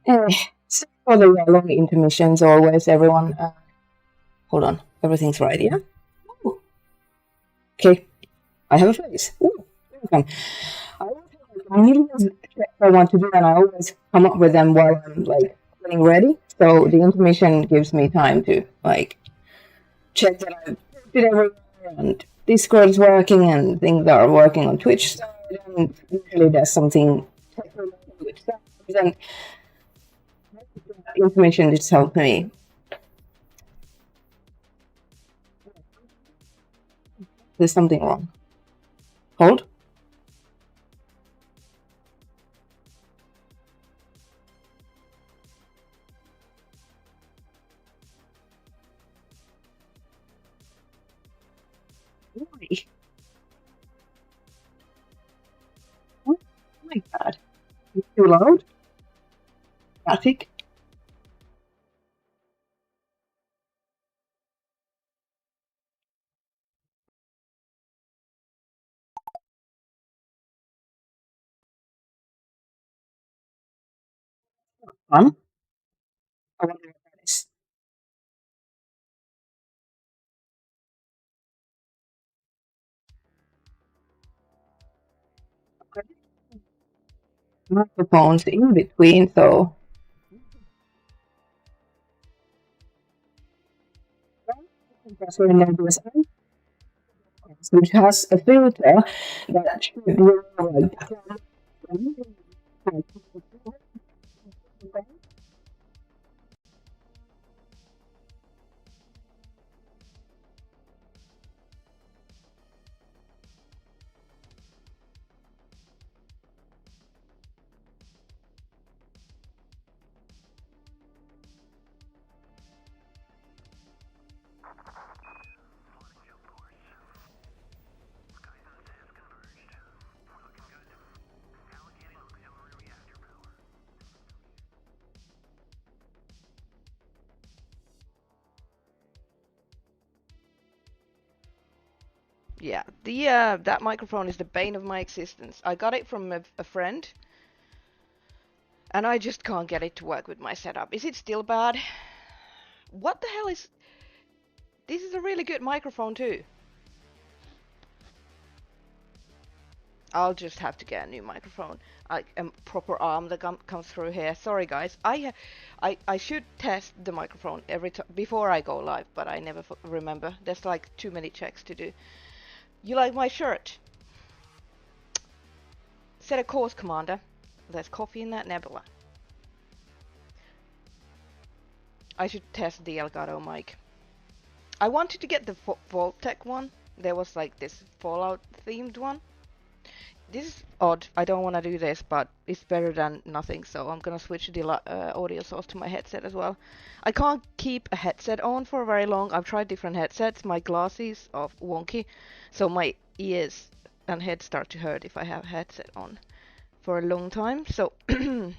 So for the long intermissions always, everyone. Hold on, everything's right, yeah? Ooh. Okay, I have a face. Ooh, welcome. I always have like millions of checks I want to do, and I always come up with them while I'm like getting ready. So the intermission gives me time to like check that I've did everywhere and Discord's working and things are working on Twitch side, and usually there's something technical with Starfield, and information just helped me. There's something wrong. Hold. Why? Oh my god. It's too loud? Static? Fun? I wonder what that is. Microphones in between, so which has a filter that should remove Yeah, the that microphone is the bane of my existence. I got it from a friend, and I just can't get it to work with my setup. Is it still bad? What the hell is... This is a really good microphone too. I'll just have to get a new microphone, like a proper arm that comes through here. Sorry guys, I should test the microphone every time before I go live, but I never remember. There's like too many checks to do. You like my shirt? Set a course, Commander. There's coffee in that nebula. I should test the Elgato mic. I wanted to get the Vault-Tec one. There was like this Fallout themed one. This is odd. I don't want to do this, but it's better than nothing. So I'm gonna switch the audio source to my headset as well. I can't keep a headset on for very long. I've tried different headsets. My glasses are wonky, so my ears and head start to hurt if I have a headset on for a long time. So you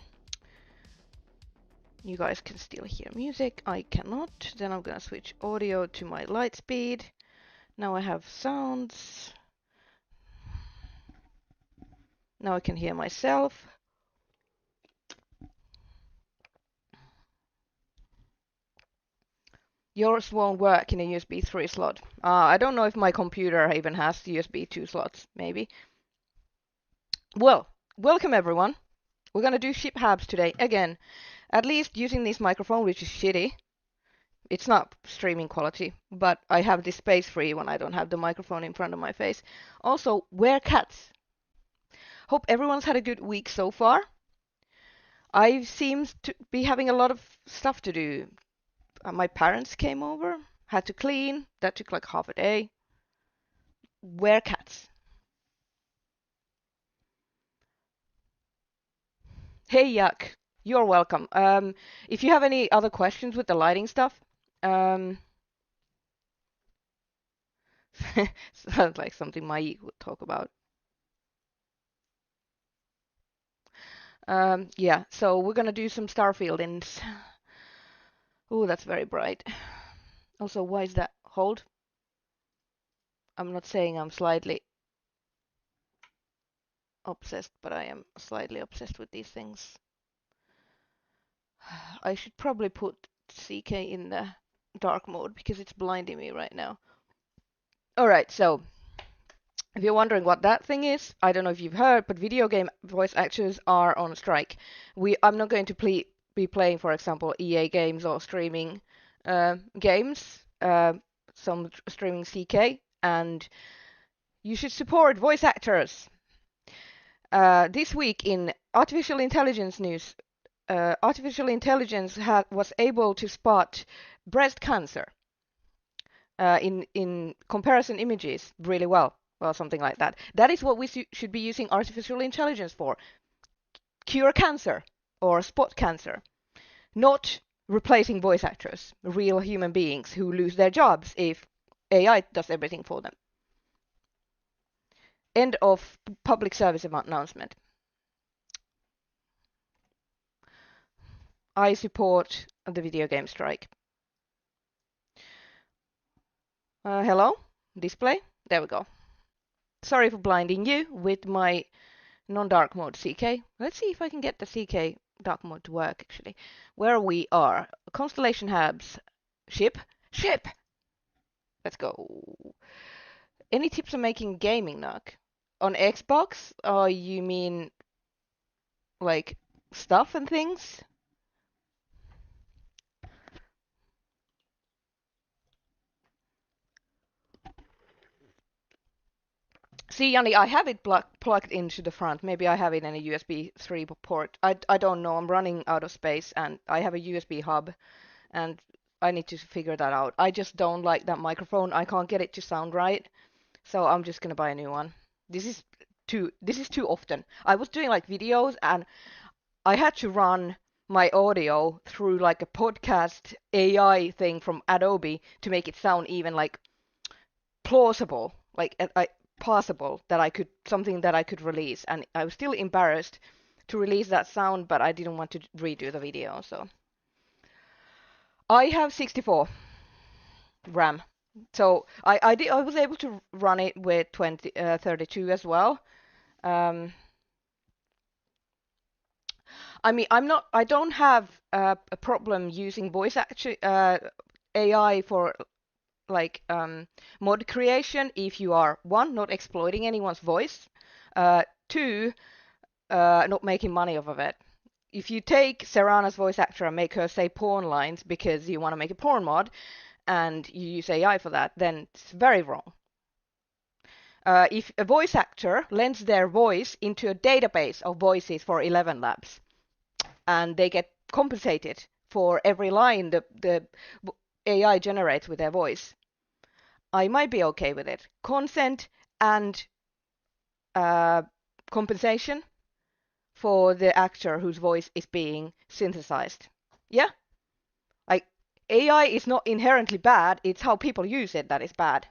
guys can still hear music. I cannot. Then I'm gonna switch audio to my light speed. Now I have sounds. Now I can hear myself. Yours won't work in a USB 3 slot. I don't know if my computer even has USB 2 slots, maybe. Well, welcome everyone. We're gonna do ship HABS today again. At least using this microphone, which is shitty. It's not streaming quality, but I have this space free when I don't have the microphone in front of my face. Also, wear cats. Hope everyone's had a good week so far. I seem to be having a lot of stuff to do. My parents came over, had to clean. That took like half a day. Wear cats. Hey, Yuck. You're welcome. If you have any other questions with the lighting stuff, um, sounds like something Mai would talk about. Yeah, so we're gonna do some Starfield ins. Oh, that's very bright. Also, why is that? Hold. I'm not saying I'm slightly obsessed, but I am slightly obsessed with these things. I should probably put CK in the dark mode because it's blinding me right now. Alright, so if you're wondering what that thing is, I don't know if you've heard, but video game voice actors are on strike. I'm not going to be playing, for example, EA games or streaming games, some streaming CK, and you should support voice actors. This week in artificial intelligence news, artificial intelligence was able to spot breast cancer in comparison images really well. Well, something like that. That is what we should be using artificial intelligence for. Cure cancer or spot cancer. Not replacing voice actors, real human beings who lose their jobs if AI does everything for them. End of public service announcement. I support the video game strike. Hello? Display? There we go. Sorry for blinding you with my non-dark mode CK. Let's see if I can get the CK dark mode to work actually. Where we are. Constellation HABS. Ship? Ship! Let's go. Any tips on making gaming knock? On Xbox? Or you mean like stuff and things? See, Yanni, I have it plugged into the front. Maybe I have it in a USB 3 port. I don't know. I'm running out of space and I have a USB hub and I need to figure that out. I just don't like that microphone. I can't get it to sound right. So I'm just gonna buy a new one. This is too often. I was doing like videos and I had to run my audio through like a podcast AI thing from Adobe to make it sound even like plausible, like possible that I could something that I could release. And I was still embarrassed to release that sound, but I didn't want to redo the video. So I have 64 RAM. So I was able to run it with 32 as well. I mean, I don't have a problem using voice AI for like mod creation if you are one, not exploiting anyone's voice, two, not making money off of it. If you take Serana's voice actor and make her say porn lines because you want to make a porn mod and you use AI for that, then it's very wrong. If a voice actor lends their voice into a database of voices for 11 Labs and they get compensated for every line the AI generates with their voice, I might be okay with it. Consent and compensation for the actor whose voice is being synthesized. Yeah? Like, AI is not inherently bad, it's how people use it that is bad.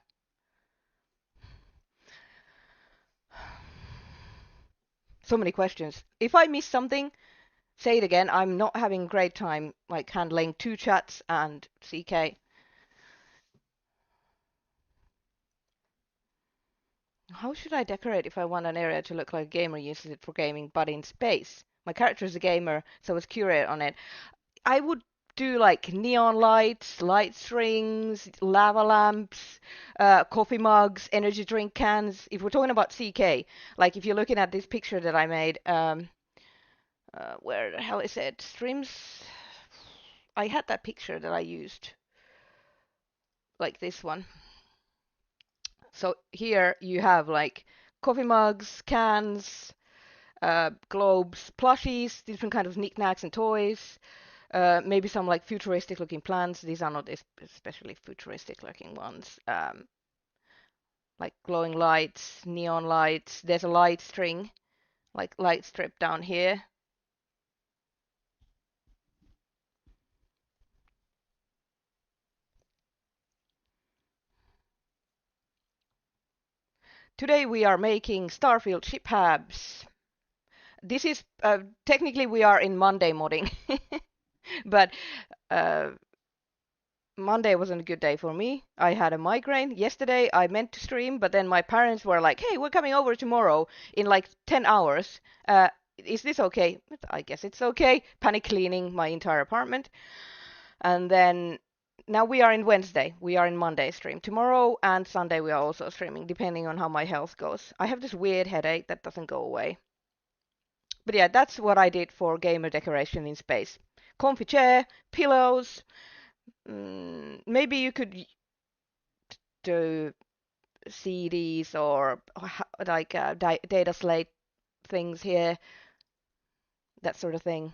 So many questions. If I miss something, say it again. I'm not having a great time like handling two chats and CK. How should I decorate if I want an area to look like a gamer uses it for gaming, but in space? My character is a gamer, so I was curious on it. I would do like neon lights, light strings, lava lamps, coffee mugs, energy drink cans. If we're talking about CK, like if you're looking at this picture that I made, where the hell is it? Streams. I had that picture that I used, like this one. So here you have like coffee mugs, cans, globes, plushies, different kind of knickknacks and toys. Maybe some like futuristic looking plants. These are not especially futuristic looking ones. Like glowing lights, neon lights. There's a light string, like light strip down here. Today we are making Starfield ship HABS. This is technically we are in Monday modding, but Monday wasn't a good day for me. I had a migraine. Yesterday I meant to stream, but then my parents were like, "Hey, we're coming over tomorrow in like 10 hours. is this okay? I guess it's okay. Panic cleaning my entire apartment. And then now we are in Wednesday. We are in Monday stream. Tomorrow and Sunday we are also streaming, depending on how my health goes. I have this weird headache that doesn't go away. But yeah, that's what I did for gamer decoration in space. Comfy chair, pillows. Maybe you could do CDs or like data slate things here, that sort of thing.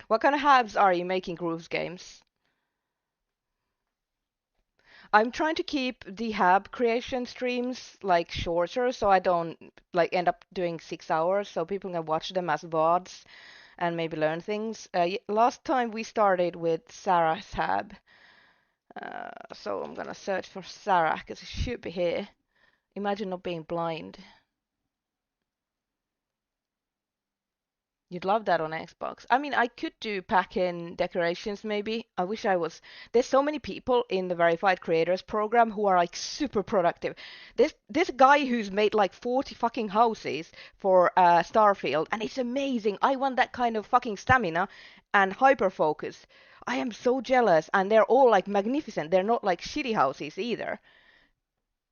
What kind of HABs are you making Grooves games? I'm trying to keep the HAB creation streams like shorter so I don't like end up doing 6 hours so people can watch them as VODs and maybe learn things. Last time we started with Sarah's HAB. So I'm gonna search for Sarah because it should be here. Imagine not being blind. You'd love that on Xbox. I mean, I could do pack-in decorations maybe. I wish I was. There's so many people in the Verified Creators program who are like super productive. This guy who's made like 40 fucking houses for Starfield, and it's amazing. I want that kind of fucking stamina and hyper focus. I am so jealous, and they're all like magnificent. They're not like shitty houses either.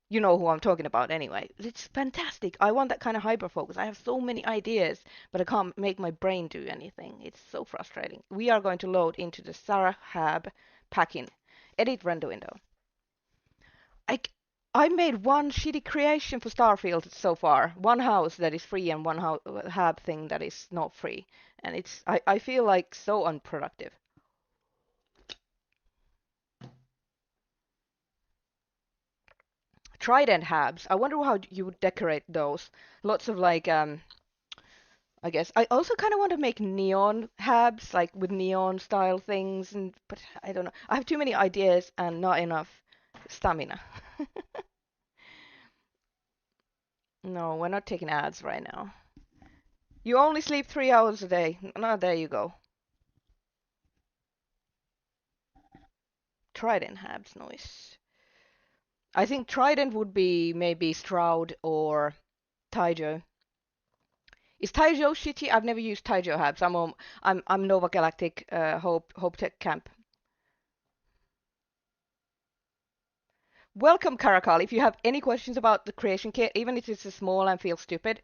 You know who I'm talking about anyway. It's fantastic. I want that kind of hyper focus. I have so many ideas, but I can't make my brain do anything. It's so frustrating. We are going to load into the Sarah Hab packing. Edit render window. I, I made one shitty creation for Starfield so far. One house that is free and one hab thing that is not free. And I feel like so unproductive. Trident habs. I wonder how you would decorate those. Lots of like I guess I also kind of want to make neon habs, like with neon style things, and but I don't know. I have too many ideas and not enough stamina. No, we're not taking ads right now. You only sleep 3 hours a day. No, there you go. Trident habs noise. I think Trident would be maybe Stroud or Taijo. Is Taijo shitty? I've never used Taijo habs. I'm Nova Galactic Hope Tech Camp. Welcome, Karakal. If you have any questions about the creation kit, even if it's small and feels stupid,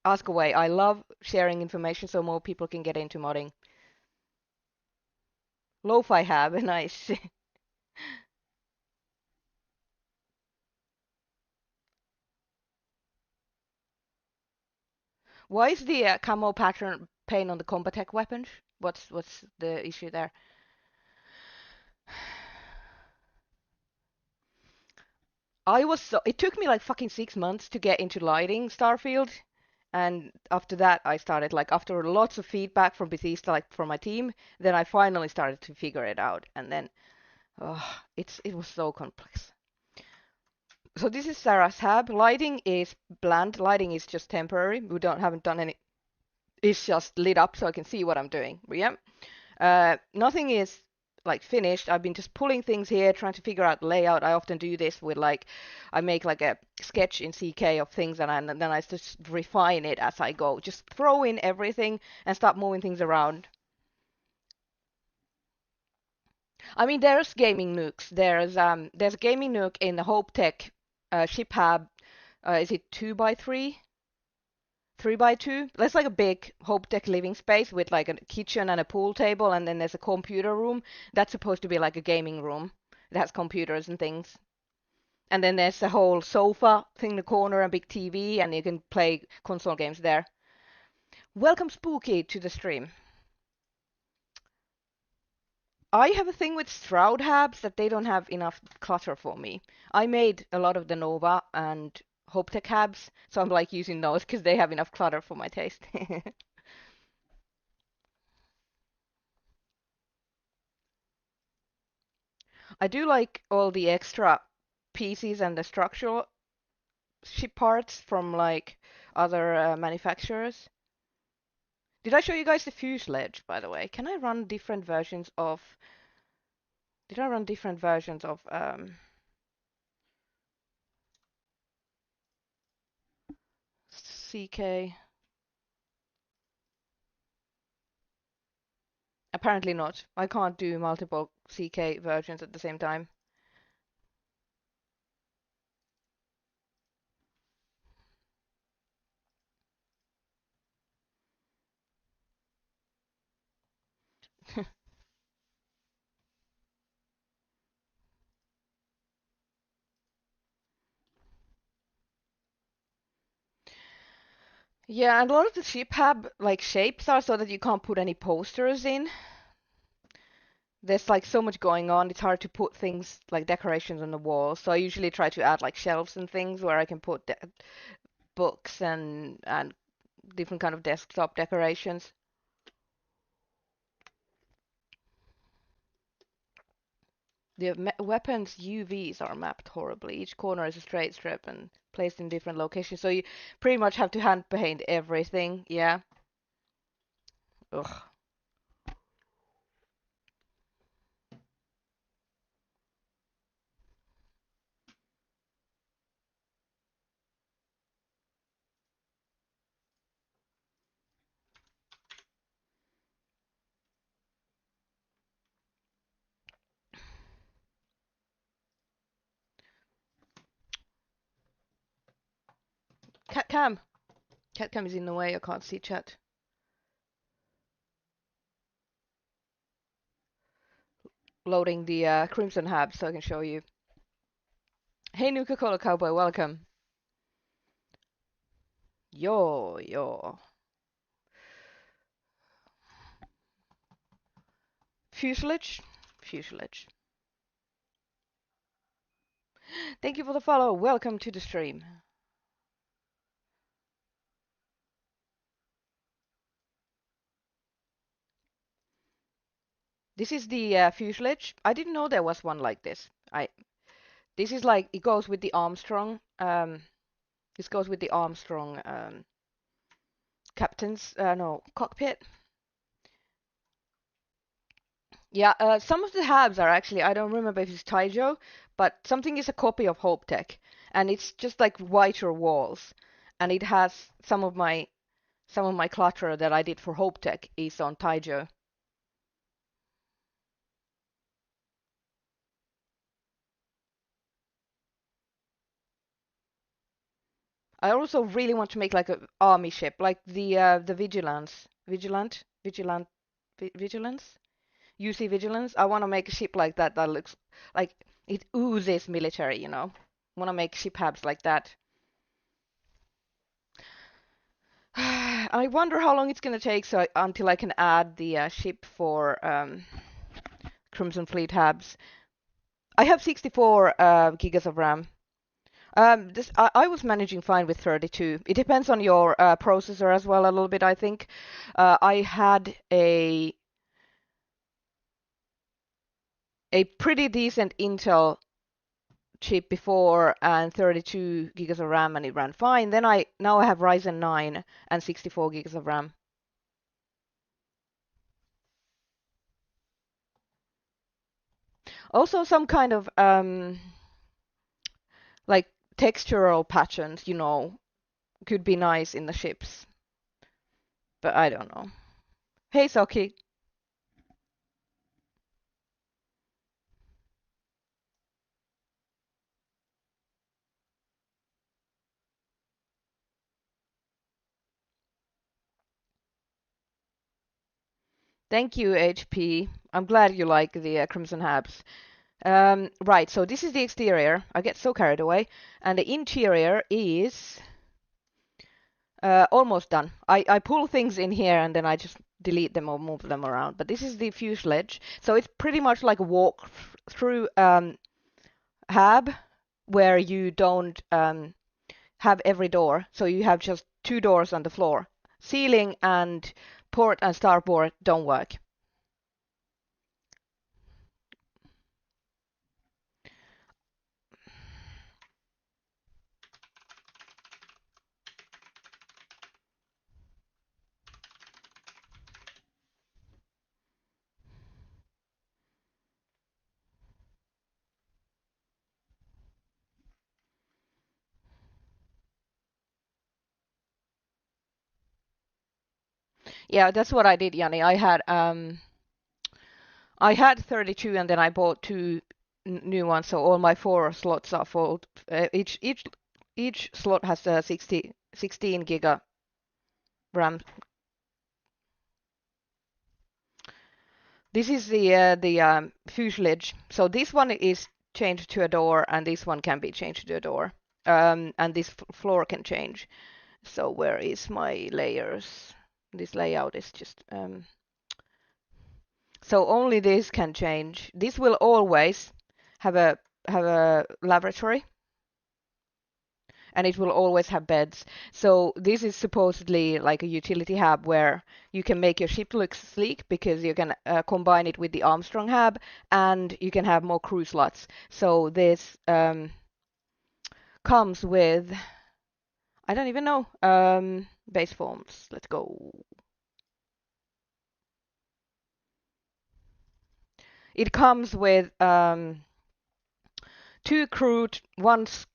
ask away. I love sharing information so more people can get into modding. Lo-fi have, nice. Why is the camo pattern paint on the Combatech weapons? What's the issue there? It took me like fucking 6 months to get into lighting Starfield. And after that, I started like after lots of feedback from Bethesda, like from my team, then I finally started to figure it out. And then, it was so complex. So this is Sarah's hab. Lighting is bland. Lighting is just temporary. We haven't done any. It's just lit up so I can see what I'm doing. Yeah. Nothing is like finished. I've been just pulling things here, trying to figure out the layout. I often do this with like, I make like a sketch in CK of things and then I just refine it as I go. Just throw in everything and start moving things around. I mean, there's gaming nukes. There's a gaming nuke in the Hope Tech ship hab. Is it 2x3? 3x2. That's like a big Hope Tech living space with like a kitchen and a pool table, and then there's a computer room. That's supposed to be like a gaming room. It has computers and things. And then there's a whole sofa thing in the corner, a big TV, and you can play console games there. Welcome, Spooky, to the stream. I have a thing with Shroud Habs that they don't have enough clutter for me. I made a lot of the Nova and Hoptech Habs, so I'm like using those because they have enough clutter for my taste. I do like all the extra pieces and the structural ship parts from like other manufacturers. Did I show you guys the fuselage, by the way? Can I run different versions of? Did I run different versions of CK. Apparently not. I can't do multiple CK versions at the same time. Yeah, and a lot of the ship hab like shapes are so that you can't put any posters in. There's like so much going on, it's hard to put things like decorations on the wall. So I usually try to add like shelves and things where I can put books and different kind of desktop decorations. The weapons UVs are mapped horribly. Each corner is a straight strip and placed in different locations. So you pretty much have to hand paint everything. Yeah. Ugh. Catcam. Catcam is in the way. I can't see chat. Loading the Crimson Hab so I can show you. Hey, Nuka-Cola Cowboy, welcome. Yo. Fuselage. Thank you for the follow. Welcome to the stream. This is the fuselage. I didn't know there was one like this. This is like it goes with the Armstrong. This goes with the Armstrong captain's no cockpit. Yeah, some of the HABs are actually I don't remember if it's Taijo, but something is a copy of Hope Tech, and it's just like whiter walls, and it has some of my clutter that I did for Hope Tech is on Taijo. I also really want to make like an army ship, like the Vigilance. UC Vigilance. I want to make a ship like that that looks like it oozes military. Want to make ship hubs like that. I wonder how long it's gonna take until I can add the ship for Crimson Fleet hubs. I have 64 gigas of RAM. I was managing fine with 32. It depends on your processor as well a little bit, I think. I had a pretty decent Intel chip before and 32 gigas of RAM and it ran fine. Then now I have Ryzen 9 and 64 gigas of RAM. Also some kind of like textural patterns, could be nice in the ships. But I don't know. Hey Soki. Thank you, HP. I'm glad you like the Crimson Habs. Right, so this is the exterior. I get so carried away. And the interior is almost done. I pull things in here and then I just delete them or move them around. But this is the fuselage. So it's pretty much like a walk through hab where you don't have every door. So you have just two doors on the floor. Ceiling and port and starboard don't work. Yeah, that's what I did, Yanni. I had 32 and then I bought two new ones, so all my four slots are full. Each slot has a 16 giga RAM. This is the fuselage. So this one is changed to a door, and this one can be changed to a door. And this floor can change. So where is my layers? This layout is just so only this can change. This will always have a laboratory, and it will always have beds. So this is supposedly like a utility hub where you can make your ship look sleek because you can combine it with the Armstrong hub, and you can have more crew slots. So this comes with, I don't even know, base forms. Let's go. It comes with one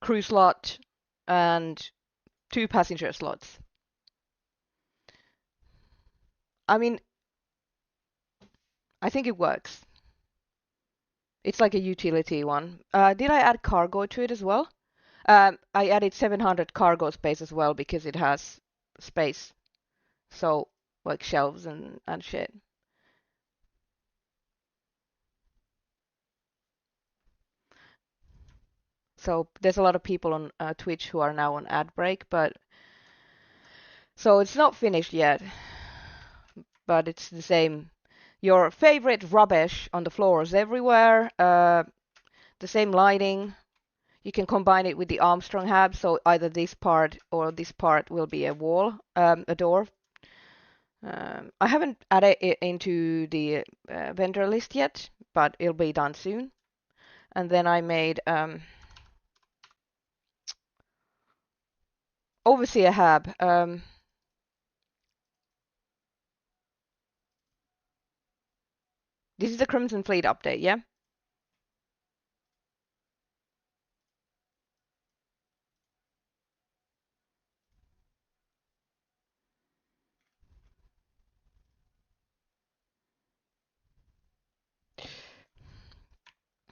crew slot, and two passenger slots. I mean, I think it works. It's like a utility one. Did I add cargo to it as well? I added 700 cargo space as well because it has space. So, like shelves and shit. So there's a lot of people on Twitch who are now on ad break, but so it's not finished yet, but it's the same. Your favorite rubbish on the floors everywhere, the same lighting. You can combine it with the Armstrong hub, so either this part or this part will be a wall, a door. I haven't added it into the vendor list yet, but it'll be done soon. And then I made overseer hub. This is the Crimson Fleet update, yeah?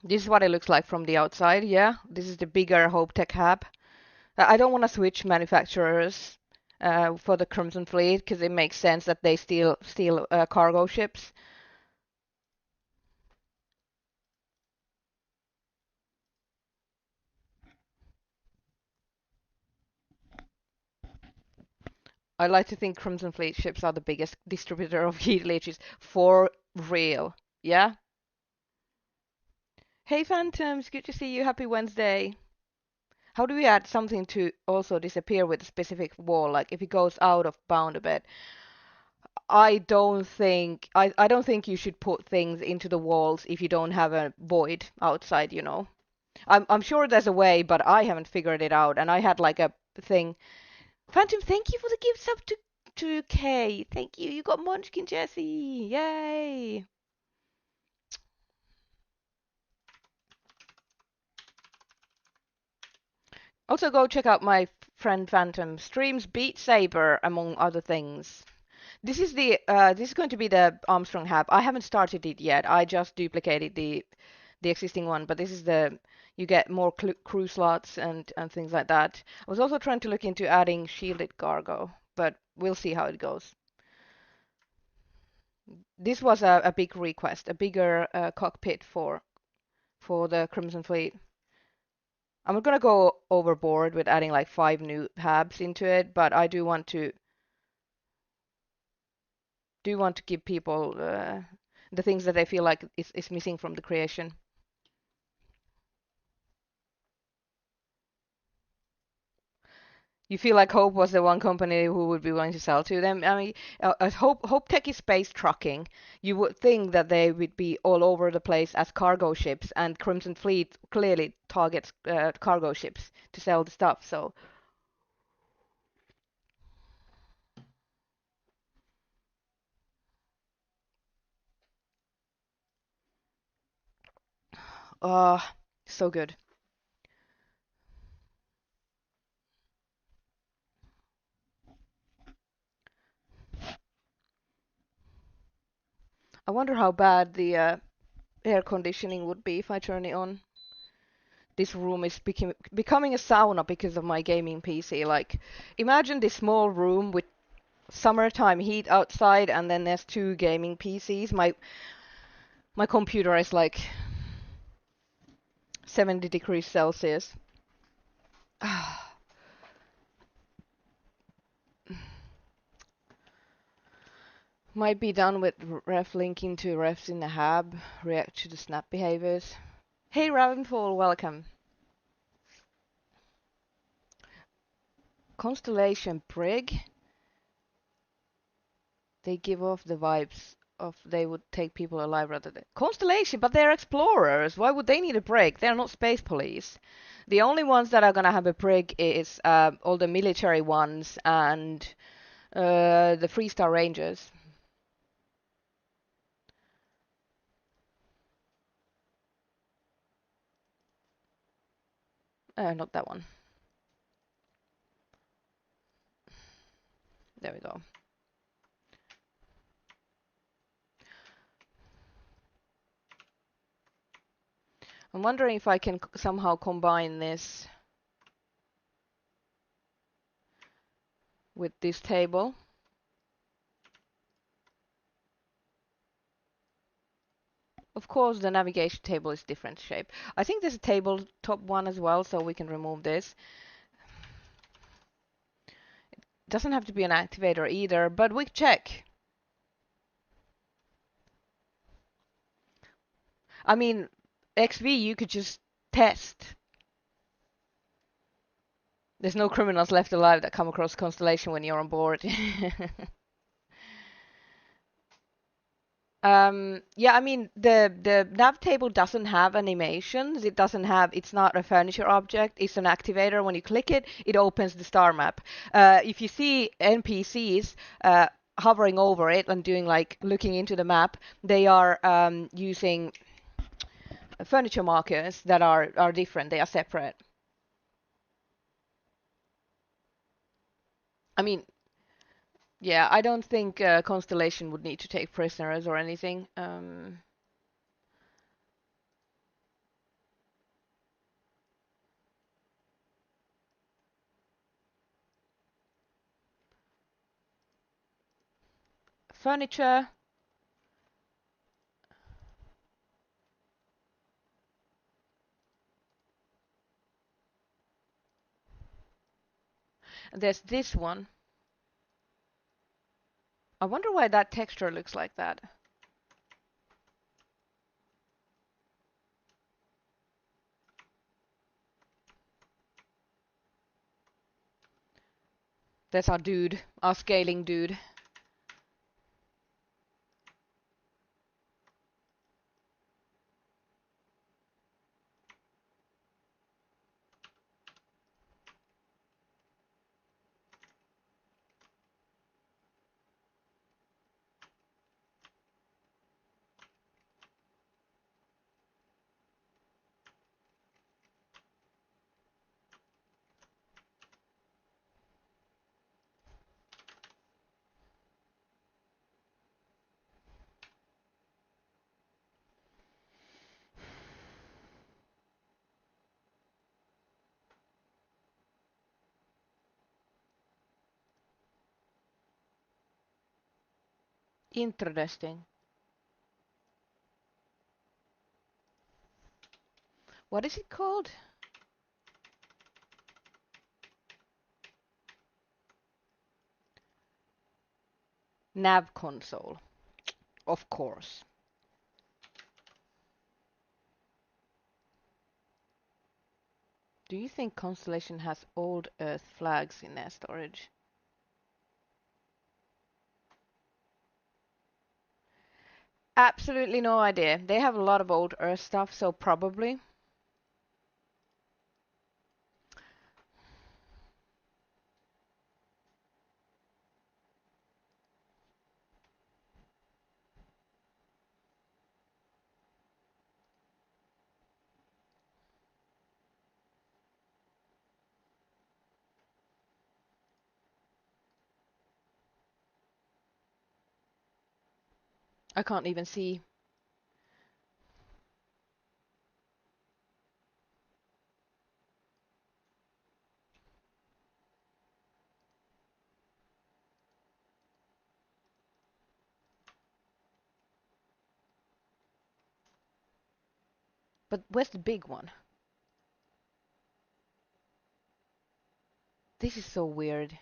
This is what it looks like from the outside, yeah? This is the bigger Hope Tech hub. I don't want to switch manufacturers for the Crimson Fleet because it makes sense that they steal cargo ships. I like to think Crimson Fleet ships are the biggest distributor of heat leeches for real. Yeah? Hey Phantoms, good to see you. Happy Wednesday. How do we add something to also disappear with a specific wall? Like if it goes out of bound a bit. I don't think you should put things into the walls if you don't have a void outside, you know. I'm sure there's a way, but I haven't figured it out. And I had like a thing. Phantom, thank you for the gifts up to K. Thank you. You got Munchkin Jesse. Yay. Also go check out my friend Phantom streams Beat Saber among other things. This is going to be the Armstrong hub. I haven't started it yet. I just duplicated the existing one, but this is the you get more crew slots and things like that. I was also trying to look into adding shielded cargo, but we'll see how it goes. This was a big request, a bigger cockpit for the Crimson Fleet. I'm not gonna go overboard with adding like 5 new hubs into it, but I do want to give people the things that they feel like is missing from the creation. You feel like Hope was the one company who would be willing to sell to them. I mean, Hope Tech is space trucking. You would think that they would be all over the place as cargo ships, and Crimson Fleet clearly targets cargo ships to sell the stuff. So, uh, so good. I wonder how bad the air conditioning would be if I turn it on. This room is becoming a sauna because of my gaming PC. Like, imagine this small room with summertime heat outside, and then there's two gaming PCs. My computer is like 70 degrees Celsius. Might be done with ref linking to refs in the hab, react to the snap behaviors. Hey Ravenfall, welcome. Constellation Brig. They give off the vibes of they would take people alive rather than Constellation, but they're explorers. Why would they need a break? They're not space police. The only ones that are gonna have a break is all the military ones and the Freestar Rangers. Not that one. There we go. I'm wondering if I can somehow combine this with this table. Of course, the navigation table is different shape. I think there's a tabletop one as well, so we can remove this. Doesn't have to be an activator either, but we check. I mean, XV, you could just test. There's no criminals left alive that come across Constellation when you're on board. Yeah, I mean the nav table doesn't have animations. It doesn't have. It's not a furniture object. It's an activator. When you click it, it opens the star map. If you see NPCs hovering over it and doing like looking into the map, they are using furniture markers that are different. They are separate. I mean, yeah, I don't think Constellation would need to take prisoners or anything. Furniture. There's this one. I wonder why that texture looks like that. That's our dude, our scaling dude. Interesting. What is it called? Nav console. Of course. Do you think Constellation has old Earth flags in their storage? Absolutely no idea. They have a lot of old Earth stuff, so probably. I can't even see. But where's the big one? This is so weird.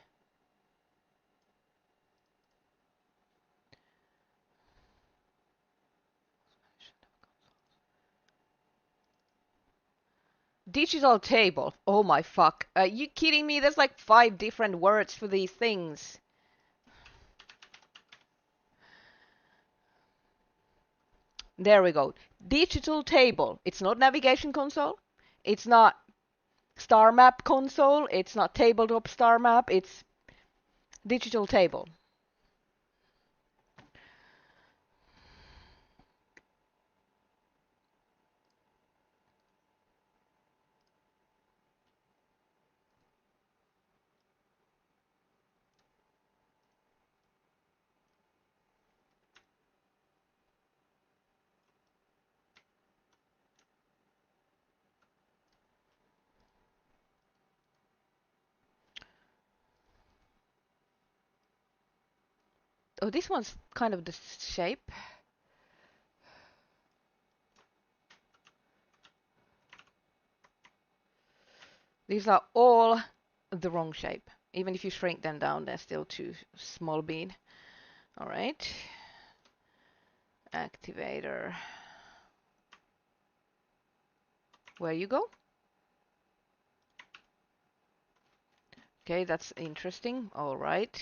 Digital table. Oh my fuck. Are you kidding me? There's like 5 different words for these things. There we go. Digital table. It's not navigation console. It's not star map console. It's not tabletop star map. It's digital table. Oh, this one's kind of the shape. These are all the wrong shape. Even if you shrink them down, they're still too small bean. All right. Activator. Where you go? Okay, that's interesting. All right.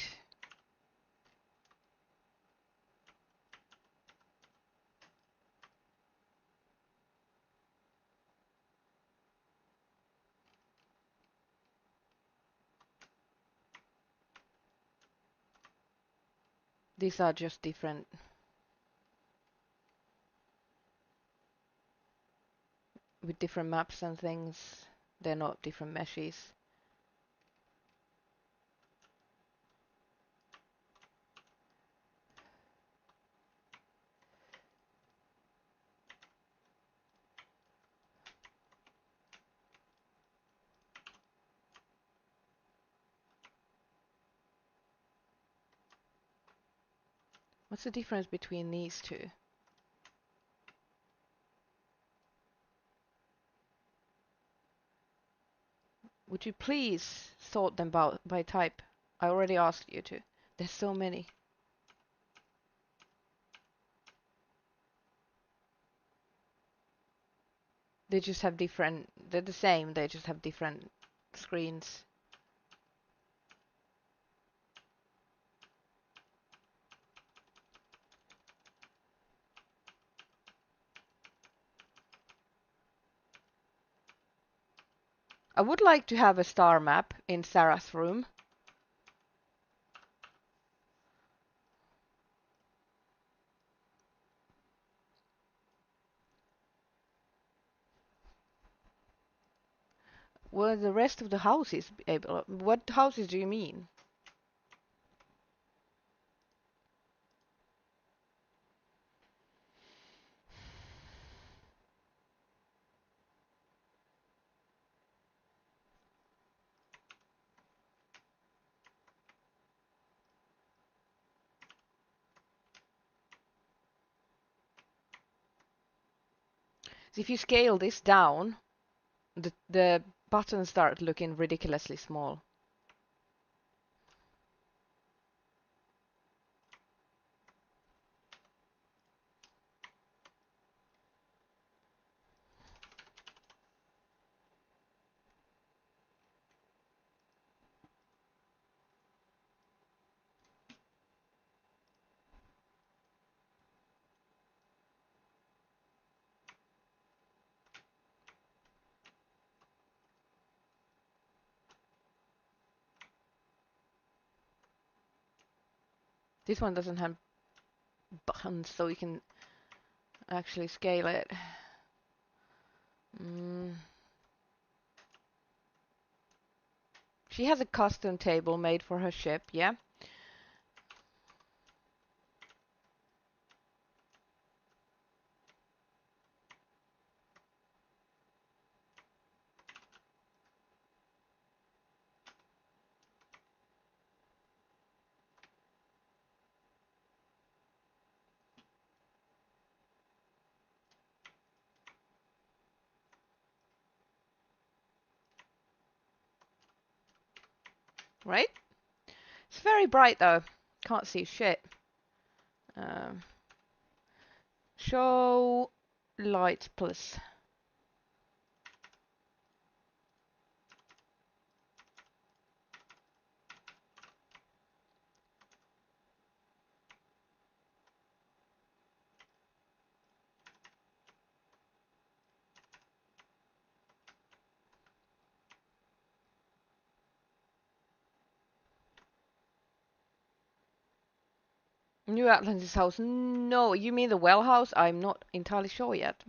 These are just different. With different maps and things. They're not different meshes. What's the difference between these two? Would you please sort them by type? I already asked you to. There's so many. They just have different, they're the same, they just have different screens. I would like to have a star map in Sarah's room. Well, the rest of the houses able. What houses do you mean? So if you scale this down, the buttons start looking ridiculously small. This one doesn't have buttons, so you can actually scale it. She has a custom table made for her ship, yeah? right? It's very bright though. Can't see shit. Show light plus. New Atlantis house. No, you mean the well house? I'm not entirely sure yet.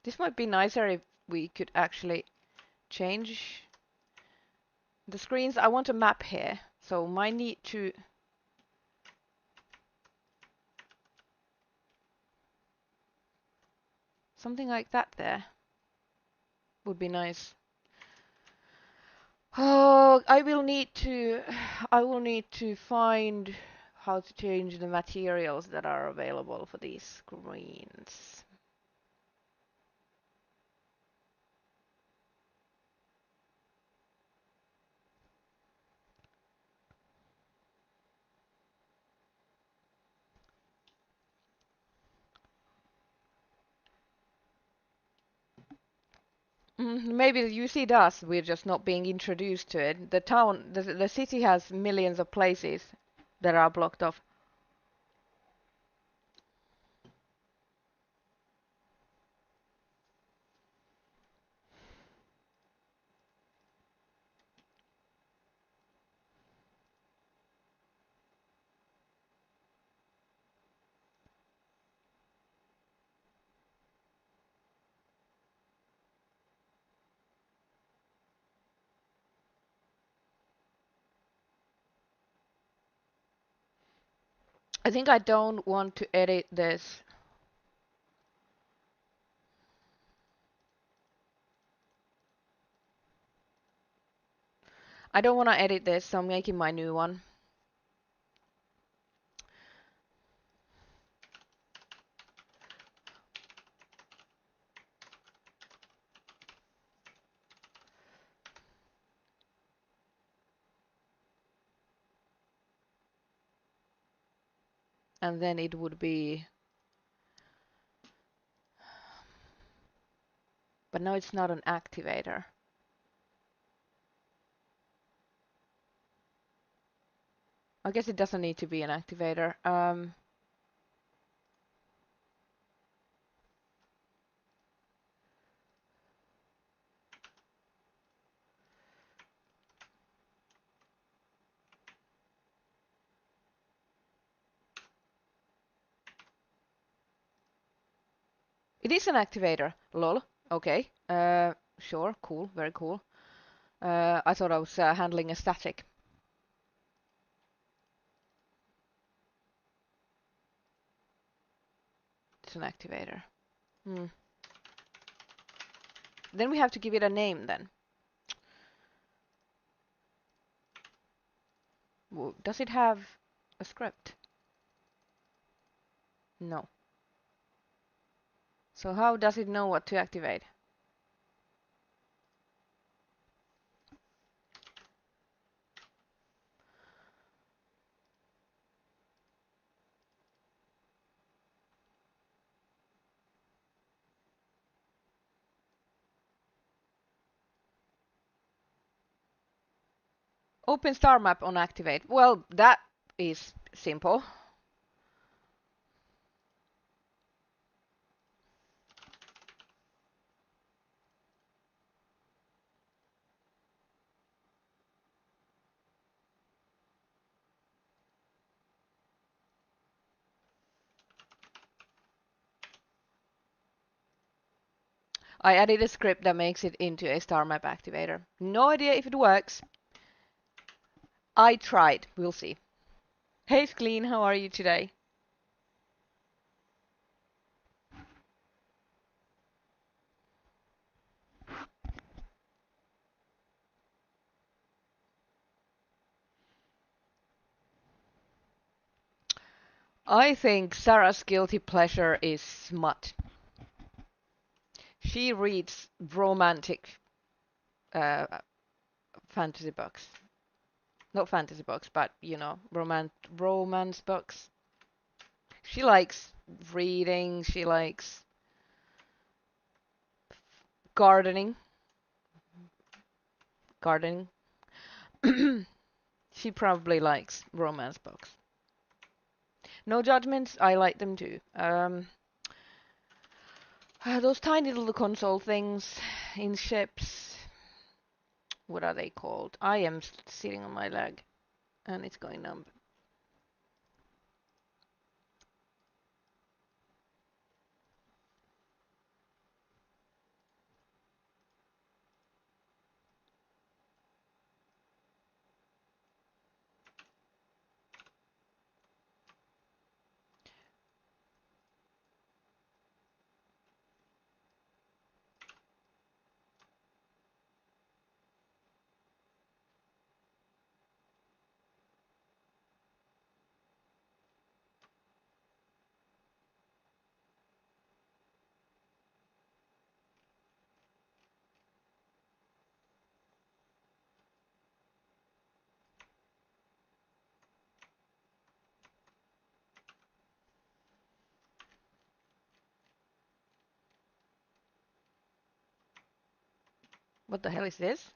This might be nicer if we could actually change the screens. I want a map here, so might need to something like that there would be nice. Oh, I will need to find how to change the materials that are available for these screens. Maybe the UC does. We're just not being introduced to it. The city has millions of places that are blocked off. I think I don't want to edit this. I don't want to edit this, so I'm making my new one. And then it would be... But now it's not an activator. I guess it doesn't need to be an activator. It is an activator. Lol. Okay. Sure. Cool. Very cool. I thought I was handling a static. It's an activator. Then we have to give it a name then. Does it have a script? No. So how does it know what to activate? Open star map on activate. Well, that is simple. I added a script that makes it into a star map activator. No idea if it works. I tried. We'll see. Hey Skleen, how are you today? I think Sarah's guilty pleasure is smut. She reads romantic fantasy books. Not fantasy books, but you know, romance books. She likes reading, she likes gardening. Gardening. She probably likes romance books. No judgments, I like them too. Those tiny little console things in ships. What are they called? I am sitting on my leg and it's going numb. What the hell is this?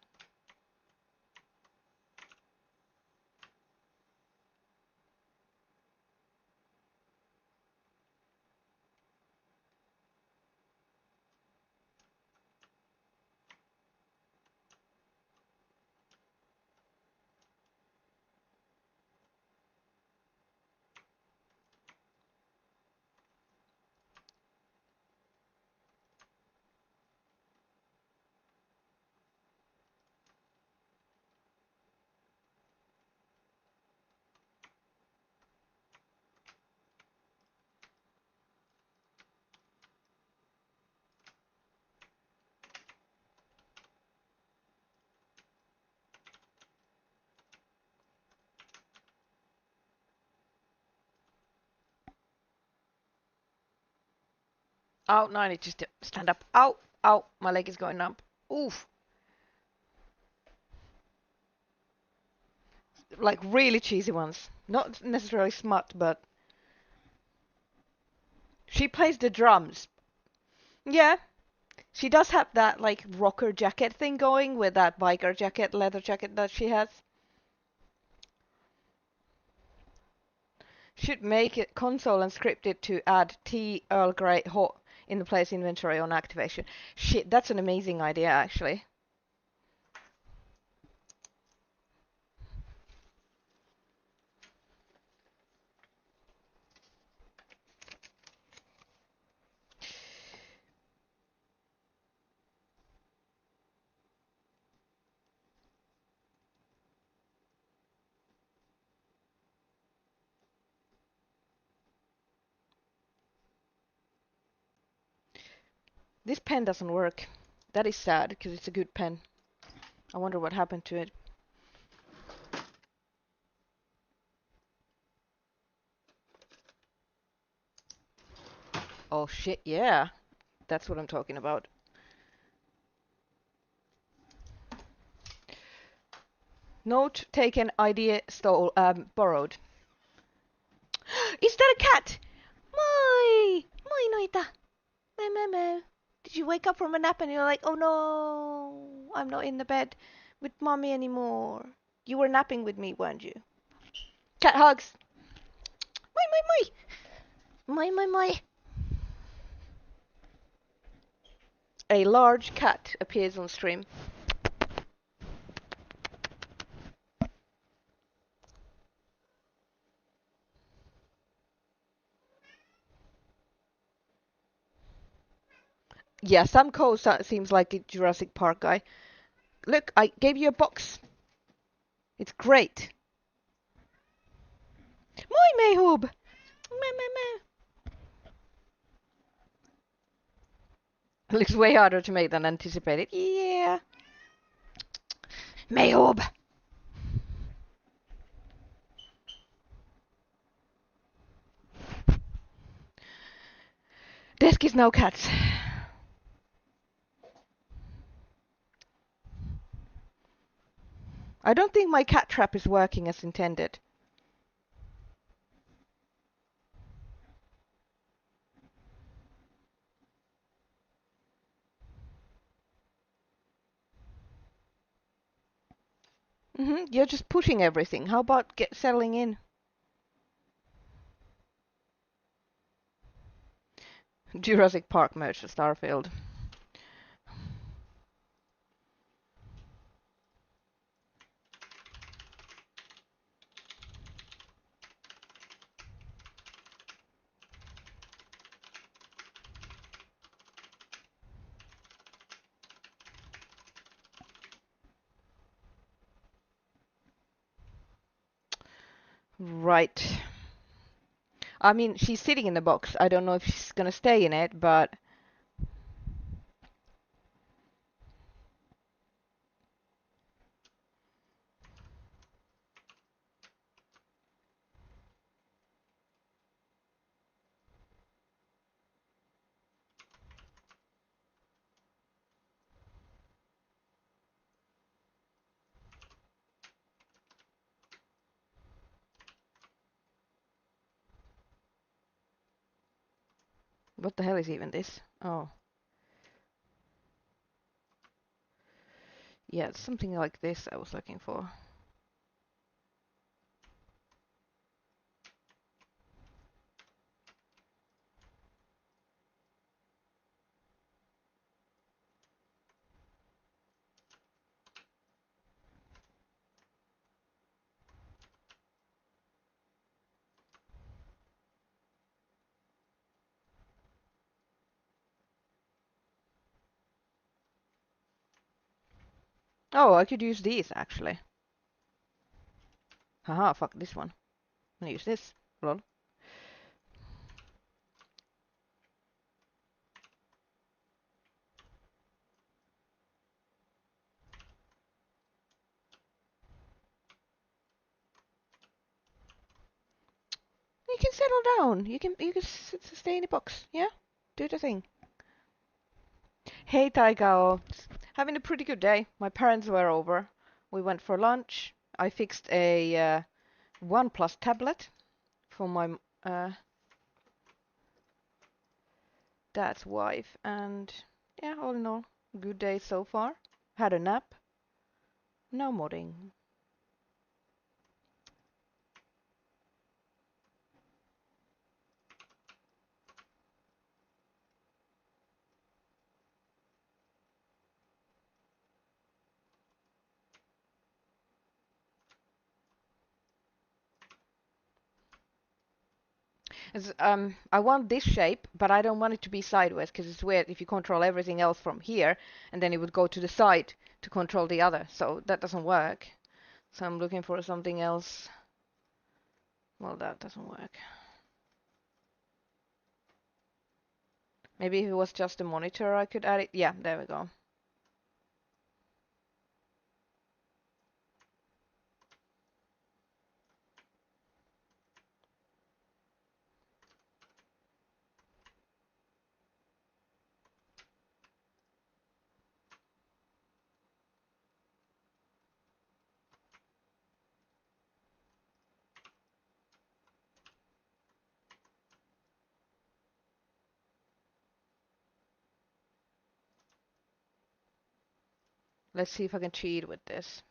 Oh, no, I need to stand up. Ow, ow, my leg is going numb. Oof. Like really cheesy ones. Not necessarily smut, but she plays the drums. Yeah, she does have that like rocker jacket thing going with that biker jacket, leather jacket that she has. Should make it console and script it to add tea Earl Grey hot in the place inventory on activation. Shit, that's an amazing idea actually. This pen doesn't work. That is sad because it's a good pen. I wonder what happened to it. Oh shit, yeah. That's what I'm talking about. Note taken, idea stole, borrowed. Is that a cat? Moi noita. Mo. Did you wake up from a nap and you're like, oh no, I'm not in the bed with mommy anymore. You were napping with me, weren't you? Cat hugs. Moi. A large cat appears on stream. Yeah, Sam Coe seems like a Jurassic Park guy. Look, I gave you a box. It's great. Moi Mayhoob! Meh, meh, meh. Looks way harder to make than anticipated. Yeah. Mayhoob! Desk is now cats. I don't think my cat trap is working as intended. You're just pushing everything. How about settling in? Jurassic Park merged to Starfield. Right. I mean, she's sitting in the box. I don't know if she's gonna stay in it, but what the hell is even this? Oh, yeah, it's something like this I was looking for. Oh, I could use these actually. Haha, fuck this one. I'm gonna use this. Lol. You can settle down. You can stay in the box. Yeah, do the thing. Hey Taigao, having a pretty good day. My parents were over. We went for lunch. I fixed a OnePlus tablet for my dad's wife, and yeah, all in all, good day so far. Had a nap. Now modding. I want this shape, but I don't want it to be sideways because it's weird if you control everything else from here, and then it would go to the side to control the other. So that doesn't work. So I'm looking for something else. Well, that doesn't work. Maybe if it was just a monitor, I could add it. Yeah, there we go. Let's see if I can cheat with this.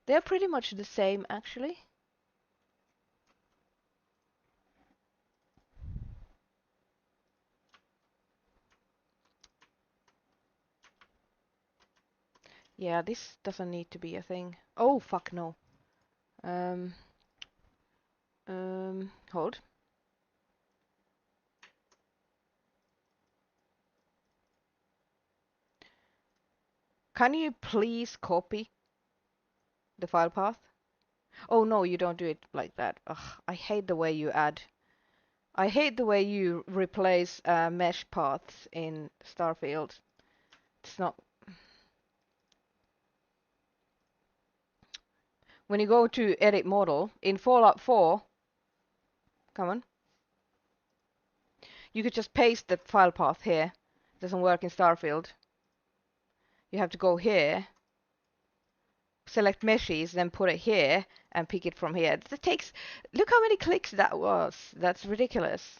They're pretty much the same, actually. Yeah, this doesn't need to be a thing. Oh, fuck no. Hold. Can you please copy the file path? Oh no, you don't do it like that. Ugh, I hate the way you add. I hate the way you replace mesh paths in Starfield. It's not. When you go to edit model in Fallout 4, come on, you could just paste the file path here. It doesn't work in Starfield. You have to go here, select meshes, then put it here and pick it from here. That takes. Look how many clicks that was. That's ridiculous.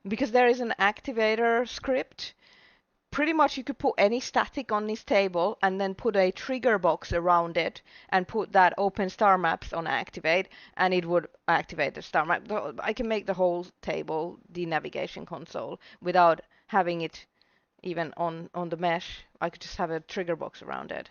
Because there is an activator script. Pretty much you could put any static on this table and then put a trigger box around it and put that open star maps on activate and it would activate the star map. I can make the whole table the navigation console without having it even on the mesh. I could just have a trigger box around it.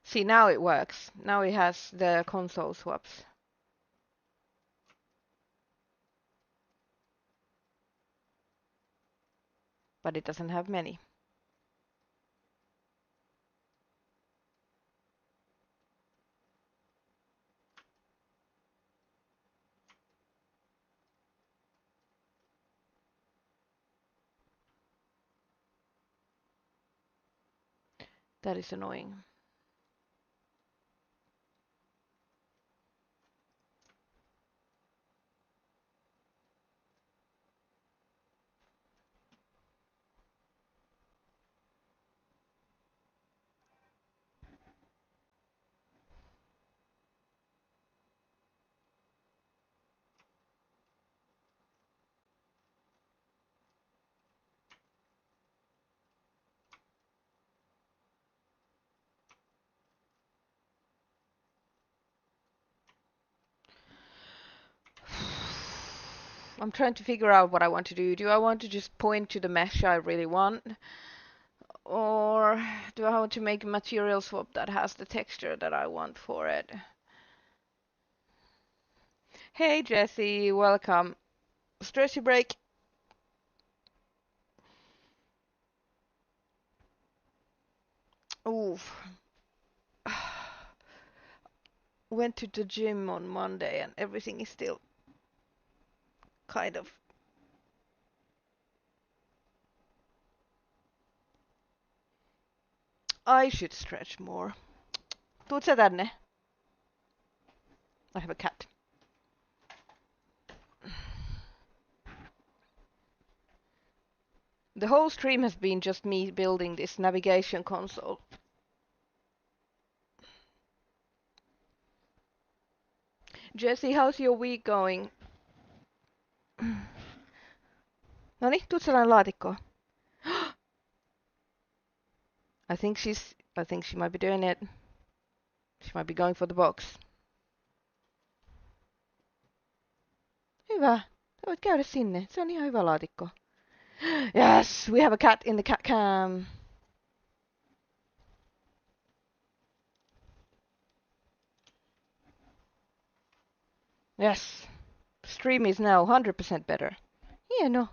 See, now it works. Now it has the console swaps. But it doesn't have many. That is annoying. I'm trying to figure out what I want to do. Do I want to just point to the mesh I really want? Or do I want to make a material swap that has the texture that I want for it? Hey Jesse, welcome. Stress your break. Oof. Went to the gym on Monday and everything is still kind of. I should stretch more. Tuut sä tänne? I have a cat. The whole stream has been just me building this navigation console. Jesse, how's your week going? Noni, tuut sellainen laatikkoon. I think she might be doing it. She might be going for the box. Hyvä. Sä voit käydä sinne. Se on ihan hyvä laatikko. Yes, we have a cat in the cat cam. Yes. Stream is now 100% better. Hieno.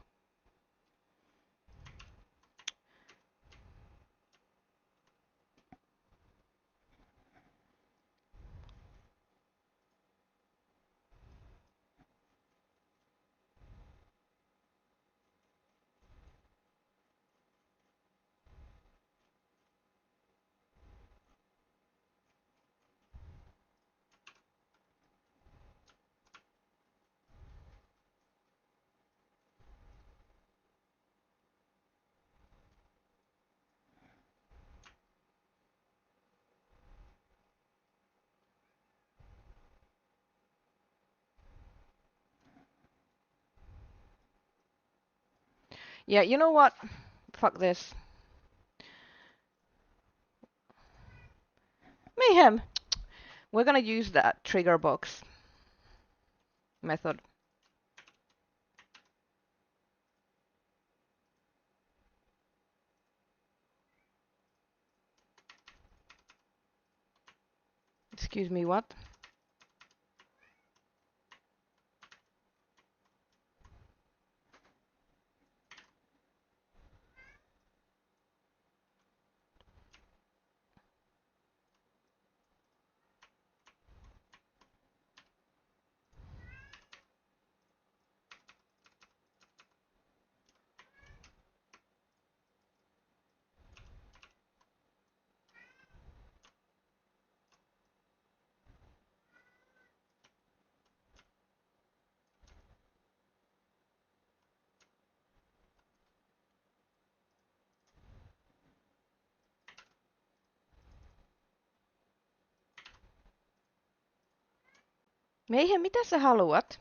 Yeah, you know what? Fuck this. Mayhem! We're gonna use that trigger box method. Excuse me, what? Mayhem, mitä sä haluat?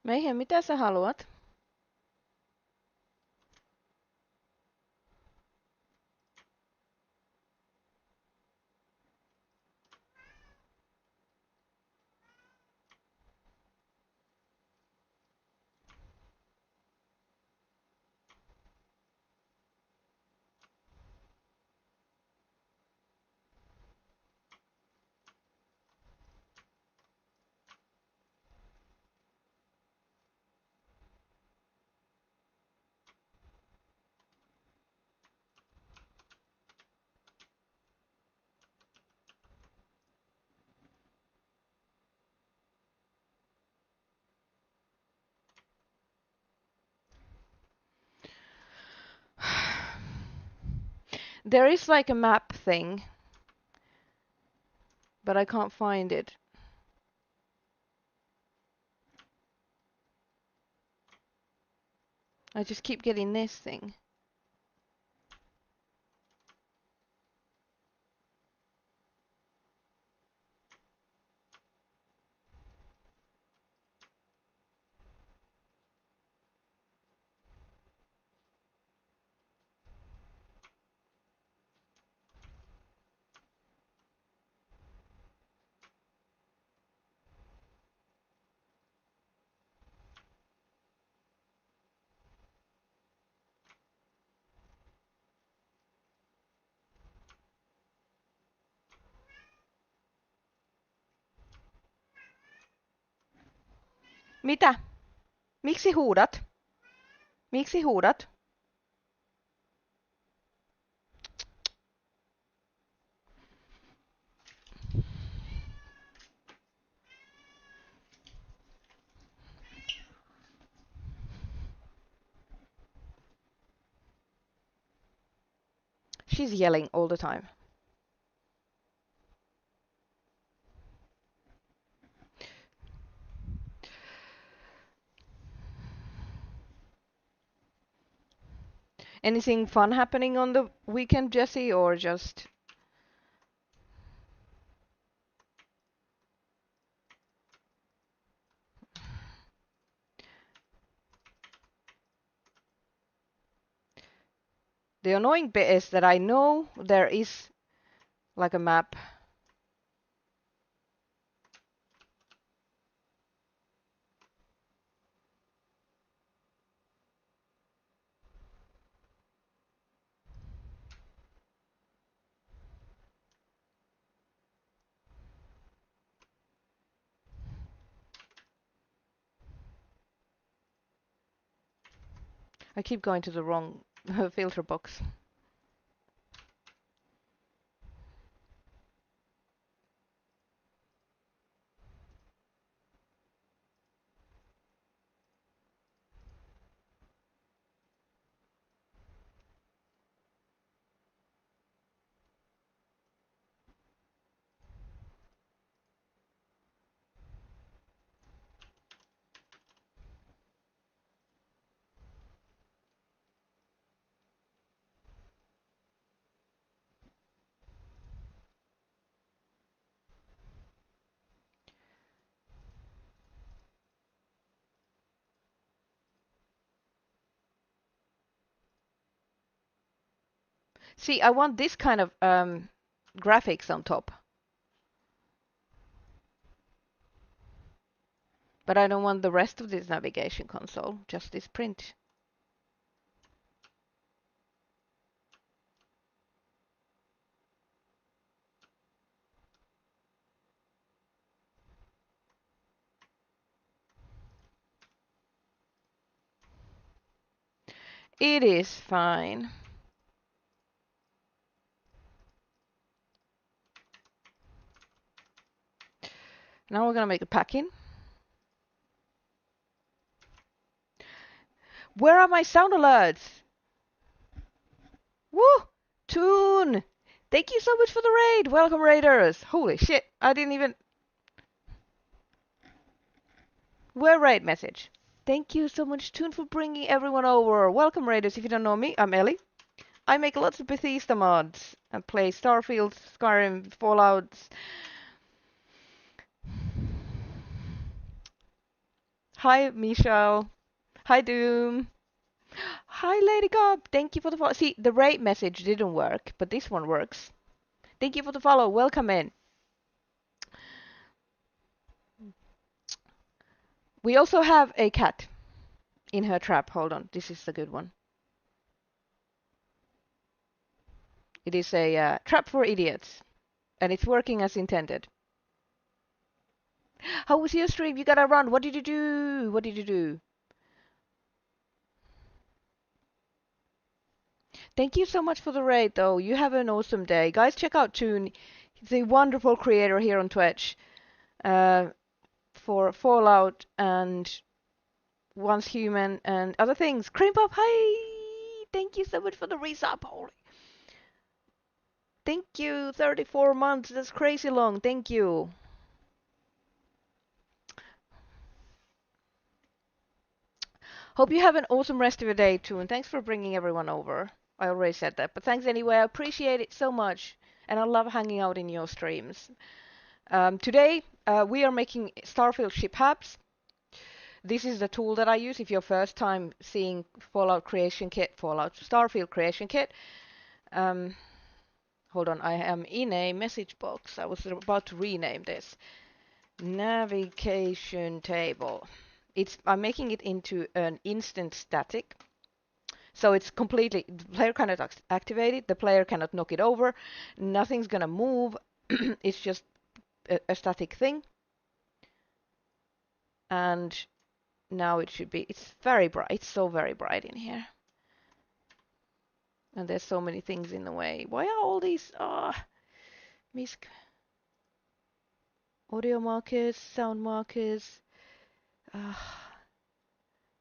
Mayhem, mitä sä haluat? There is like a map thing, but I can't find it. I just keep getting this thing. Mitä? Miksi huudat? Miksi huudat? She's yelling all the time. Anything fun happening on the weekend, Jesse, or just... The annoying bit is that I know there is like a map. I keep going to the wrong filter box. See, I want this kind of graphics on top. But I don't want the rest of this navigation console, just this print. It is fine. Now we're gonna make a pack-in. Where are my sound alerts? Woo! Toon! Thank you so much for the raid! Welcome, raiders! Holy shit, I didn't even... Where raid message? Thank you so much, Toon, for bringing everyone over. Welcome, raiders. If you don't know me, I'm Ellie. I make lots of Bethesda mods and play Starfield, Skyrim, Fallout. Hi, Michelle. Hi, Doom. Hi, Lady Gob. Thank you for the follow. See, the raid message didn't work, but this one works. Thank you for the follow. Welcome in. We also have a cat in her trap. Hold on. This is a good one. It is a trap for idiots, and it's working as intended. How was your stream? You gotta run. What did you do? What did you do? Thank you so much for the raid, though. You have an awesome day. Guys, check out Toon. He's a wonderful creator here on Twitch for Fallout and Once Human and other things. Cream Pop, hi! Thank you so much for the resub. Holy. Thank you. 34 months. That's crazy long. Thank you. Hope you have an awesome rest of your day, too. And thanks for bringing everyone over. I already said that. But thanks anyway. I appreciate it so much. And I love hanging out in your streams. Today, we are making Starfield ship HABS. This is the tool that I use if you're first time seeing Fallout Creation Kit, Fallout Starfield Creation Kit. Hold on, I am in a message box. I was about to rename this. Navigation table. I'm making it into an instant static. So it's completely, the player cannot activate it, the player cannot knock it over, nothing's gonna move, it's just a static thing. And now it should be, it's very bright, it's so very bright in here. And there's so many things in the way. Why are all these, audio markers, sound markers,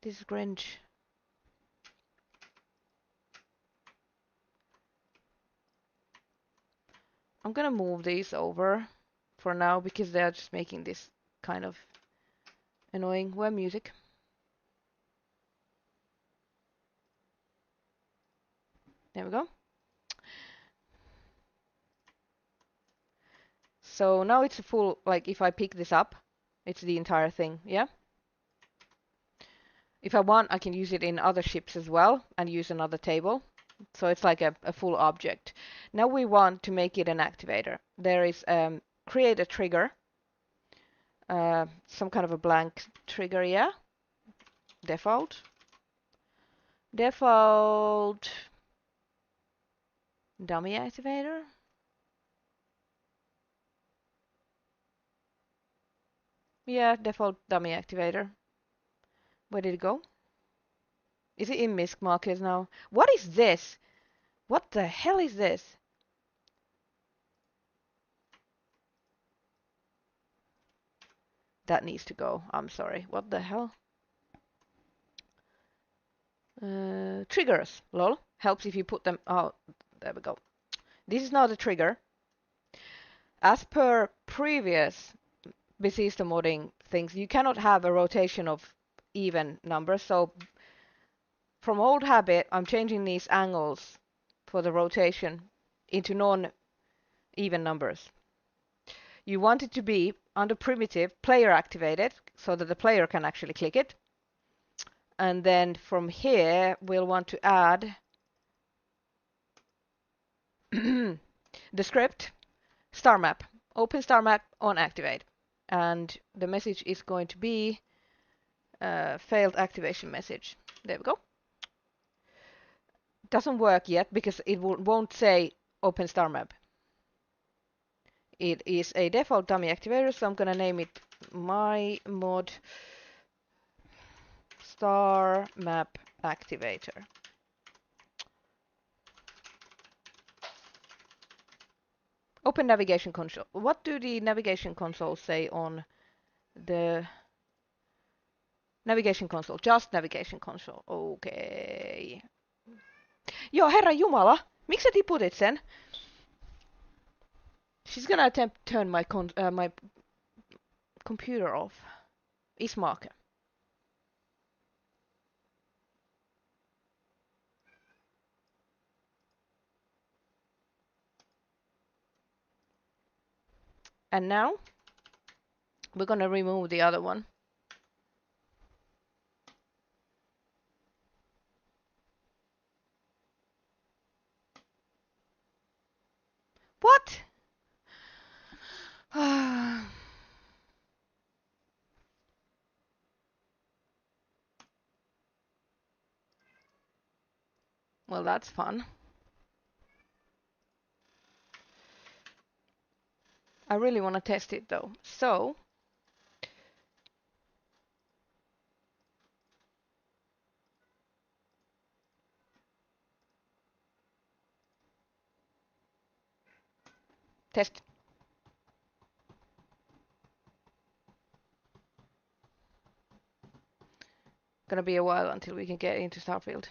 this is cringe. I'm gonna move these over for now because they're just making this kind of annoying. Where music? There we go. So now it's a full, like if I pick this up, it's the entire thing, yeah? If I want, I can use it in other ships as well and use another table. So it's like a full object. Now we want to make it an activator. There is create a trigger, some kind of a blank trigger, yeah? Default. Default dummy activator. Yeah, default dummy activator. Where did it go? Is it in misc markers now? What is this? What the hell is this? That needs to go. I'm sorry. What the hell? Triggers. Lol. Helps if you put them. Oh, there we go. This is now the trigger. As per previous Bethesda modding things, you cannot have a rotation of even numbers. So from old habit, I'm changing these angles for the rotation into non-even numbers. You want it to be under primitive player activated so that the player can actually click it. And then from here, we'll want to add the script star map. Open star map on activate. And the message is going to be failed activation message. There we go. Doesn't work yet because it won't say open star map. It is a default dummy activator, so I'm gonna name it my mod star map activator. Open navigation console. What do the navigation consoles say on the navigation console? Just navigation console. Okay. Joo, herra jumala. Miksi sä tiputit sen? She's gonna attempt to turn my my computer off. Ismark. And now we're gonna remove the other one. What? Well, that's fun. I really want to test it though. So test. Gonna be a while until we can get into Starfield.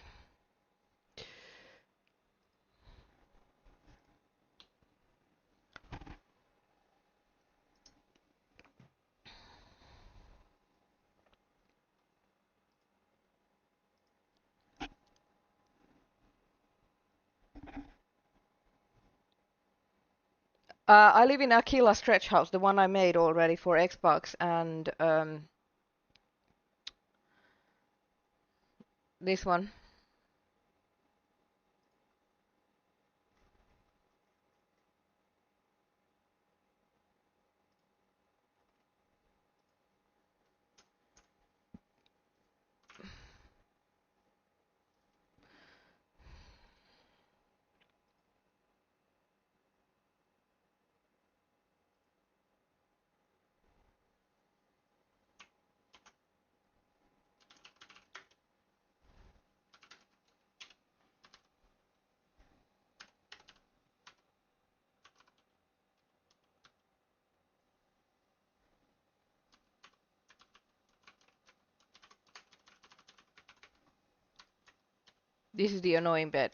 I live in Aquila Stretch House, the one I made already for Xbox, and this one. This is the annoying bit.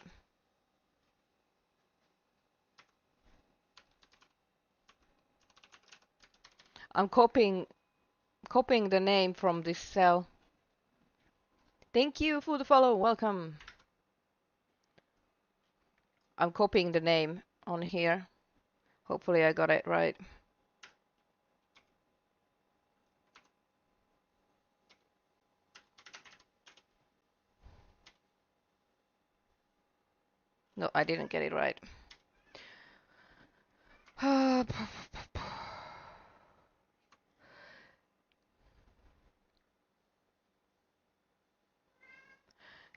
I'm copying the name from this cell. Thank you for the follow. Welcome. I'm copying the name on here. Hopefully I got it right. No, I didn't get it right.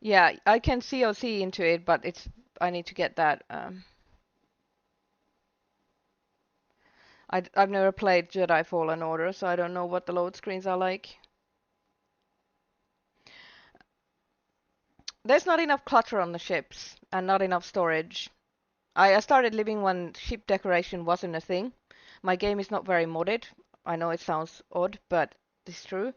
Yeah, I can COC into it, but I need to get that. I've never played Jedi Fallen Order, so I don't know what the load screens are like. There's not enough clutter on the ships and not enough storage. I started living when ship decoration wasn't a thing. My game is not very modded. I know it sounds odd, but it's true.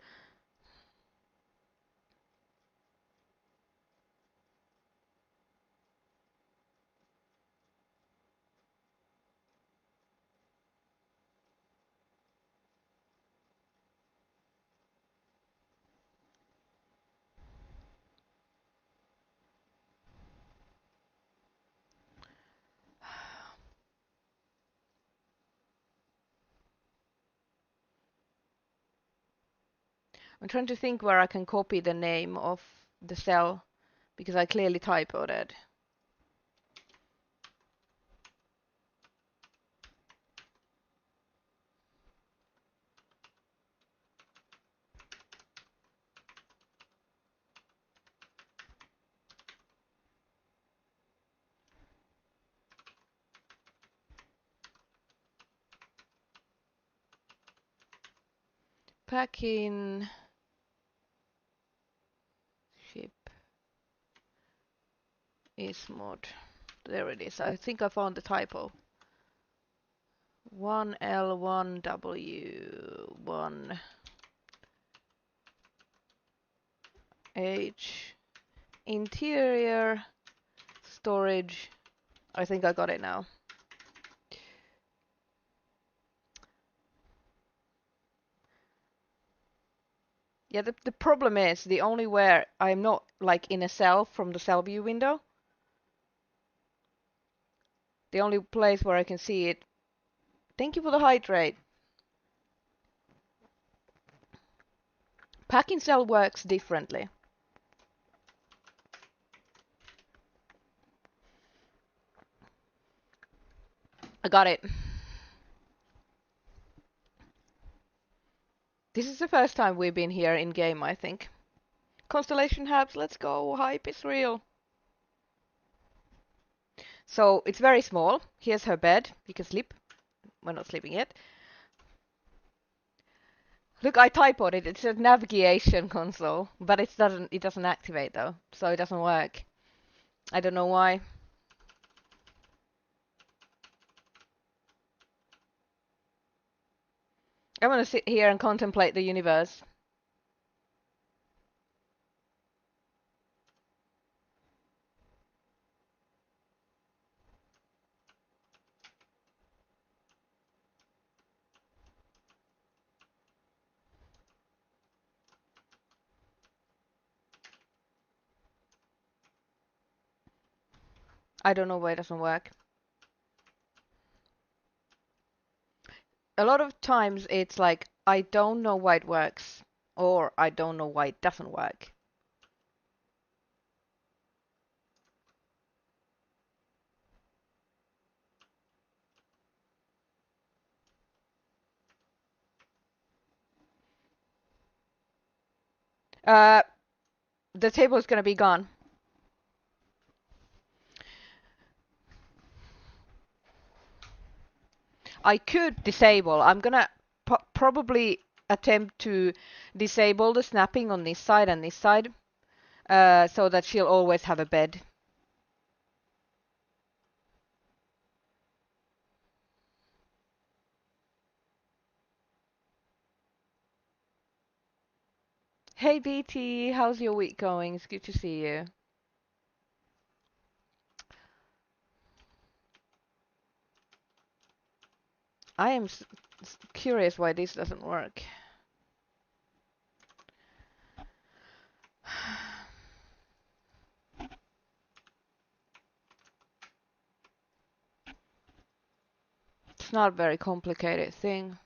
I'm trying to think where I can copy the name of the cell because I clearly typoed it. Pack in ship is mod. There it is. I think I found the typo. 1L1W 1H interior storage. I think I got it now. Yeah, the problem is the only where I'm not like in a cell from the cell view window. The only place where I can see it. Thank you for the hydrate. Packing cell works differently. I got it. This is the first time we've been here in game, I think. Constellation HABS, let's go. Hype is real. So it's very small. Here's her bed. You can sleep. We're not sleeping yet. Look, I typoed it. It's a navigation console, but it doesn't activate though, so it doesn't work. I don't know why. I'm gonna sit here and contemplate the universe. I don't know why it doesn't work. A lot of times it's like, I don't know why it works, or I don't know why it doesn't work. Uh, the table is gonna be gone. I could disable. I'm gonna probably attempt to disable the snapping on this side and this side, so that she'll always have a bed. Hey BT, how's your week going? It's good to see you. I am curious why this doesn't work. It's not a very complicated thing.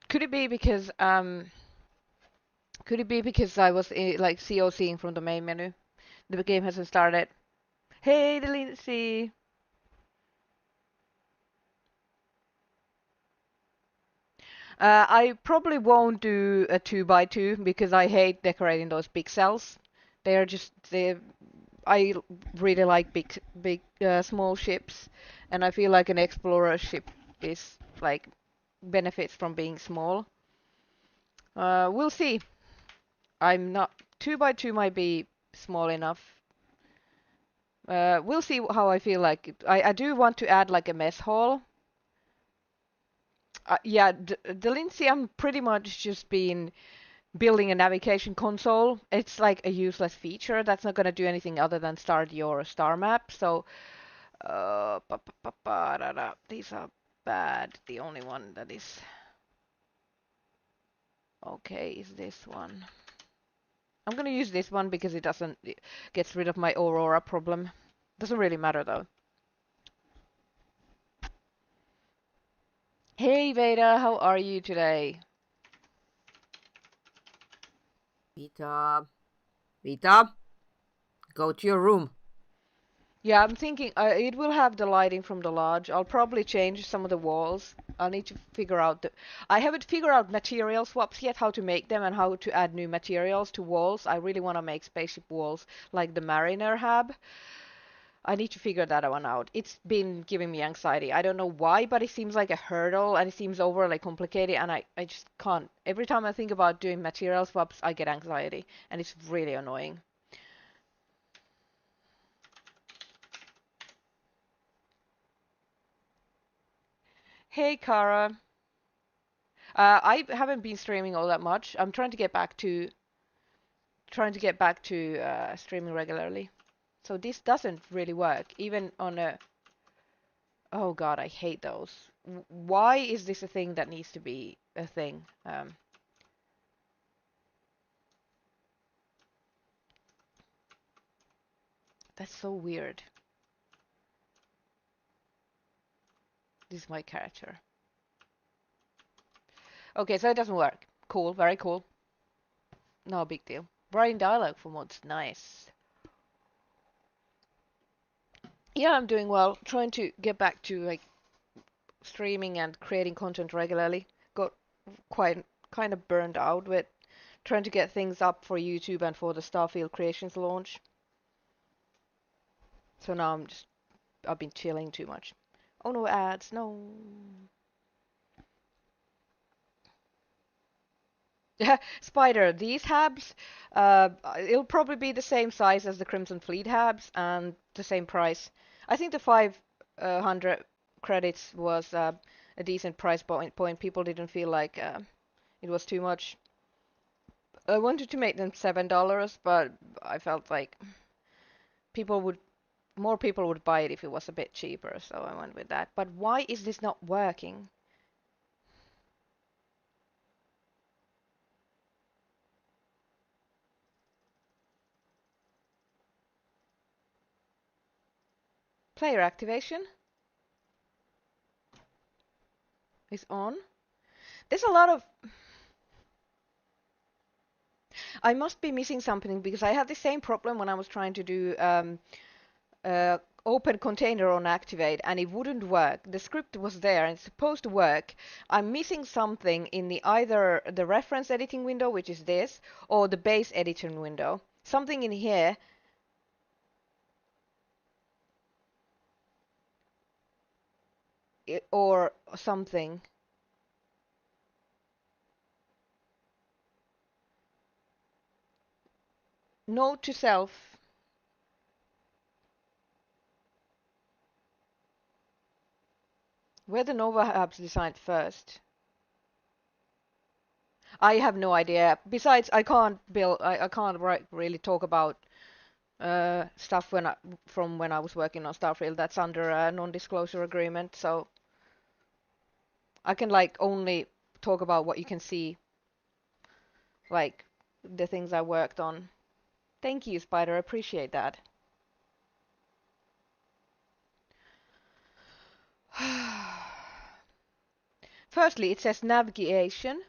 Could it be because I was like COCing from the main menu? The game hasn't started. Hey, Lindsay. I probably won't do a 2x2 because I hate decorating those big cells. I really like small ships, and I feel like an explorer ship is like benefits from being small. We'll see. I'm not 2x2 might be small enough. We'll see how I feel like. I do want to add like a mess hall. Yeah, the Lindsay, I'm pretty much just been building a navigation console. It's like a useless feature that's not going to do anything other than start your star map. So, these are bad. The only one that is okay is this one. I'm going to use this one because it gets rid of my Aurora problem. Doesn't really matter though. Hey Veda, how are you today? Vita, go to your room. Yeah, I'm thinking it will have the lighting from the lodge. I'll probably change some of the walls. I'll need to figure out I haven't figured out material swaps yet, how to make them and how to add new materials to walls. I really want to make spaceship walls like the Mariner HAB. I need to figure that one out. It's been giving me anxiety. I don't know why, but it seems like a hurdle and it seems overly complicated and I just can't. Every time I think about doing material swaps, I get anxiety and it's really annoying. Hey, Kara. I haven't been streaming all that much. I'm trying to get back to streaming regularly. So this doesn't really work, even on a. Oh God, I hate those. Why is this a thing that needs to be a thing? That's so weird. This is my character. Okay, so it doesn't work. Cool, very cool. No big deal. Writing dialogue for mods, nice. Yeah, I'm doing well. Trying to get back to like streaming and creating content regularly. Got quite kind of burned out with trying to get things up for YouTube and for the Starfield Creations launch. So now I've been chilling too much. Oh no, ads, no. Spider, these HABs, it'll probably be the same size as the Crimson Fleet HABs and the same price. I think the 500 credits was a decent price point. People didn't feel like it was too much. I wanted to make them $7, but I felt like people would more people would buy it if it was a bit cheaper, so I went with that. But why is this not working? Player activation is on. There's a lot of. I must be missing something because I had the same problem when I was trying to do open container on activate and it wouldn't work. The script was there and it's supposed to work. I'm missing something in either the reference editing window, which is this, or the base editing window. Something in here. Or something. Note to self. Were the Nova apps designed first? I have no idea. Besides, I can't build. I can't really talk about stuff from when I was working on Starfield. That's under a non-disclosure agreement, so I can like only talk about what you can see, like the things I worked on. Thank you, Spider. Appreciate that. Firstly, it says navigation.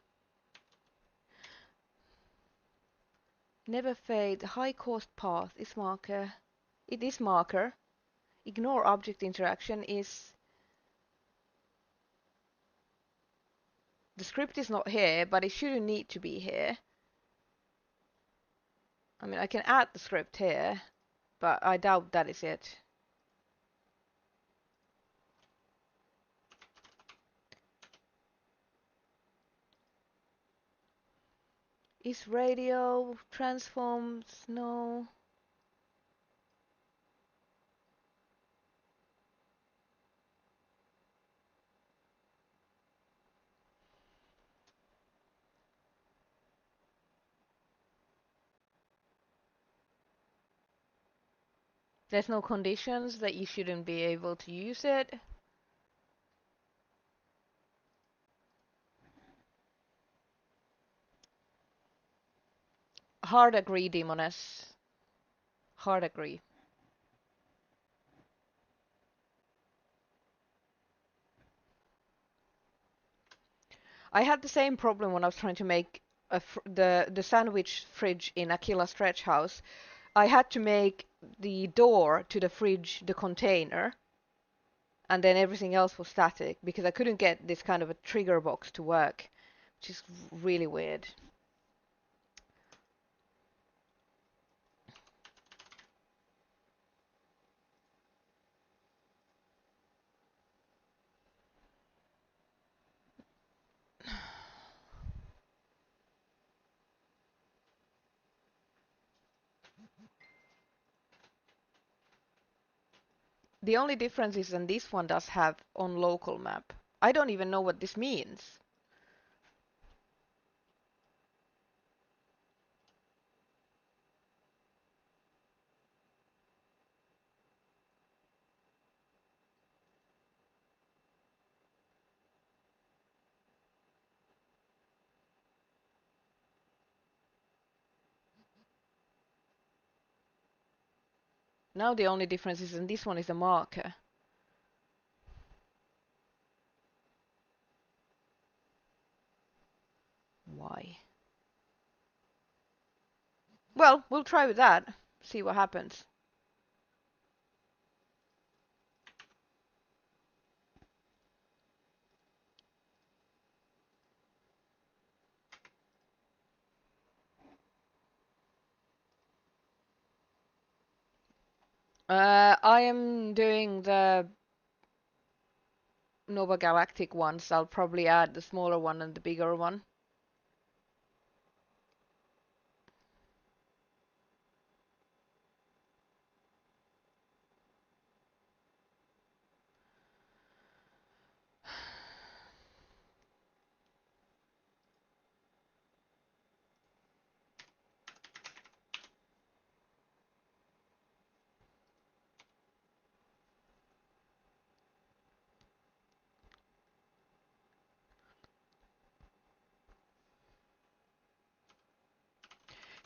Never fade. High cost path is marker. It is marker. Ignore object interaction is. The script is not here, but it shouldn't need to be here. I mean, I can add the script here, but I doubt that is it. Is radio transforms? No. There's no conditions that you shouldn't be able to use it. Hard agree, Demoness. Hard agree. I had the same problem when I was trying to make the sandwich fridge in Aquila Stretch House. I had to make the door to the fridge the container, and then everything else was static because I couldn't get this kind of a trigger box to work, which is really weird. The only difference is that this one does have on local map. I don't even know what this means. Now the only difference is that this one is a marker. Why? Well, we'll try with that. See what happens. I am doing the Nova Galactic ones. I'll probably add the smaller one and the bigger one.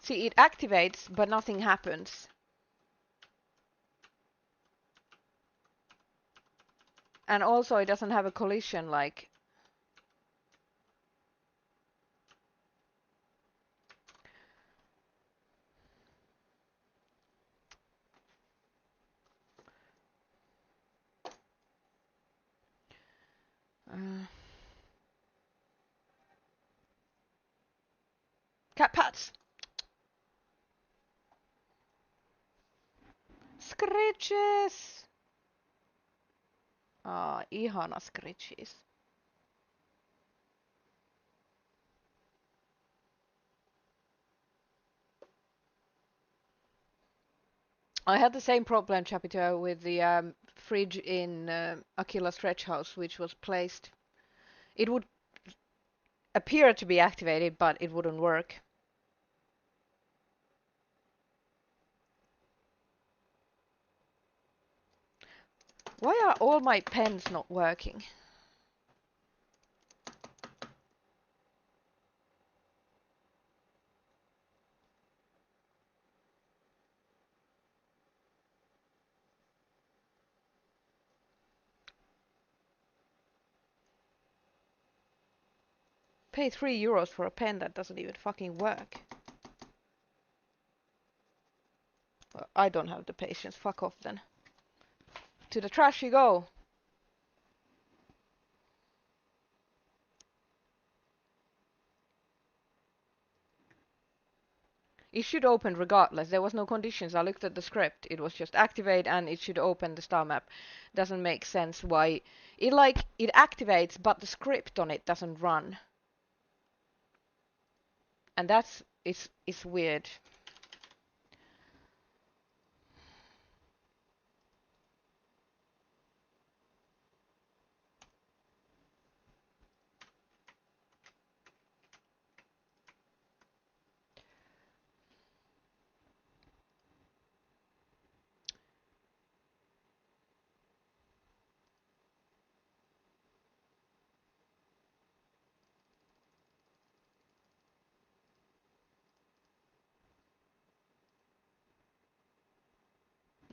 See, it activates, but nothing happens. And also it doesn't have a collision like... Cat pats! Scritches! Ihana scritches. I had the same problem, Chapito, with the fridge in Aquila Stretch House, which was placed. It would appear to be activated, but it wouldn't work. Why are all my pens not working? Pay €3 for a pen that doesn't even fucking work. Well, I don't have the patience. Fuck off then. To the trash you go. It should open regardless. There was no conditions. I looked at the script. It was just activate and it should open the star map. Doesn't make sense why it activates but the script on it doesn't run. And it's weird.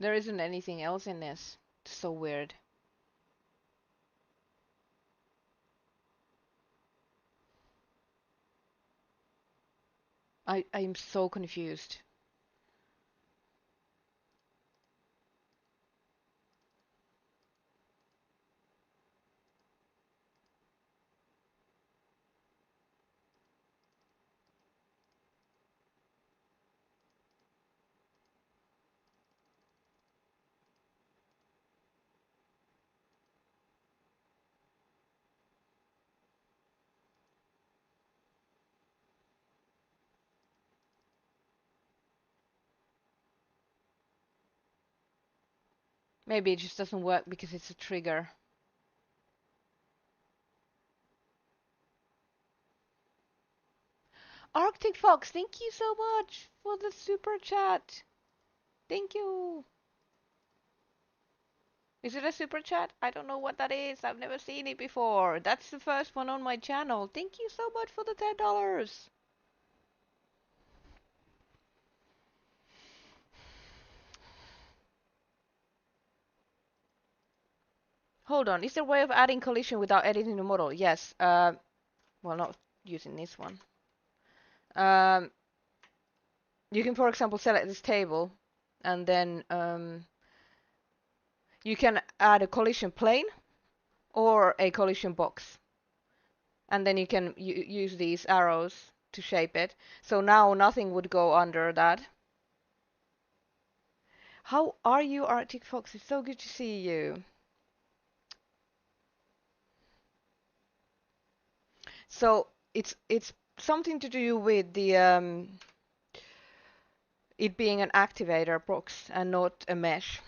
There isn't anything else in this. It's so weird. I'm so confused. Maybe it just doesn't work because it's a trigger. Arctic Fox, thank you so much for the super chat. Thank you. Is it a super chat? I don't know what that is. I've never seen it before. That's the first one on my channel. Thank you so much for the $10. Hold on. Is there a way of adding collision without editing the model? Yes. Well, not using this one. You can, for example, select this table, and then you can add a collision plane or a collision box. And then you can use these arrows to shape it. So now nothing would go under that. How are you, Arctic Fox? It's so good to see you. So it's something to do with the it being an activator box and not a mesh.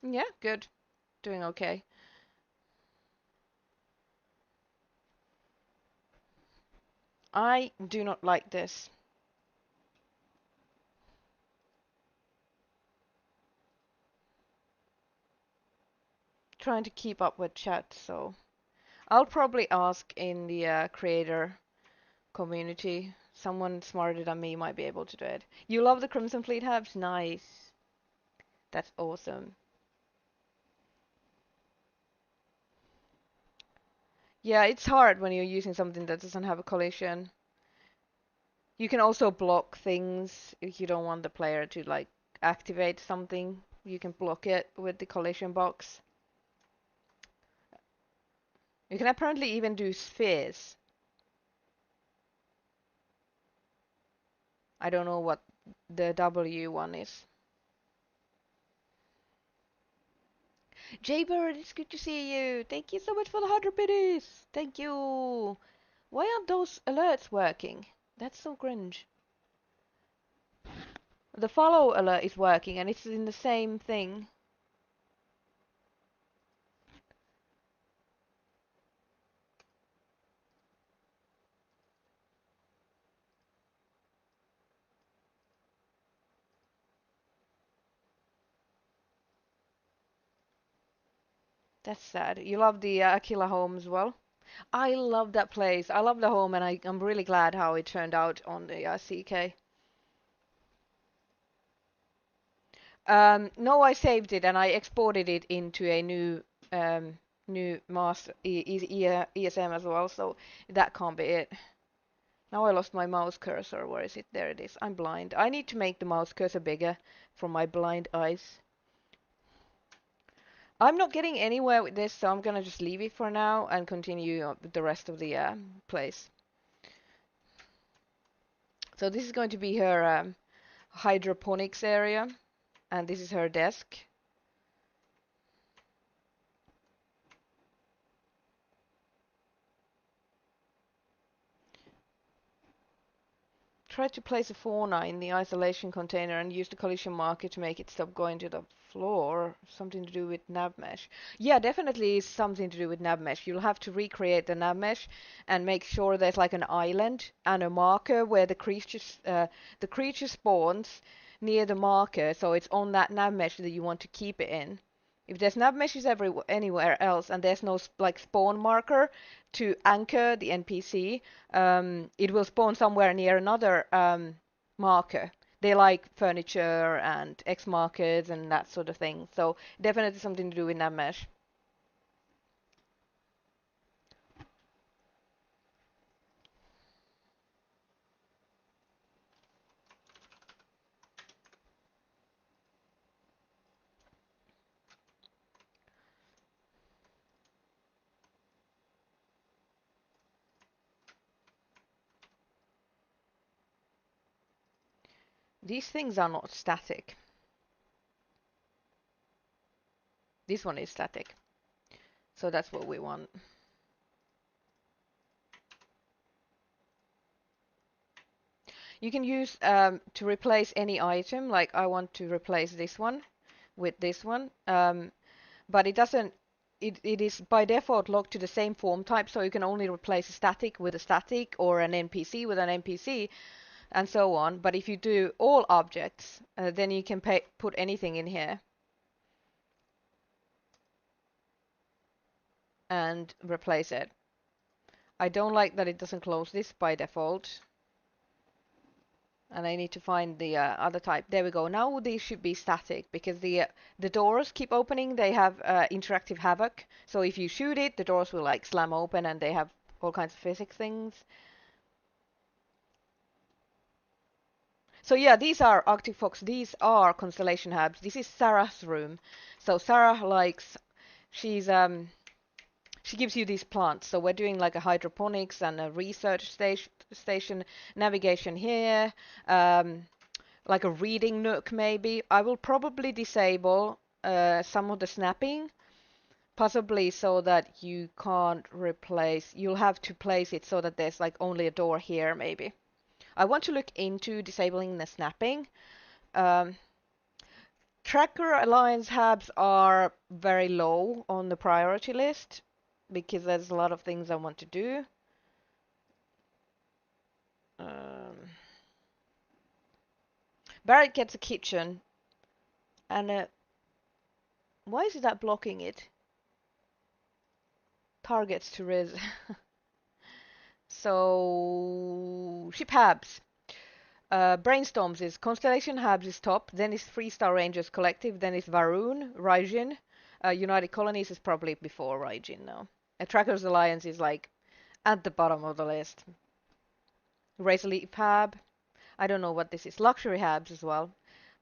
Yeah, good. Doing okay. I do not like this. Trying to keep up with chat, so I'll probably ask in the creator community. Someone smarter than me might be able to do it. You love the Crimson Fleet hubs? Nice. That's awesome. Yeah, it's hard when you're using something that doesn't have a collision. You can also block things if you don't want the player to like activate something. You can block it with the collision box. You can apparently even do spheres. I don't know what the W one is. Jaybird, it's good to see you. Thank you so much for the 100 biddies. Thank you. Why aren't those alerts working? That's so cringe. The follow alert is working and it's in the same thing. That's sad. You love the Aquila home as well? I love that place. I love the home and I'm really glad how it turned out on the CK. No, I saved it and I exported it into a new master ESM as well, so that can't be it. Now I lost my mouse cursor. Where is it? There it is. I'm blind. I need to make the mouse cursor bigger for my blind eyes. I'm not getting anywhere with this, so I'm gonna just leave it for now and continue with the rest of the place. So this is going to be her hydroponics area, and this is her desk. Try to place a fauna in the isolation container and use the collision marker to make it stop going to the floor. Something to do with nav mesh. Yeah, definitely something to do with nav mesh. You'll have to recreate the nav mesh and make sure there's like an island and a marker where the creature spawns near the marker, so it's on that nav mesh that you want to keep it in. If there's nav meshes anywhere else and there's no like spawn marker to anchor the NPC, it will spawn somewhere near another marker. They like furniture and X markers and that sort of thing. So definitely something to do with nav mesh. These things are not static. This one is static. So that's what we want. You can use to replace any item, like I want to replace this one with this one, but it doesn't, it is by default locked to the same form type, so you can only replace a static with a static or an NPC with an NPC and so on. But if you do all objects, then you can put anything in here and replace it. I don't like that it doesn't close this by default. And I need to find the other type. There we go. Now these should be static because the doors keep opening. They have interactive havoc. So if you shoot it, the doors will like slam open and they have all kinds of physics things. So yeah, these are Arctic Fox. These are Constellation HABS. This is Sarah's room. So Sarah likes, she's she gives you these plants. So we're doing like a hydroponics and a research station, navigation here. Like a reading nook maybe. I will probably disable some of the snapping, possibly so that you can't replace, you'll have to place it so that there's like only a door here maybe. I want to look into disabling the snapping. Um, Tracker Alliance HABs are very low on the priority list because there's a lot of things I want to do. Barrett gets a kitchen and why is that blocking it? Targets to res. So ship HABs. Brainstorms is Constellation HABs is top, then is Three Star Rangers Collective, then is Varun, Raijin. United Colonies is probably before Raijin now. Trackers Alliance is like at the bottom of the list. Razor Leaf HAB. I don't know what this is. Luxury HABs as well.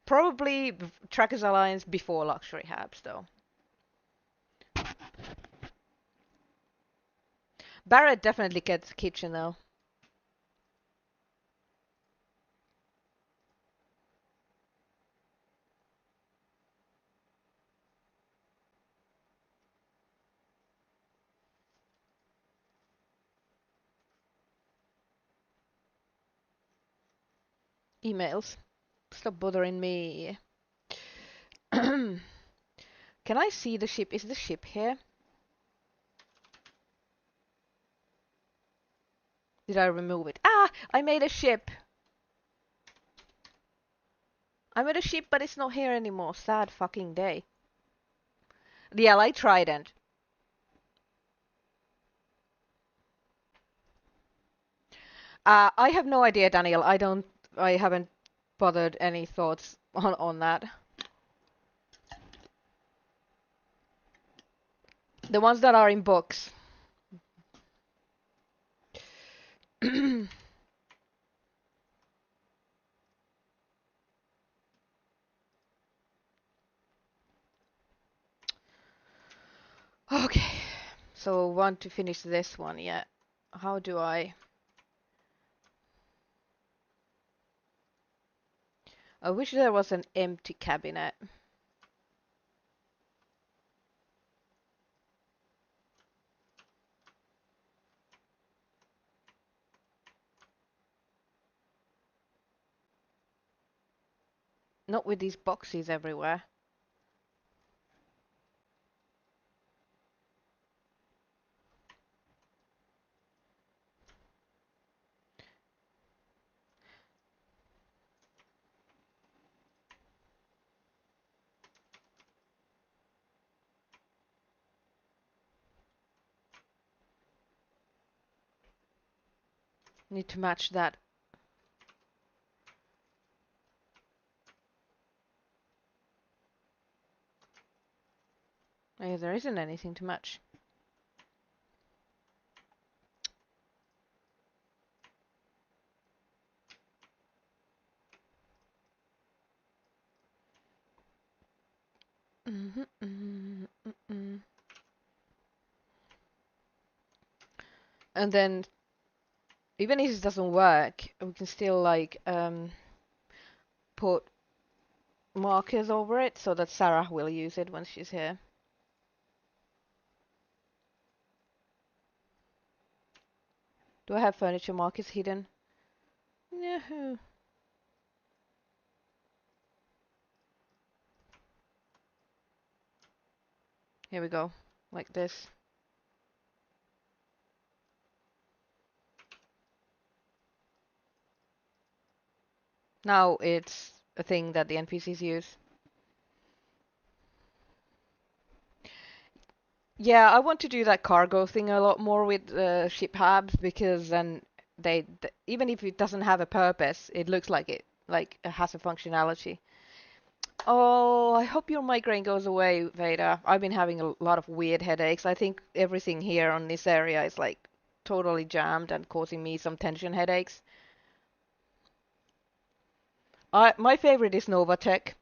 Probably Trackers Alliance before Luxury HABs though. Barrett definitely gets kitchen though. Emails. Stop bothering me. Can I see the ship? Is the ship here? Did I remove it? Ah! I made a ship! I made a ship, but it's not here anymore. Sad fucking day. The Ally Trident. I have no idea, Daniel. I haven't bothered any thoughts on that. The ones that are in books. Okay, so want to finish this one yet? How do I? I wish there was an empty cabinet. Not with these boxes everywhere. Need to match that. There isn't anything to match. And then, even if it doesn't work, we can still like put markers over it so that Sarah will use it when she's here. Do I have furniture markers hidden? No. Here we go, like this. Now it's a thing that the NPCs use. Yeah, I want to do that cargo thing a lot more with ship HABs because then even if it doesn't have a purpose, it looks like it has a functionality. Oh, I hope your migraine goes away, Veda. I've been having a lot of weird headaches. I think everything here on this area is like totally jammed and causing me some tension headaches. My favorite is Nova Galactic.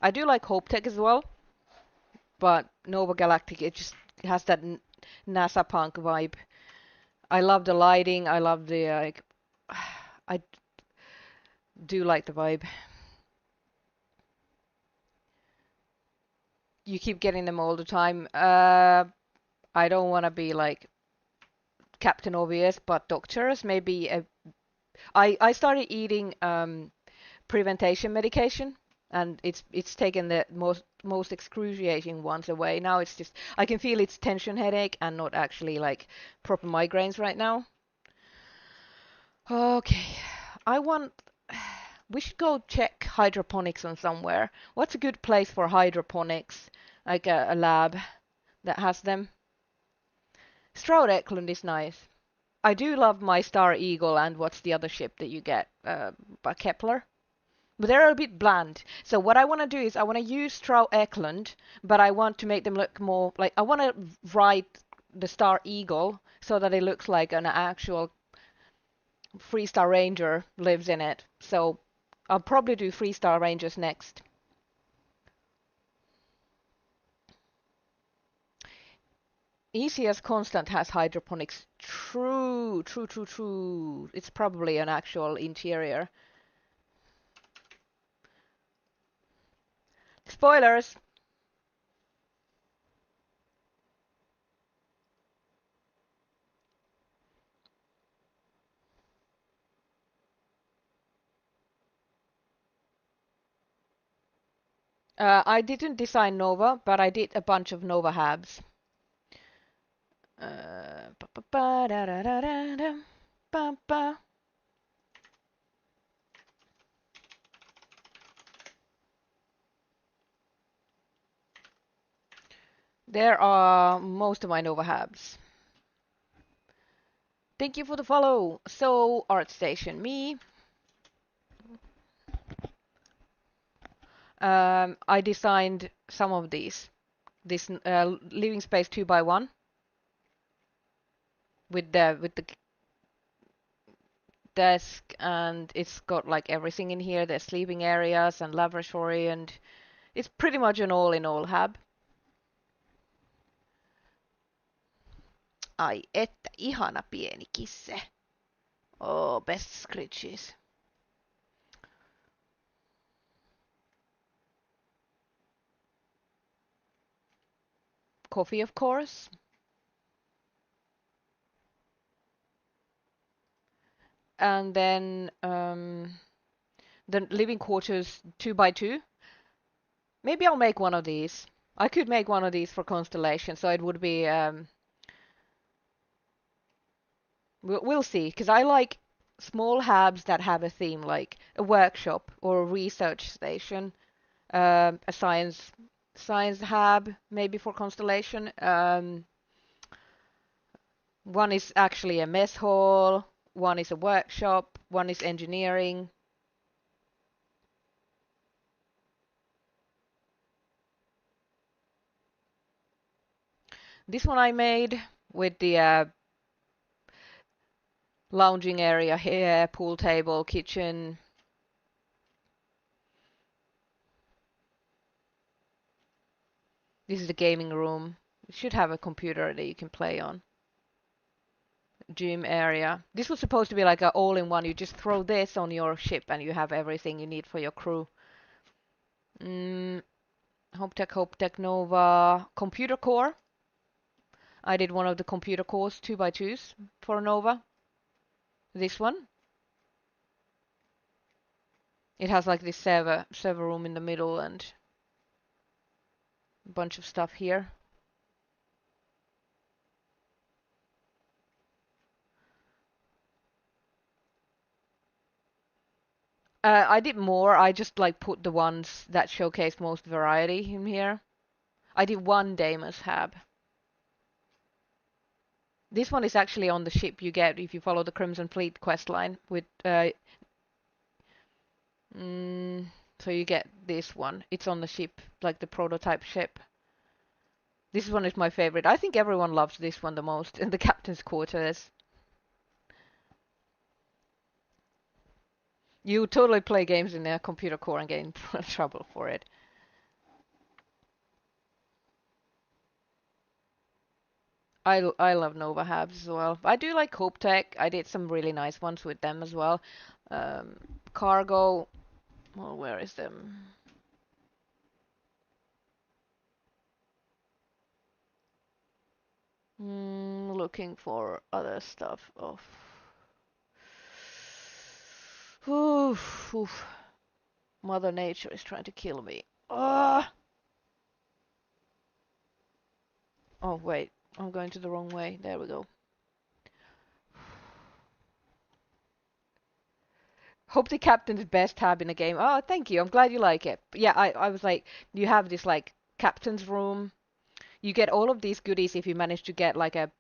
I do like Hope Tech as well, but Nova Galactic, it just has that NASA punk vibe. I love the lighting. I love the like. I do like the vibe. You keep getting them all the time. I don't want to be like Captain Obvious, but doctors maybe. I started eating prevention medication, and it's taken the most excruciating ones away. Now it's just I can feel it's tension headache and not actually like proper migraines right now. Okay, I want. We should go check hydroponics on somewhere. What's a good place for hydroponics? Like a lab that has them. Stroud Eklund is nice. I do love my Star Eagle and what's the other ship that you get? By Kepler. But they're a bit bland. So what I want to do is I want to use Stroud Eklund, but I want to make them look more like I want to write the Star Eagle so that it looks like an actual Freestar Ranger lives in it. So I'll probably do Freestar Rangers next. ECS Constant has hydroponics. True, true, true, true. It's probably an actual interior. Spoilers! I didn't design Nova, but I did a bunch of Nova HABs. There are most of my Nova HABs. Thank you for the follow. So, ArtStation, me. I designed some of these. This living space 2x1 with the desk, and it's got like everything in here. There's sleeping areas and laboratory, and it's pretty much an all-in-all hab. Ai että, ihana pieni kisse. Oh, best scritches. Coffee, of course. And then the living quarters 2x2. Maybe I'll make one of these. I could make one of these for Constellation, so it would be. We'll see, because I like small HABs that have a theme, like a workshop or a research station, a science HAB, maybe for Constellation. One is actually a mess hall, one is a workshop, one is engineering. This one I made with the lounging area here, pool table, kitchen. This is the gaming room. It should have a computer that you can play on. Gym area. This was supposed to be like an all-in-one. You just throw this on your ship and you have everything you need for your crew. Hope Tech Nova. Computer core. I did one of the computer cores, 2x2s for Nova. This one. It has like this server room in the middle and a bunch of stuff here. I did more. I just like put the ones that showcase most variety in here. I did one Deimos HAB. This one is actually on the ship you get if you follow the Crimson Fleet quest line with so you get this one. It's on the ship, like the prototype ship. This one is my favorite. I think everyone loves this one the most in the captain's quarters. You totally play games in a computer core and get in trouble for it. I love Nova HABs as well. I do like Hope Tech. I did some really nice ones with them as well. Cargo. Well, where is them? Looking for other stuff. Oof, oof. Mother Nature is trying to kill me. Ah! Oh, wait. I'm going to the wrong way. There we go. Hope the captain's best HAB in the game. Oh, thank you. I'm glad you like it. But yeah, I was like, you have this like captain's room. You get all of these goodies if you manage to get like a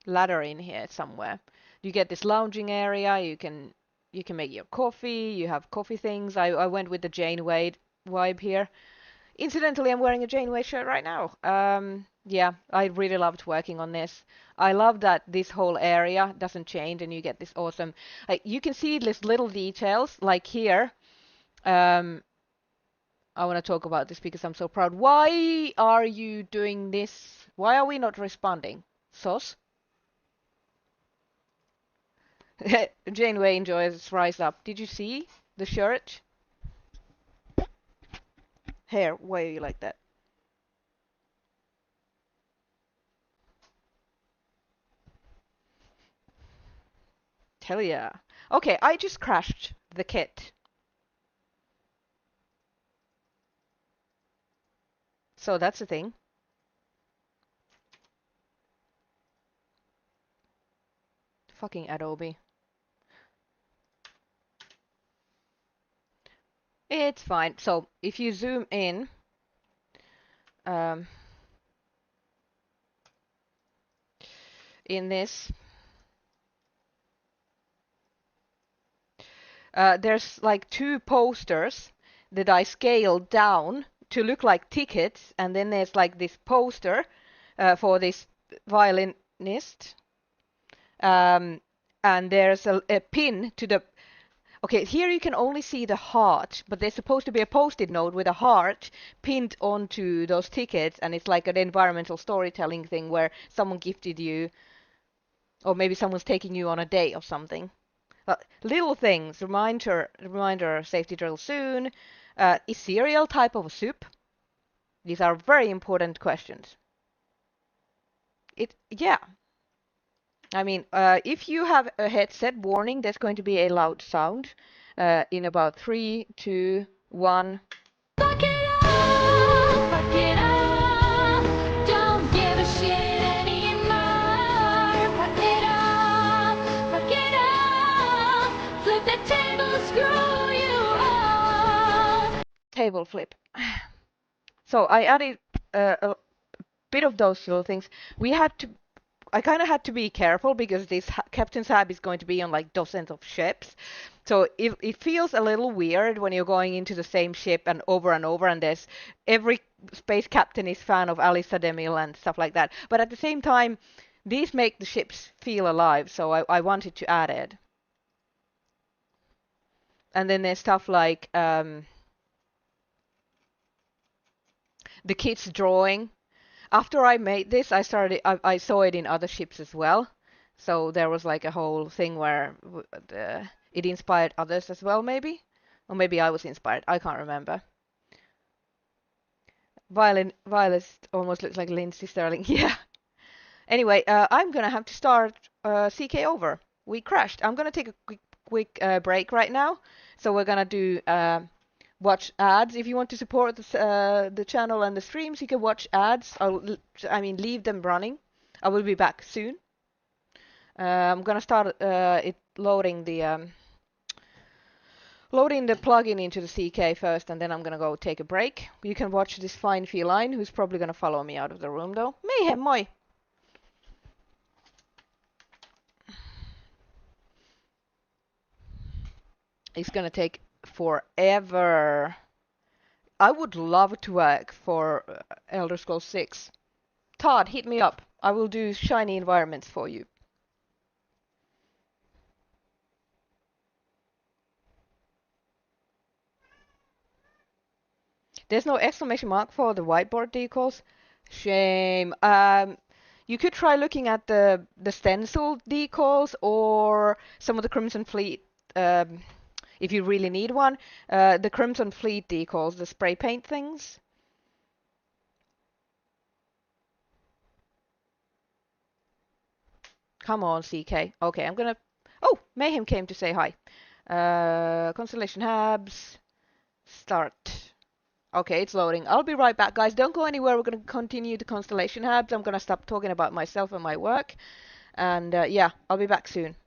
ladder in here somewhere. You get this lounging area. You can make your coffee. You have coffee things. I went with the Janeway vibe here. Incidentally, I'm wearing a Janeway shirt right now. Yeah, I really loved working on this. I love that this whole area doesn't change and you get this awesome, like you can see these little details like here. I want to talk about this because I'm so proud. Why are you doing this? Why are we not responding? Sos? Janeway enjoys Rise Up. Did you see the shirt? Hair, why are you like that? Hell yeah. Okay, I just crashed the kit. So that's the thing. Fucking Adobe. It's fine. So if you zoom in, in this, there's like two posters that I scaled down to look like tickets, and then there's like this poster for this violinist, and there's a pin to the. Okay, here you can only see the heart, but there's supposed to be a post-it note with a heart pinned onto those tickets, and it's like an environmental storytelling thing where someone gifted you, or maybe someone's taking you on a date or something. Little things, reminder, safety drill soon. Is cereal type of a soup? These are very important questions. Yeah. I mean, if you have a headset, warning, there's going to be a loud sound. In about 3, 2, 1. Fuck it all, fuck it all. Don't give a shit anymore. Fuck it all. Flip the table, screw you all. Table flip. So I added a bit of those little things. I kind of had to be careful because this Captain's Hab is going to be on like dozens of ships. So it feels a little weird when you're going into the same ship and over, and there's every space captain is fan of Alissa Demille and stuff like that. But at the same time, these make the ships feel alive, so I wanted to add it. And then there's stuff like the kids drawing. After I made this, I saw it in other ships as well. So there was like a whole thing where it inspired others as well, maybe? Or maybe I was inspired. I can't remember. Violet almost looks like Lindsay Sterling. Yeah. Anyway, I'm gonna have to start CK over. We crashed. I'm gonna take a quick break right now. So we're gonna do watch ads. If you want to support the channel and the streams, you can watch ads. Leave them running. I will be back soon. I'm gonna start loading the plugin into the CK first, and then I'm gonna go take a break. You can watch this fine feline, who's probably gonna follow me out of the room though. Mayhem, moi! It's gonna take forever. I would love to work for Elder Scrolls 6. Todd, hit me up. I will do shiny environments for you. There's no exclamation mark for the whiteboard decals. Shame. You could try looking at the stencil decals or some of the Crimson Fleet, if you really need one. The Crimson Fleet decals, the spray paint things. Come on, CK. Okay, I'm gonna... Oh, Mayhem came to say hi. Constellation HABS. Start. Okay, it's loading. I'll be right back, guys. Don't go anywhere. We're going to continue the Constellation HABS. I'm going to stop talking about myself and my work. And yeah, I'll be back soon.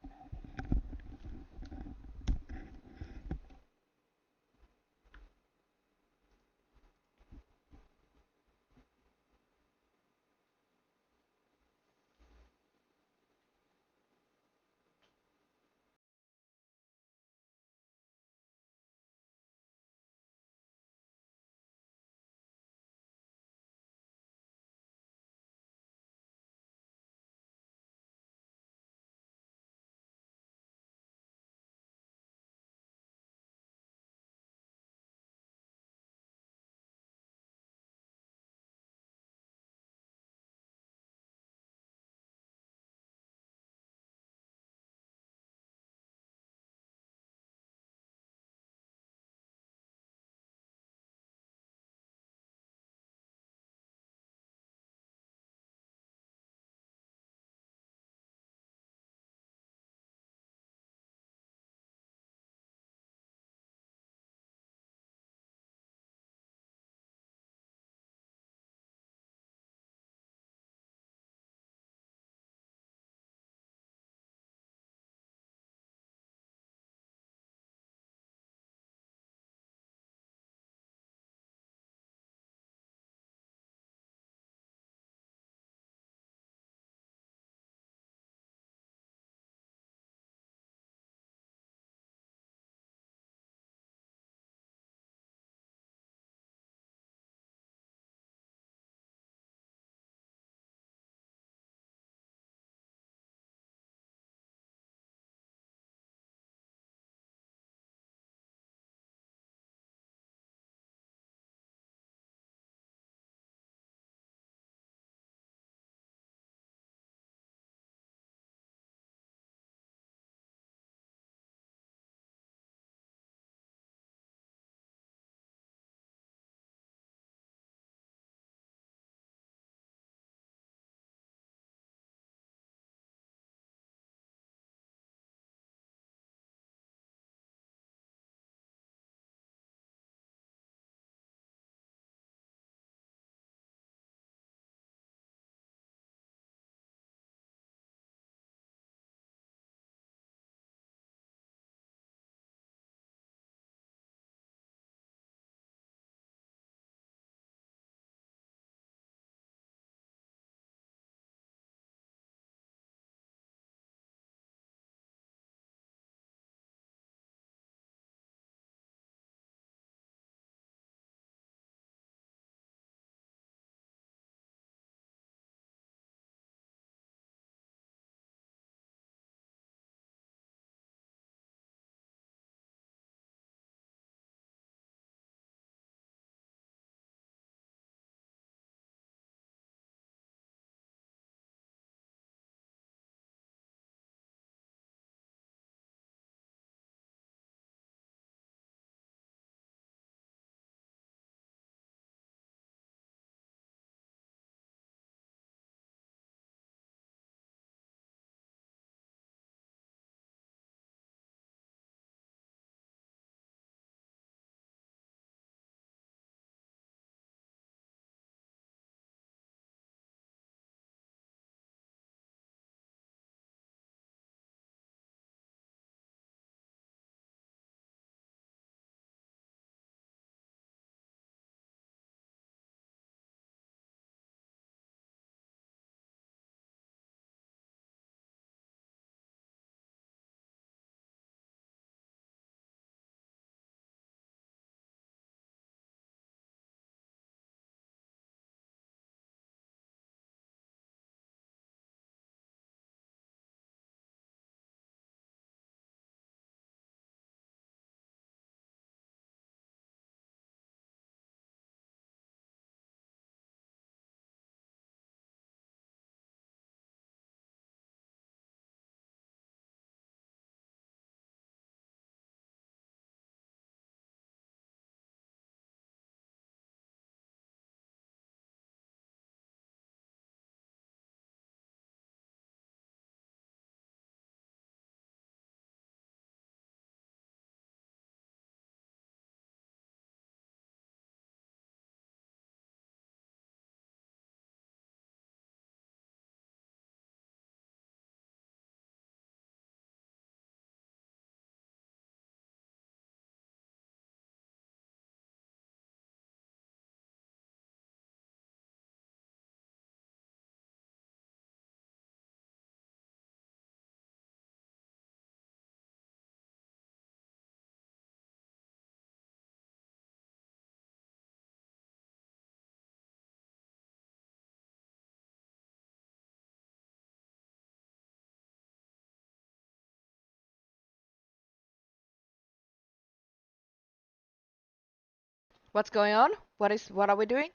What's going on? What are we doing?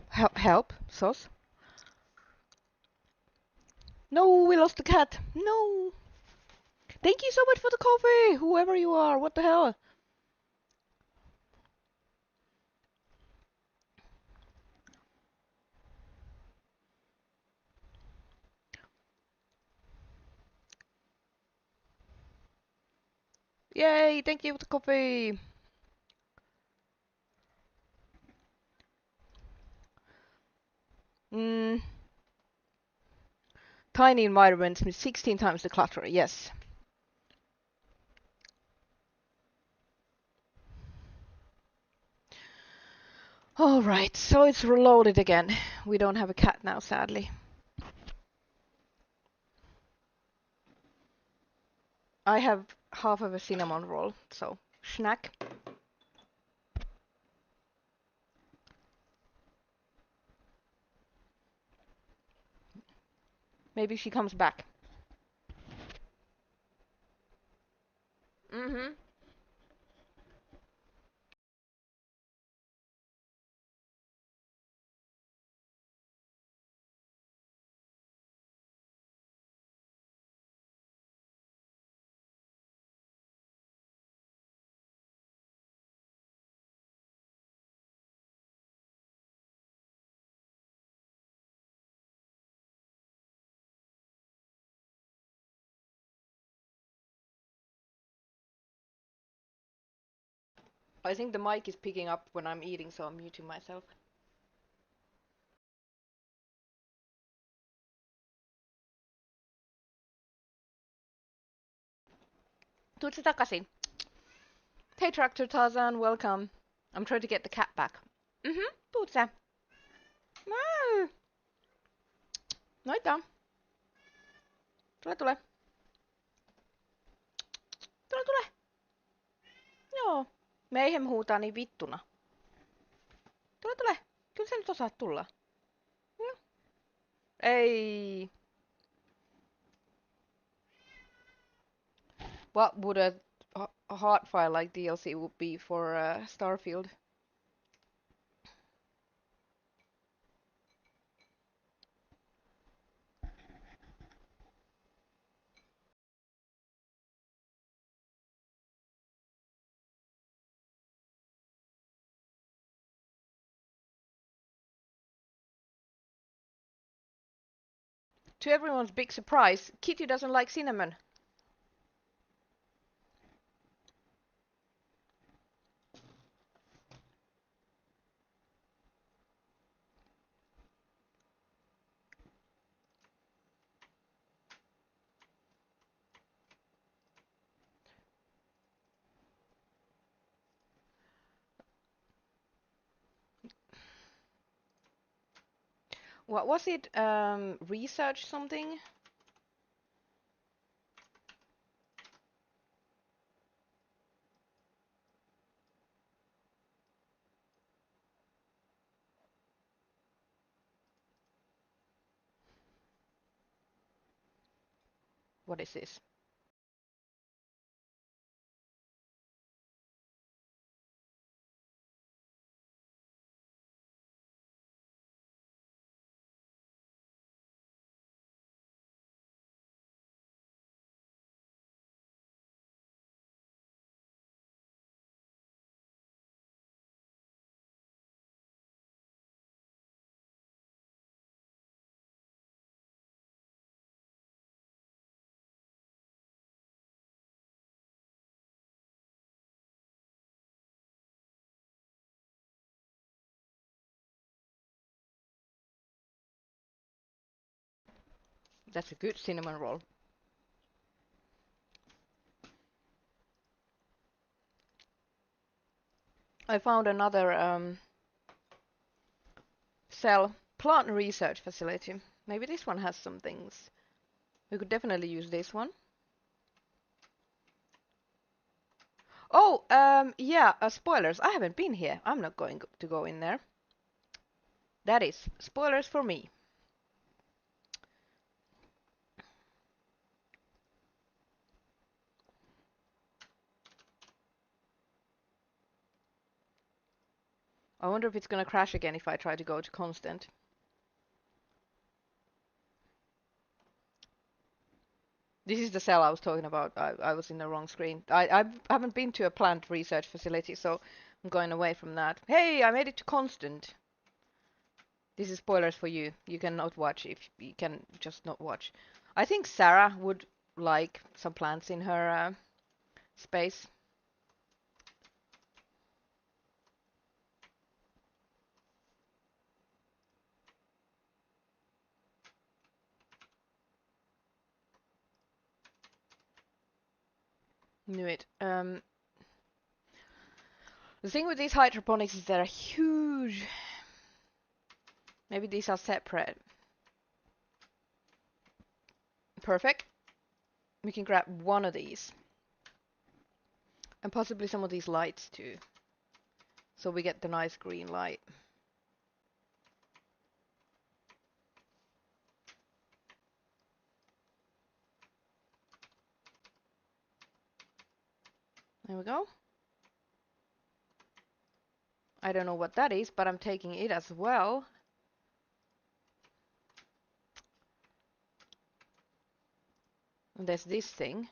Help, Sos. No, we lost the cat. No. Thank you so much for the coffee, whoever you are. What the hell? Yay, thank you for the coffee. Mm, tiny environments with 16 times the clutter, yes. Alright, so it's reloaded again. We don't have a cat now, sadly. I have half of a cinnamon roll, so snack. Maybe she comes back. Mm-hmm. I think the mic is picking up when I'm eating, so I'm muting myself. Tuut se takaisin. Hey Tractor Tarzan, welcome. I'm trying to get the cat back. Mm-hmm, tuut sä. Noita. Tule. Tule. Joo. Mayhem huutaa niin vittuna. Tule. Kyllä sä nyt osaat tulla. Joo. Ei. What would a hot file like DLC would be for Starfield? To everyone's big surprise, Kitty doesn't like cinnamon. What was it? Research something? What is this? That's a good cinnamon roll. I found another cell plant research facility. Maybe this one has some things. We could definitely use this one. Oh, yeah, spoilers. I haven't been here. I'm not going to go in there. That is spoilers for me. I wonder if it's gonna crash again if I try to go to constant. This is the cell I was talking about. I was in the wrong screen. I haven't been to a plant research facility, so I'm going away from that. Hey, I made it to constant. This is spoilers for you. You cannot watch if you can just not watch. I think Sarah would like some plants in her space. Knew it. The thing with these hydroponics is they're huge. Maybe these are separate. Perfect. We can grab one of these. And possibly some of these lights too. So we get the nice green light. There we go. I don't know what that is, but I'm taking it as well. And there's this thing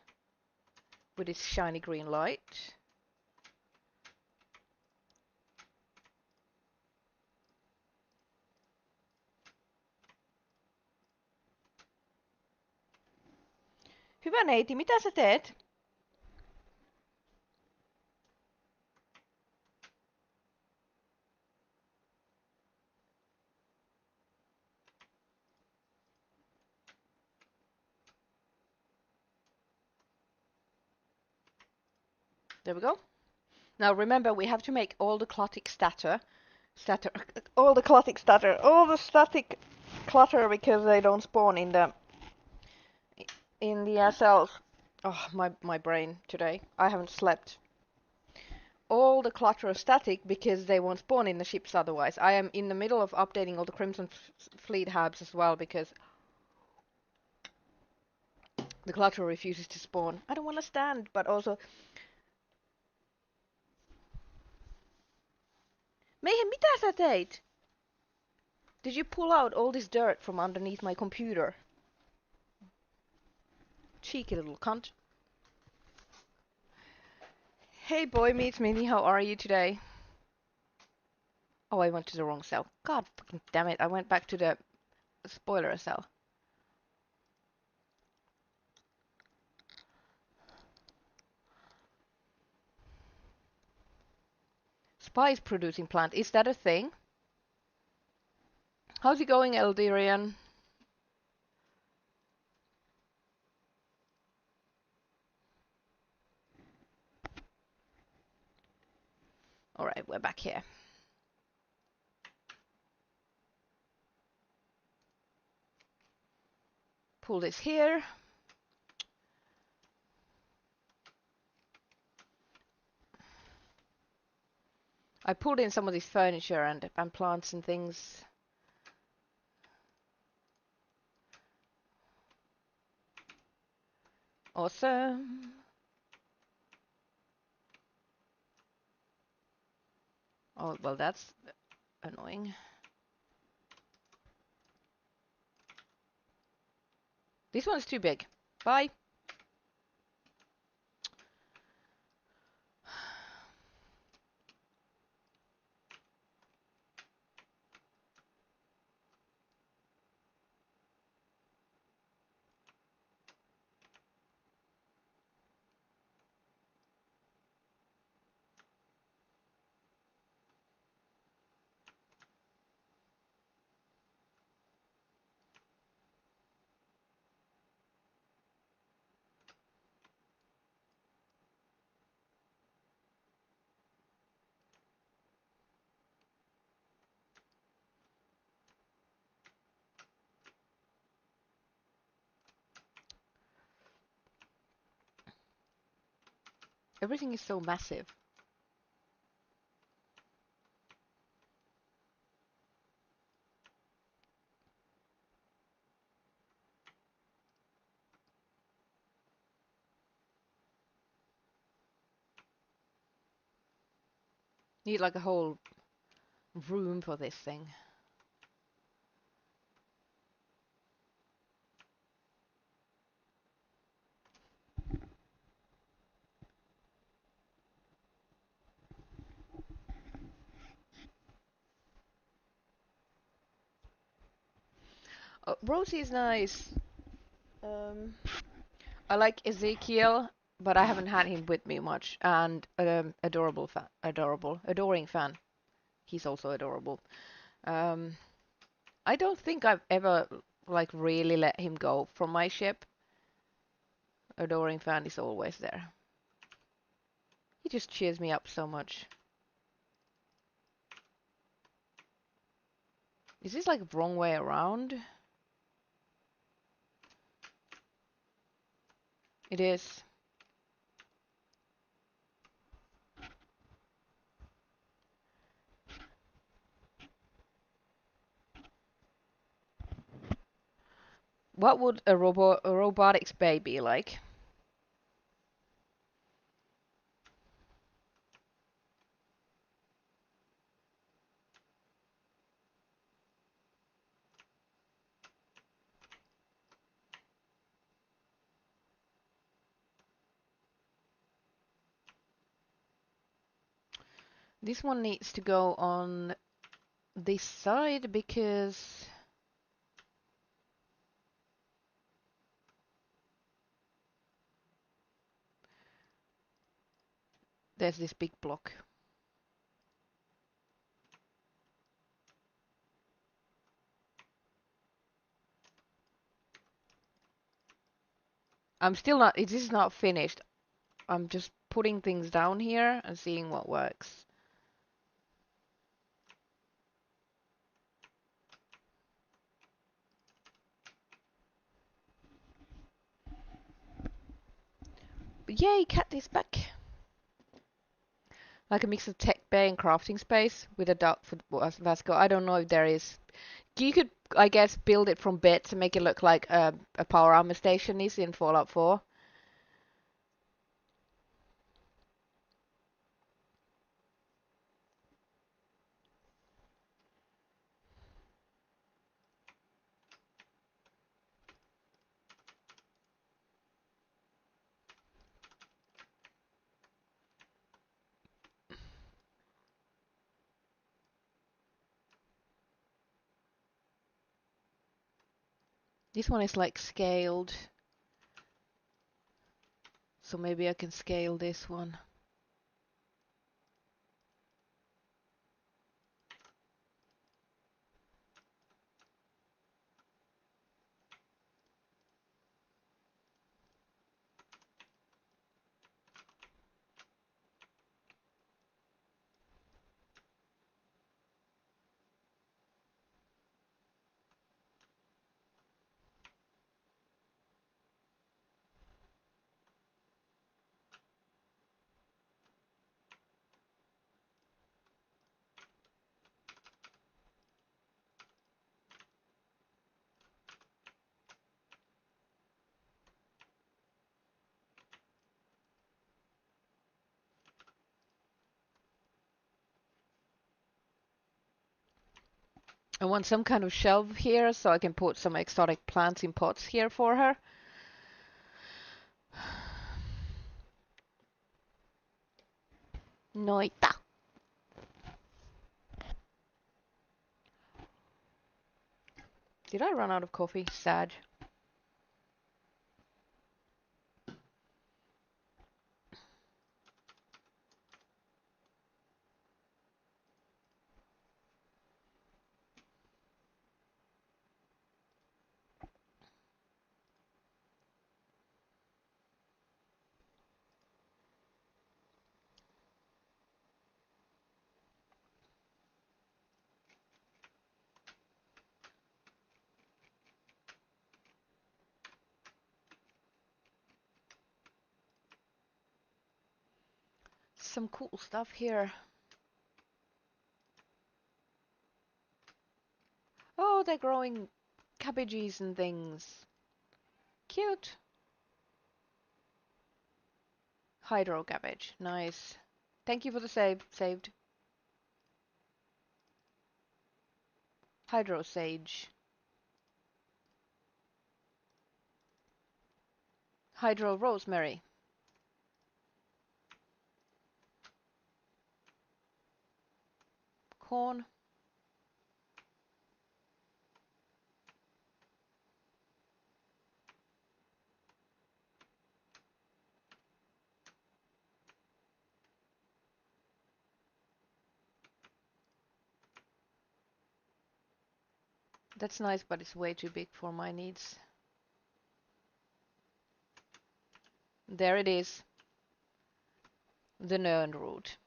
with its shiny green light. Hyvä neiti, mitä sä teet? There we go. Now remember, we have to make all the static clutter because they don't spawn in the cells. Oh, my brain today. I haven't slept. All the clutter of static because they won't spawn in the ships otherwise. I am in the middle of updating all the Crimson Fleet HABs as well because the clutter refuses to spawn. I don't want to stand, but also... Mayhem, mitä sä teit? Did you pull out all this dirt from underneath my computer? Cheeky little cunt. Hey boy meets Minnie, how are you today? Oh, I went to the wrong cell. God fucking damn it, I went back to the spoiler cell. Spice producing plant, is that a thing? How's it going, Eldirian? Alright, we're back here. Pull this here. I pulled in some of this furniture and plants and things. Awesome. Oh, well, that's annoying. This one's too big. Bye. Everything is so massive. Need like a whole room for this thing. Rosie is nice. I like Ezekiel, but I haven't had him with me much. And adoring fan. He's also adorable. I don't think I've ever like really let him go from my ship. Adoring fan is always there. He just cheers me up so much. Is this like wrong way around? It is. What would a robotics bay be like? This one needs to go on this side because there's this big block. I'm still not, this is not finished. I'm just putting things down here and seeing what works. But yay, Cat is back. Like a mix of tech bay and crafting space with a dock for Vasco. I don't know if there is. You could, I guess, build it from bits and make it look like a power armor station is in Fallout 4. This one is like scaled. So maybe I can scale this one. I want some kind of shelf here so I can put some exotic plants in pots here for her. Noita. Did I run out of coffee? Sad. Some cool stuff here. Oh, they're growing cabbages and things. Cute. Hydro cabbage. Nice. Thank you for the saved. Hydro sage. Hydro rosemary. Corn. That's nice, but it's way too big for my needs. There it is. The Nern root.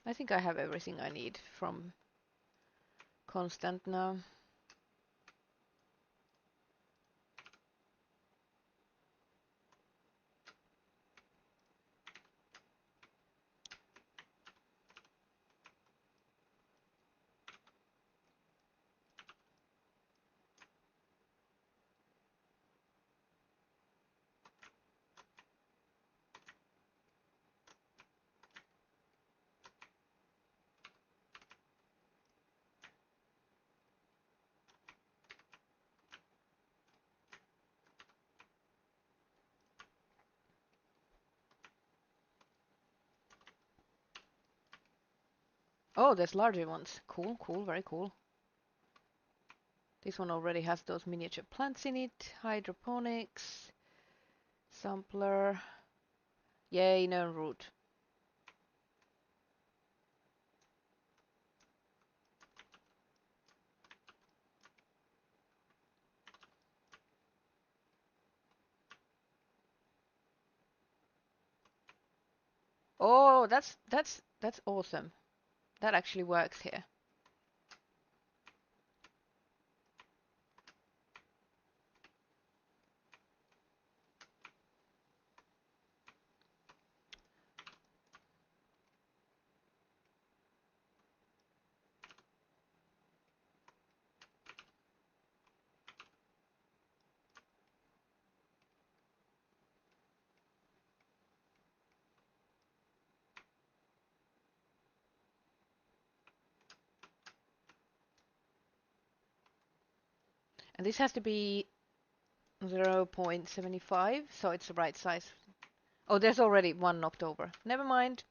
I think I have everything I need from Constant now. Oh, there's larger ones. Cool, cool, very cool. This one already has those miniature plants in it. Hydroponics. Sampler. Yay, no root. Oh, that's awesome. That actually works here. And this has to be 0.75, so it's the right size. Oh, there's already one knocked over. Never mind.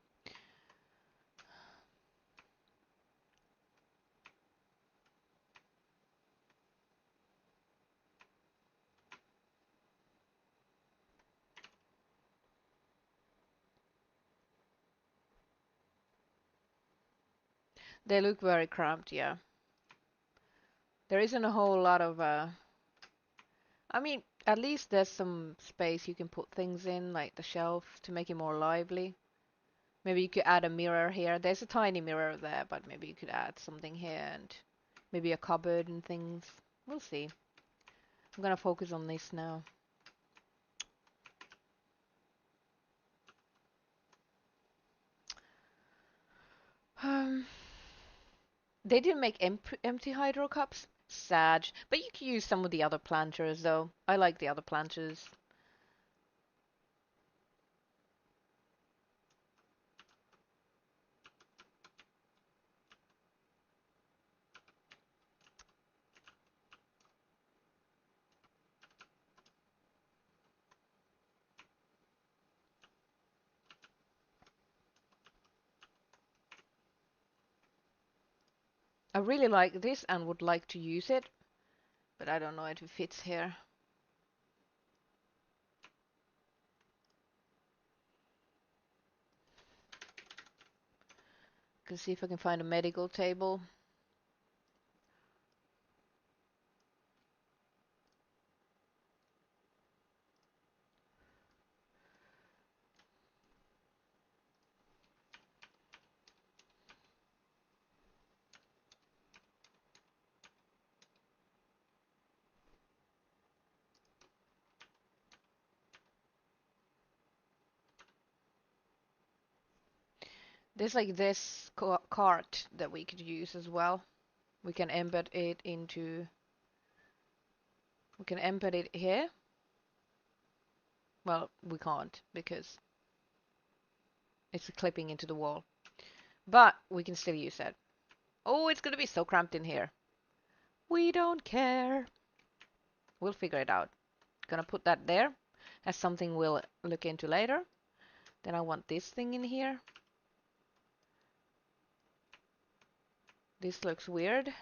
They look very cramped, yeah. There isn't a whole lot of, I mean, at least there's some space you can put things in, like the shelf, to make it more lively. Maybe you could add a mirror here. There's a tiny mirror there, but maybe you could add something here and maybe a cupboard and things. We'll see. I'm gonna focus on this now. Um, they didn't make empty hydro cups. Sad. But you can use some of the other planters though. I like the other planters. I really like this and would like to use it, but I don't know if it fits here. Can see if I can find a medical table. There's like this cart that we could use as well. We can embed it into... We can embed it here. Well, we can't because it's clipping into the wall. But we can still use that. Oh, it's gonna be so cramped in here. We don't care. We'll figure it out. Gonna put that there as something we'll look into later. Then I want this thing in here. This looks weird.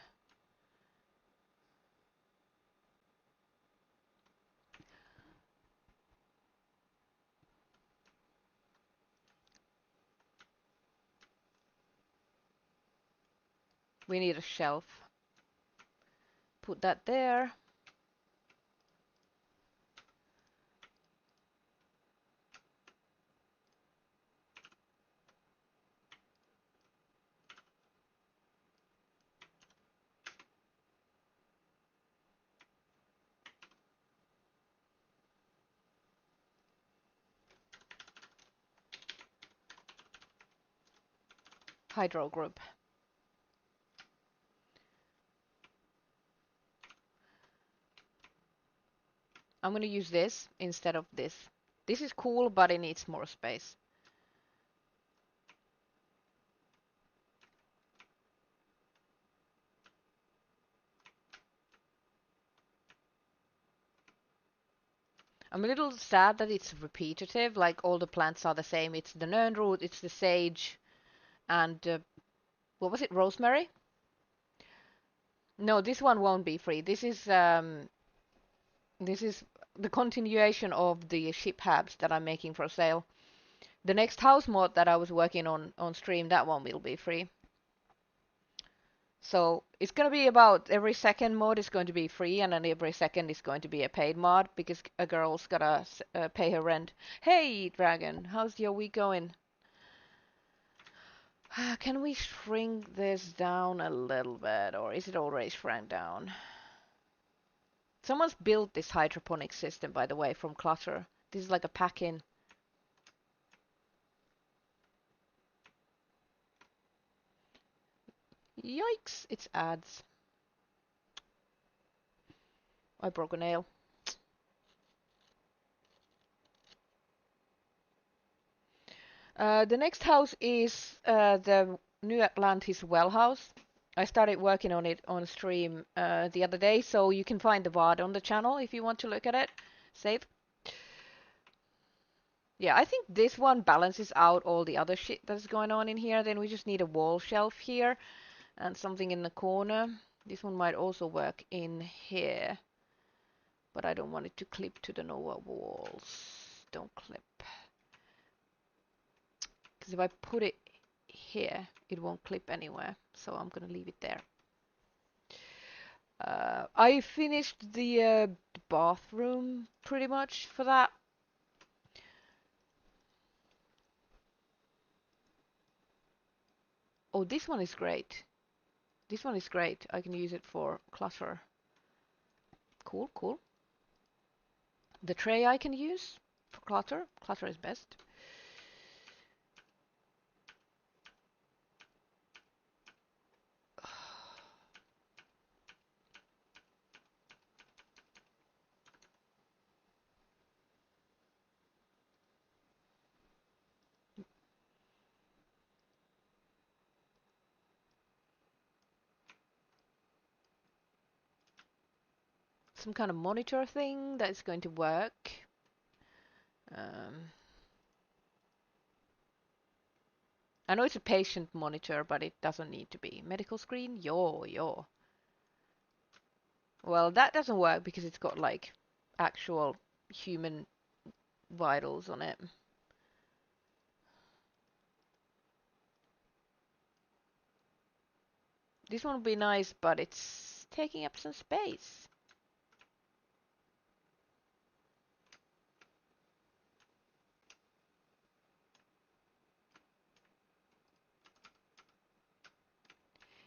We need a shelf. Put that there. Hydro group. I'm gonna use this instead of this. This is cool, but it needs more space. I'm a little sad that it's repetitive, like all the plants are the same. It's the nernroot, it's the sage, and what was it, rosemary? No, this one won't be free. This is the continuation of the ship HABS that I'm making for sale. The next house mod that I was working on stream, that one will be free. So it's going to be about every second mod is going to be free, and then every second is going to be a paid mod because a girl's gotta pay her rent. Hey, Dragon, how's your week going? Can we shrink this down a little bit, or is it already shrunk down? Someone's built this hydroponic system, by the way, from clutter. This is like a pack-in. Yikes, it's ads. I broke a nail. The next house is the New Atlantis well house. I started working on it on stream the other day, so you can find the VOD on the channel if you want to look at it. Save. Yeah, I think this one balances out all the other shit that's going on in here. Then we just need a wall shelf here and something in the corner. This one might also work in here, but I don't want it to clip to the Nova walls. Don't clip. Because if I put it here, it won't clip anywhere, so I'm gonna leave it there. I finished the bathroom pretty much for that. Oh, this one is great. This one is great. I can use it for clutter. Cool, cool. The tray I can use for clutter. Clutter is best. Some kind of monitor thing that is going to work. I know it's a patient monitor, but it doesn't need to be. Medical screen? Yo. Well, that doesn't work because it's got like actual human vitals on it. This one would be nice, but it's taking up some space.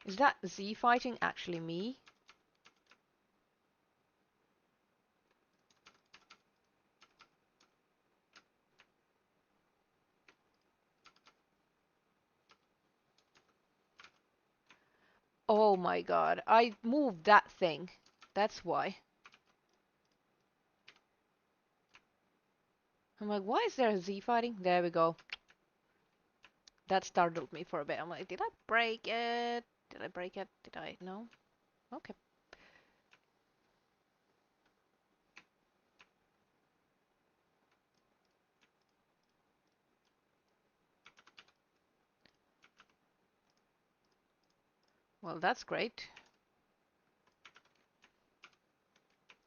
Is that Z fighting actually me? Oh my god, I moved that thing. That's why. I'm like, why is there a Z fighting? There we go. That startled me for a bit. I'm like, did I break it? Did I break it? Did I? No? Okay. Well, that's great.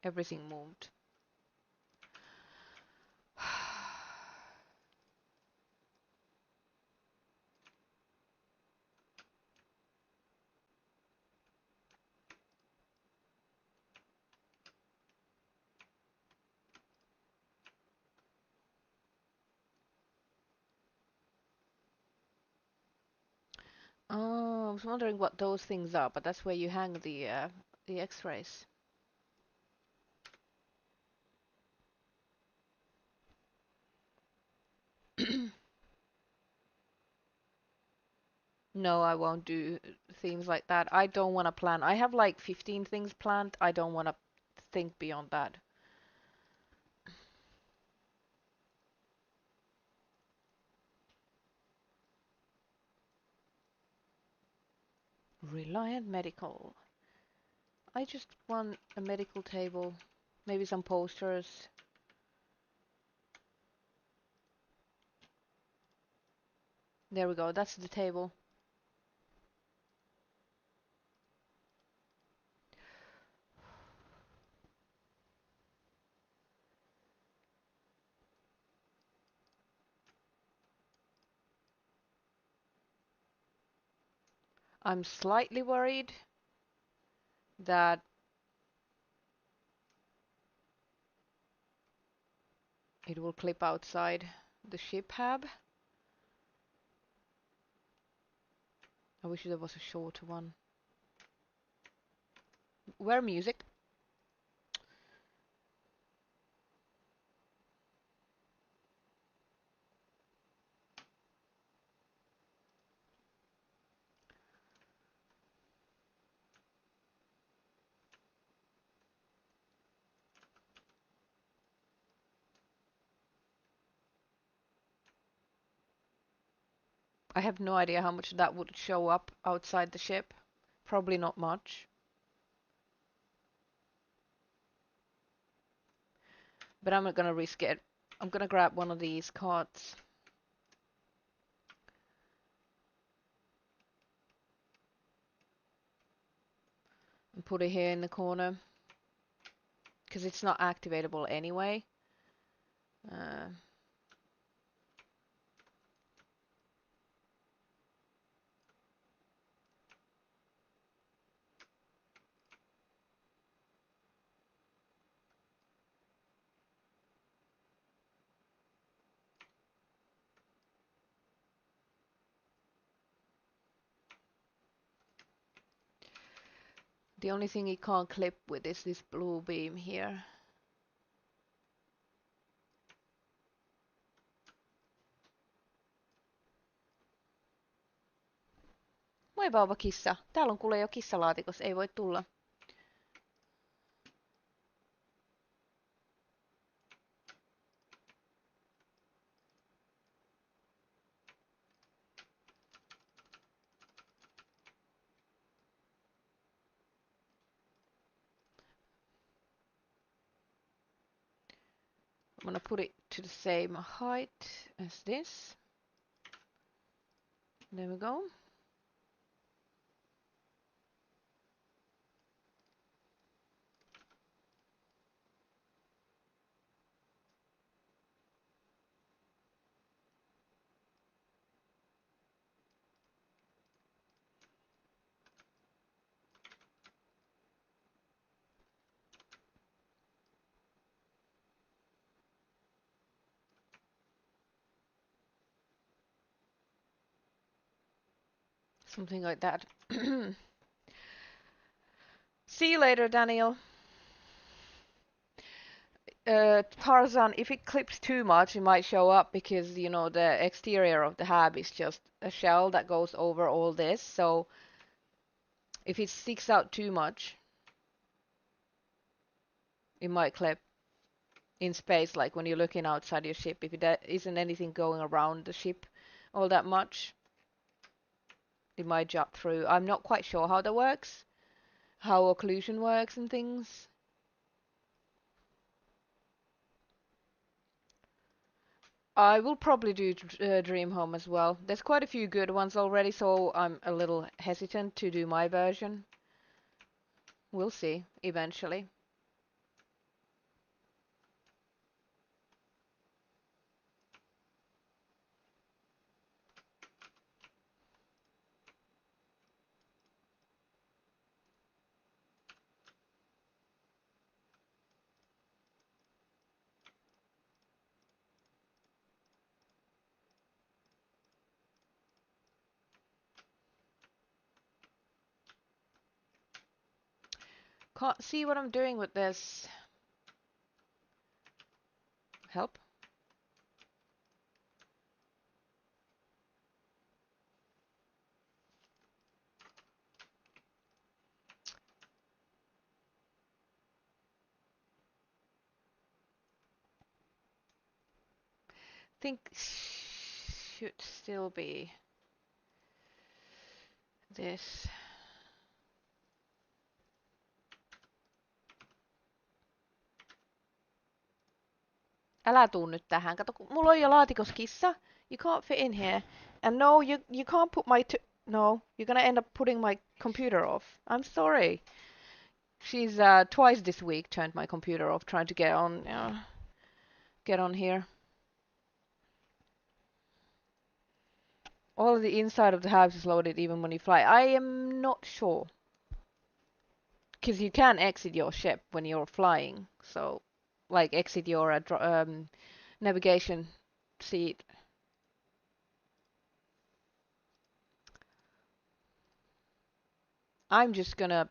Everything moved. Oh, I was wondering what those things are, but that's where you hang the X-rays. No, I won't do themes like that. I don't want to plan. I have like 15 things planned. I don't want to think beyond that. Reliant Medical. I just want a medical table, maybe some posters. There we go, that's the table. I'm slightly worried that it will clip outside the ship hab. I wish there was a shorter one. Where music? I have no idea how much that would show up outside the ship. Probably not much. But I'm not gonna risk it. I'm gonna grab one of these cards. And put it here in the corner. Because it's not activatable anyway. The only thing it can't clip with is this blue beam here. Moi vauva kissa. Täällä on kuule jo kissalaatikos, ei voi tulla. I'm gonna put it to the same height as this. There we go. Something like that. See you later, Daniel. Tarzan, if it clips too much, it might show up because, you know, the exterior of the hab is just a shell that goes over all this. So If it sticks out too much, it might clip in space, like when you're looking outside your ship. If it isn't anything going around the ship all that much, it might jump through. I'm not quite sure how that works, how occlusion works and things. I will probably do Dream Home as well. There's quite a few good ones already, so I'm a little hesitant to do my version. We'll see, eventually. Can't see what I'm doing with this. Help? Think should still be this. Älä tuu nyt tähän. Kato, kun mulla on jo laatikossa kissa. You can't fit in here. And no, you can't put my... No, you're gonna end up putting my computer off. I'm sorry. She's twice this week turned my computer off trying to get on here. All of the inside of the HABS is loaded even when you fly. I am not sure. Because you can exit your ship when you're flying. So, like, exit your navigation seat. I'm just gonna...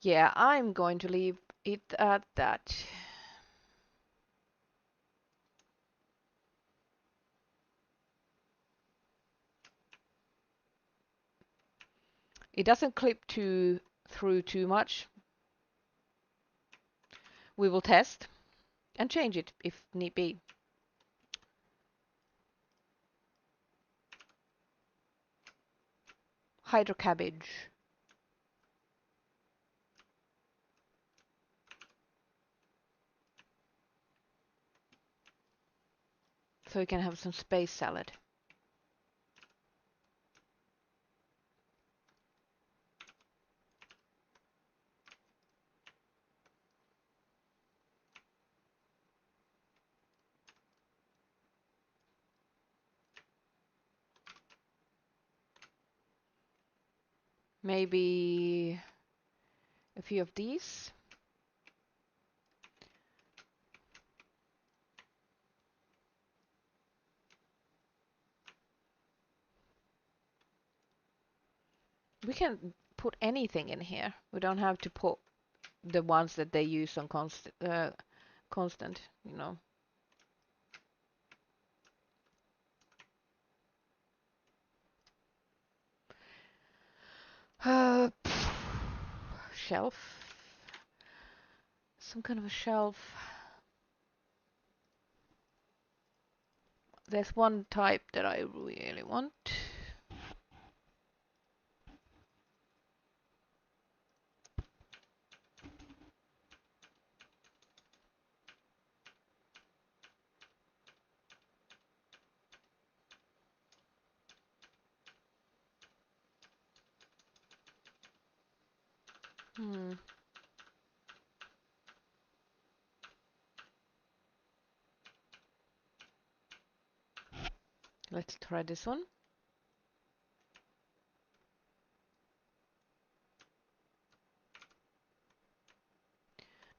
Yeah, I'm going to leave it at that. It doesn't clip through too much. We will test and change it if need be. Hydrocabbage. So we can have some space salad. Maybe a few of these. We can put anything in here. We don't have to put the ones that they use on constant, you know. Shelf. Some kind of a shelf. There's one type that I really want. Let's try this one.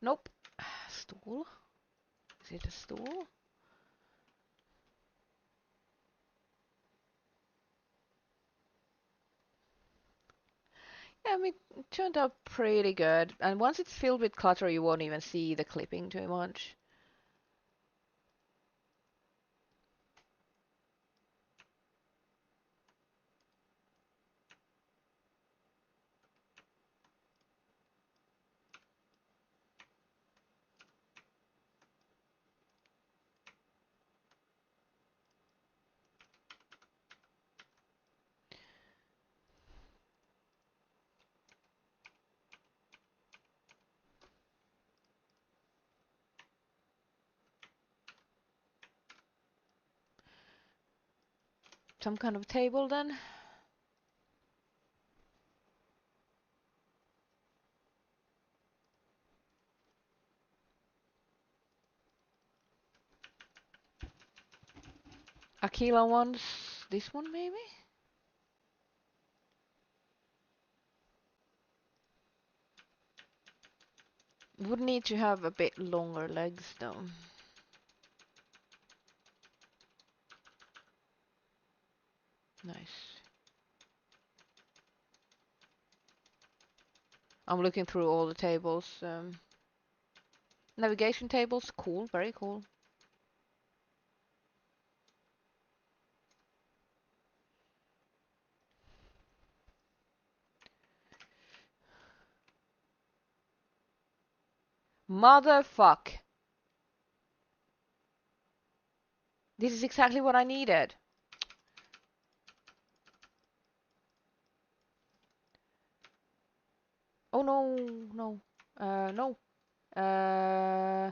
Nope. Stool. Is it a stool? Yeah, I mean, it turned out pretty good. And once it's filled with clutter, you won't even see the clipping too much. Some kind of table then. Aquila wants this one maybe? Would need to have a bit longer legs though. Nice. I'm looking through all the tables. Navigation tables, cool, very cool. Motherfuck. This is exactly what I needed. Oh no, no. No. Uh,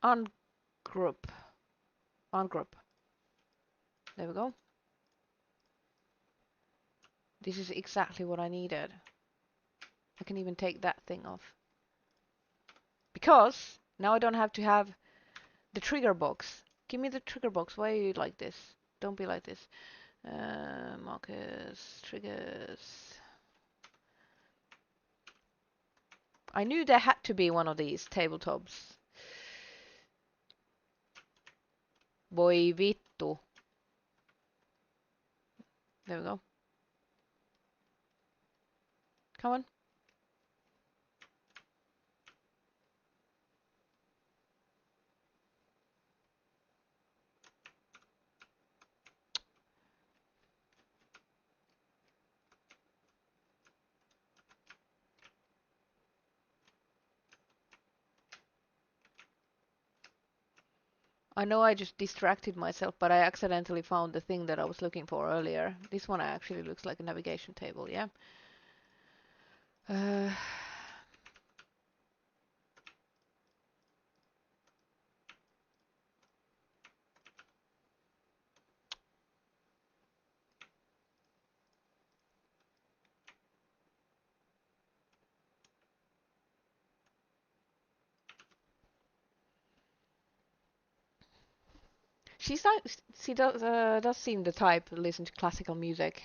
ungroup. Ungroup. There we go. This is exactly what I needed. I can even take that thing off. Because now I don't have to have the trigger box. Give me the trigger box. Why are you like this? Don't be like this. Markers, triggers. I knew there had to be one of these tabletops. Voi vittu. There we go. Come on. I know I just distracted myself, but I accidentally found the thing that I was looking for earlier. This one actually looks like a navigation table, yeah. She does seem the type to listen to classical music.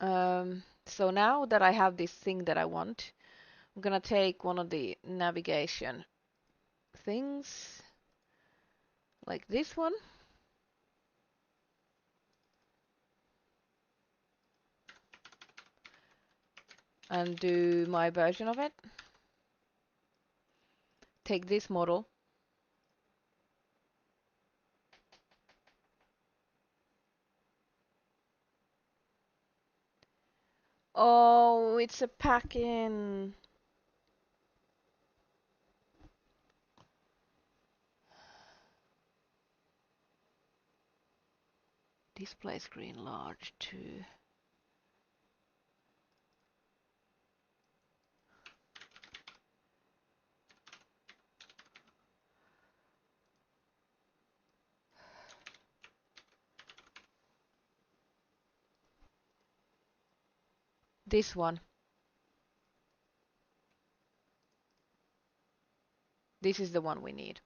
So now that I have this thing that I want, I'm gonna take one of the navigation things, like this one, and do my version of it. Take this model. Oh, it's a pack-in. Display screen large too. This one. This is the one we need.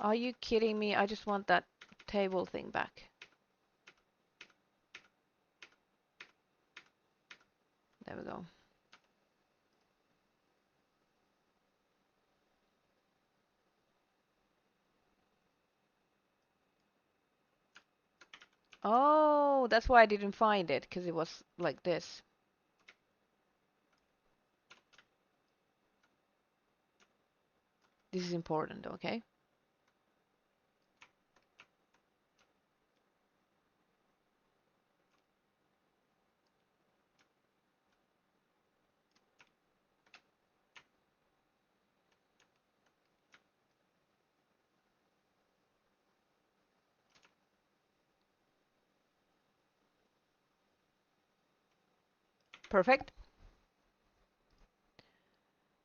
Are you kidding me? I just want that table thing back. There we go. Oh, that's why I didn't find it, because it was like this. This is important, okay? Perfect.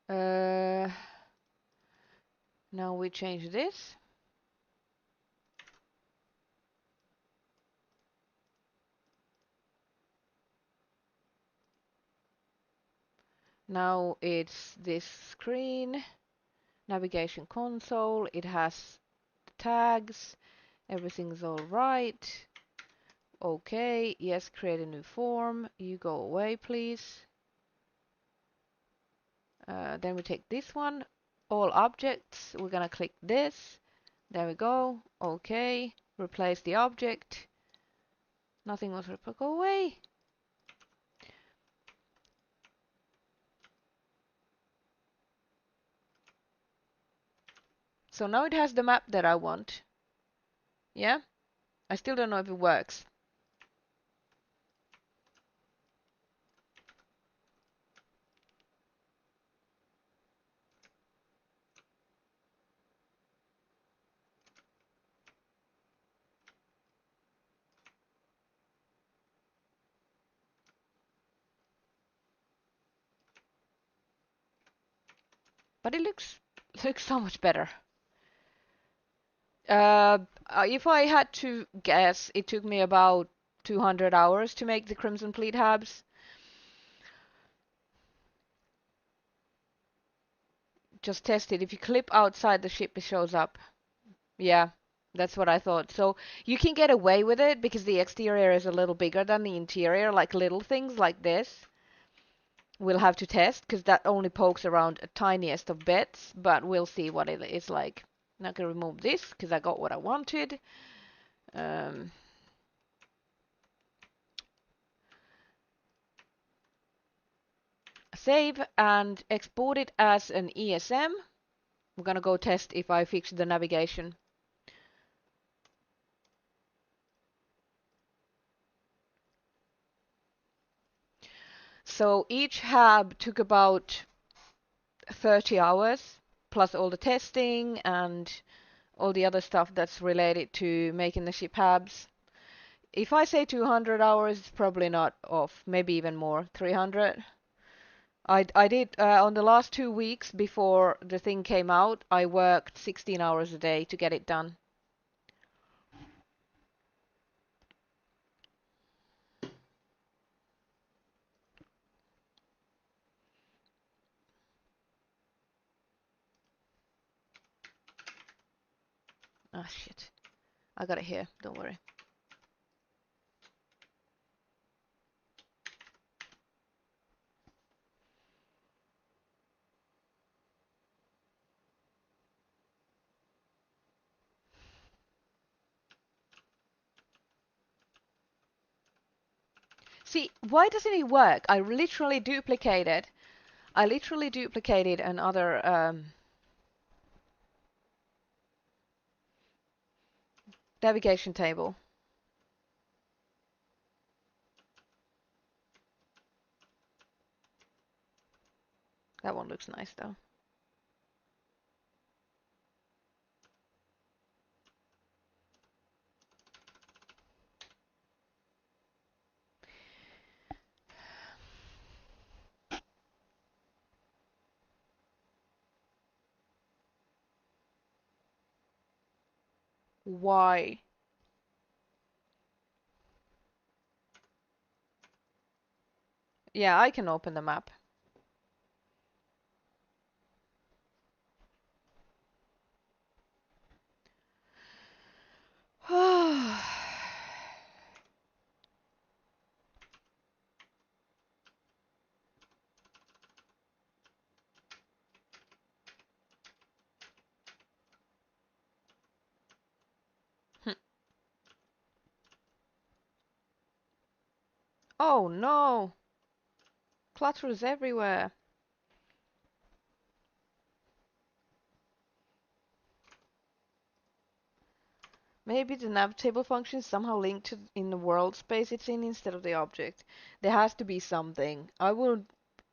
Now we change this. Now it's this screen, navigation console. It has tags. Everything's all right. Okay, yes, create a new form. You go away, please. Then we take this one, all objects. We're gonna click this. There we go. Okay, replace the object. Nothing was replaced. Go away. So now it has the map that I want. Yeah? I still don't know if it works. But it looks so much better. If I had to guess, it took me about 200 hours to make the Crimson Fleet HABS. Just test it. If you clip outside the ship, it shows up. Yeah, that's what I thought. So you can get away with it because the exterior is a little bigger than the interior, like little things like this. We'll have to test because that only pokes around a tiniest of bits, but we'll see what it is like. I'm not gonna remove this because I got what I wanted. Save and export it as an ESM. We're gonna go test if I fix the navigation. So each hab took about 30 hours, plus all the testing and all the other stuff that's related to making the ship HABs. If I say 200 hours, it's probably not off, maybe even more, 300. I did, on the last 2 weeks before the thing came out, I worked 16 hours a day to get it done. Ah, shit. I got it here, don't worry. See, why doesn't it work? I literally duplicated another navigation table. That one looks nice though. Why? Yeah, I can open the map. Oh no! Clutter is everywhere. Maybe the nav table function is somehow linked to in the world space it's in instead of the object. There has to be something. I won't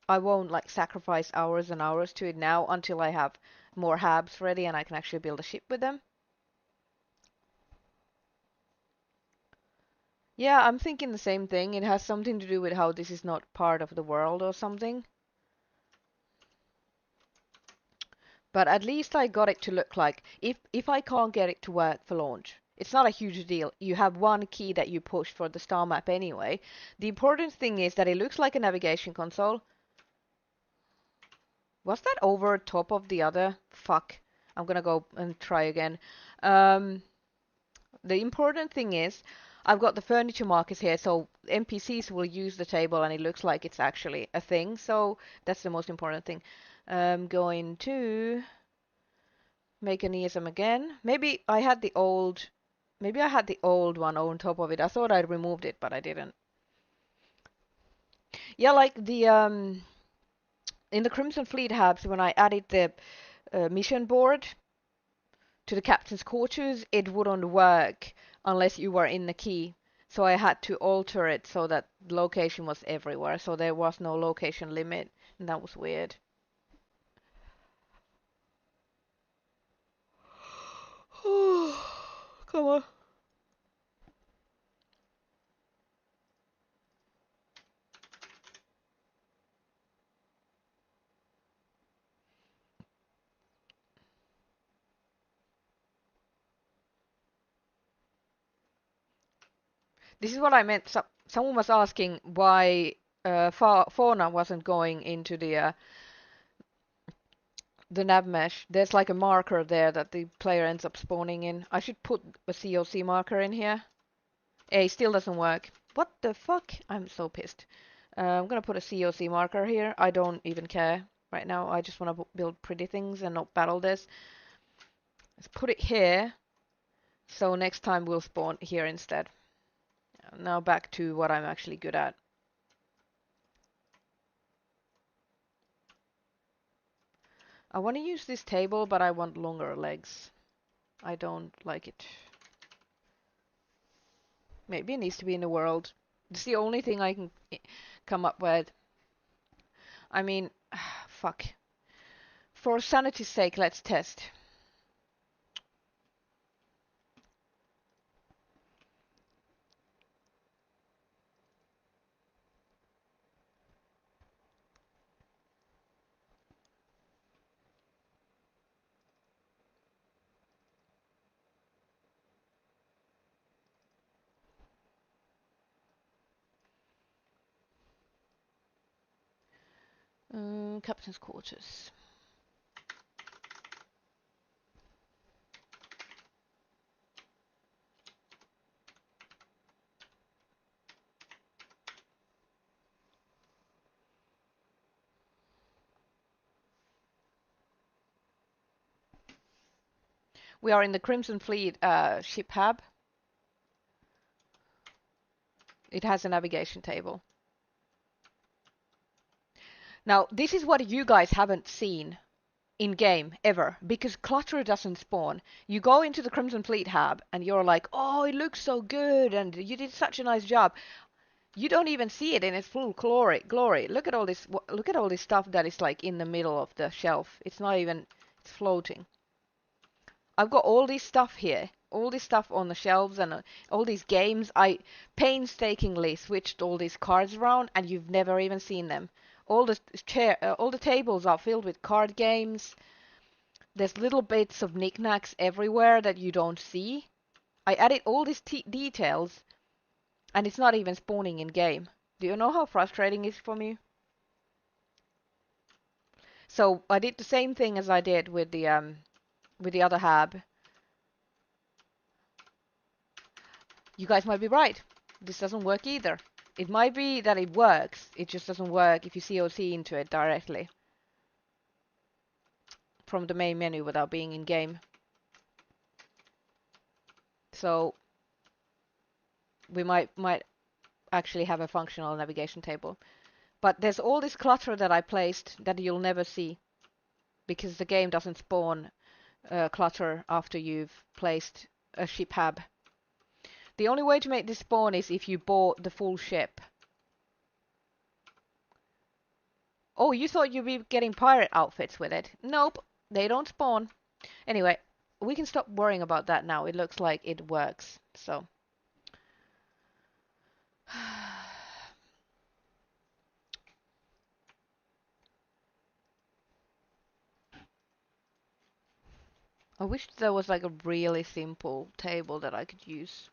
like sacrifice hours and hours to it now until I have more HABs ready and I can actually build a ship with them. Yeah, I'm thinking the same thing. It has something to do with how this is not part of the world or something. But at least I got it to look like if I can't get it to work for launch, it's not a huge deal. You have one key that you push for the star map anyway. The important thing is that it looks like a navigation console. Was that over top of the other? Fuck. I'm gonna go and try again. The important thing is I've got the furniture markers here, so NPCs will use the table and it looks like it's actually a thing. So that's the most important thing. I'm going to make an ESM again. Maybe I had the old one on top of it. I thought I'd removed it, but I didn't. Yeah, like the in the Crimson Fleet hubs when I added the mission board to the captain's quarters, it wouldn't work unless you were in the key. So I had to alter it so that location was everywhere. So there was no location limit, and that was weird. Come on. This is what I meant. Someone was asking why fauna wasn't going into the nav mesh. There's like a marker there that the player ends up spawning in. I should put a COC marker in here. Hey, still doesn't work. What the fuck? I'm so pissed. I'm gonna put a COC marker here. I don't even care right now. I just want to build pretty things and not battle this. Let's put it here. So next time we'll spawn here instead. Now back to what I'm actually good at. I want to use this table, but I want longer legs. I don't like it. Maybe it needs to be in the world. It's the only thing I can come up with. I mean, fuck. For sanity's sake, let's test. Captain's quarters. We are in the Crimson Fleet ship hub. It has a navigation table. Now, this is what you guys haven't seen in game ever because clutter doesn't spawn. You go into the Crimson Fleet hub and you're like, oh, it looks so good and you did such a nice job. You don't even see it in its full glory. Look at all this. Look at all this stuff that is like in the middle of the shelf. It's not even. It's floating. I've got all this stuff here. All this stuff on the shelves and all these games. I painstakingly switched all these cards around, and you've never even seen them. All the tables are filled with card games. There's little bits of knickknacks everywhere that you don't see. I added all these details, and it's not even spawning in game. Do you know how frustrating it is for me? So I did the same thing as I did with the other hab. you guys might be right. This doesn't work either. It might be that it works, it just doesn't work if you COC into it directly from the main menu without being in game. So we might actually have a functional navigation table. But there's all this clutter that I placed that you'll never see because the game doesn't spawn clutter after you've placed a ship hab. The only way to make this spawn is if you bought the full ship. Oh, you thought you'd be getting pirate outfits with it. Nope, they don't spawn. Anyway, we can stop worrying about that now. It looks like it works. So. I wish there was like a really simple table that I could use.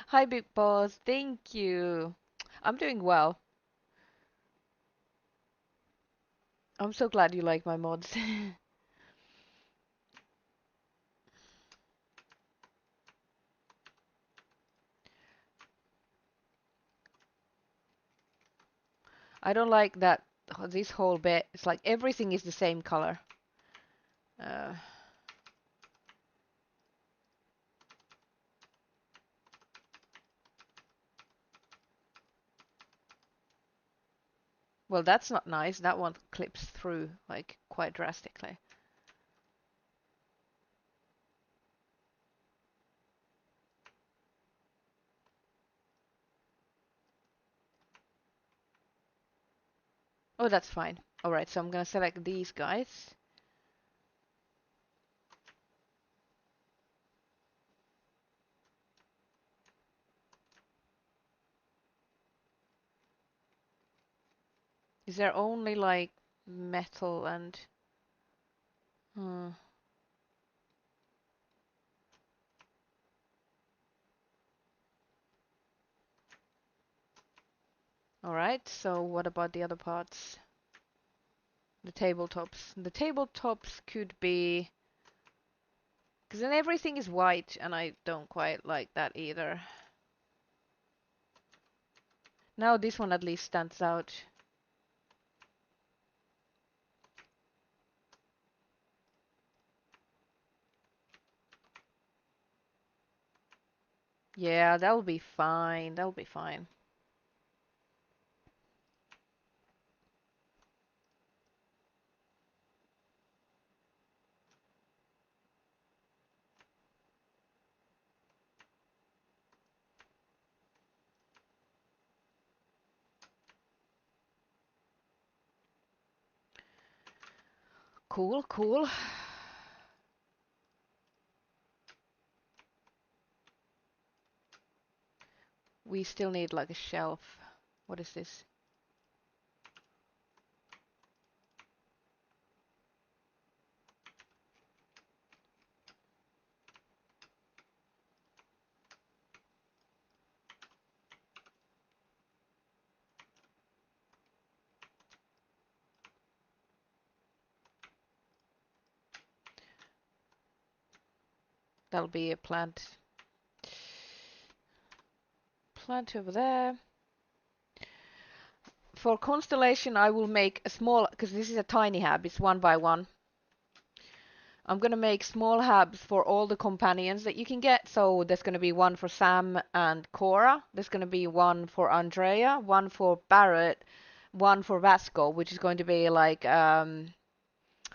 Hi, Big Boss. Thank you. I'm doing well. I'm so glad you like my mods. I don't like that this whole bit. It's like everything is the same color. Uh, well, that's not nice. That one clips through like quite drastically. Oh, that's fine. All right, so I'm gonna select these guys. Is there only like metal and... Hmm. All right, so what about the other parts? The tabletops. The tabletops could be... Because then everything is white, and I don't quite like that either. Now this one at least stands out. Yeah, that'll be fine. That'll be fine. Cool, cool. We still need like a shelf. What is this? That'll be a plant. plant over there. For Constellation, I will make a small, because this is a tiny hab, it's 1 by 1. I'm gonna make small hubs for all the companions that you can get. So there's gonna be one for Sam and Cora. There's gonna be one for Andrea, one for Barrett, one for Vasco, which is going to be like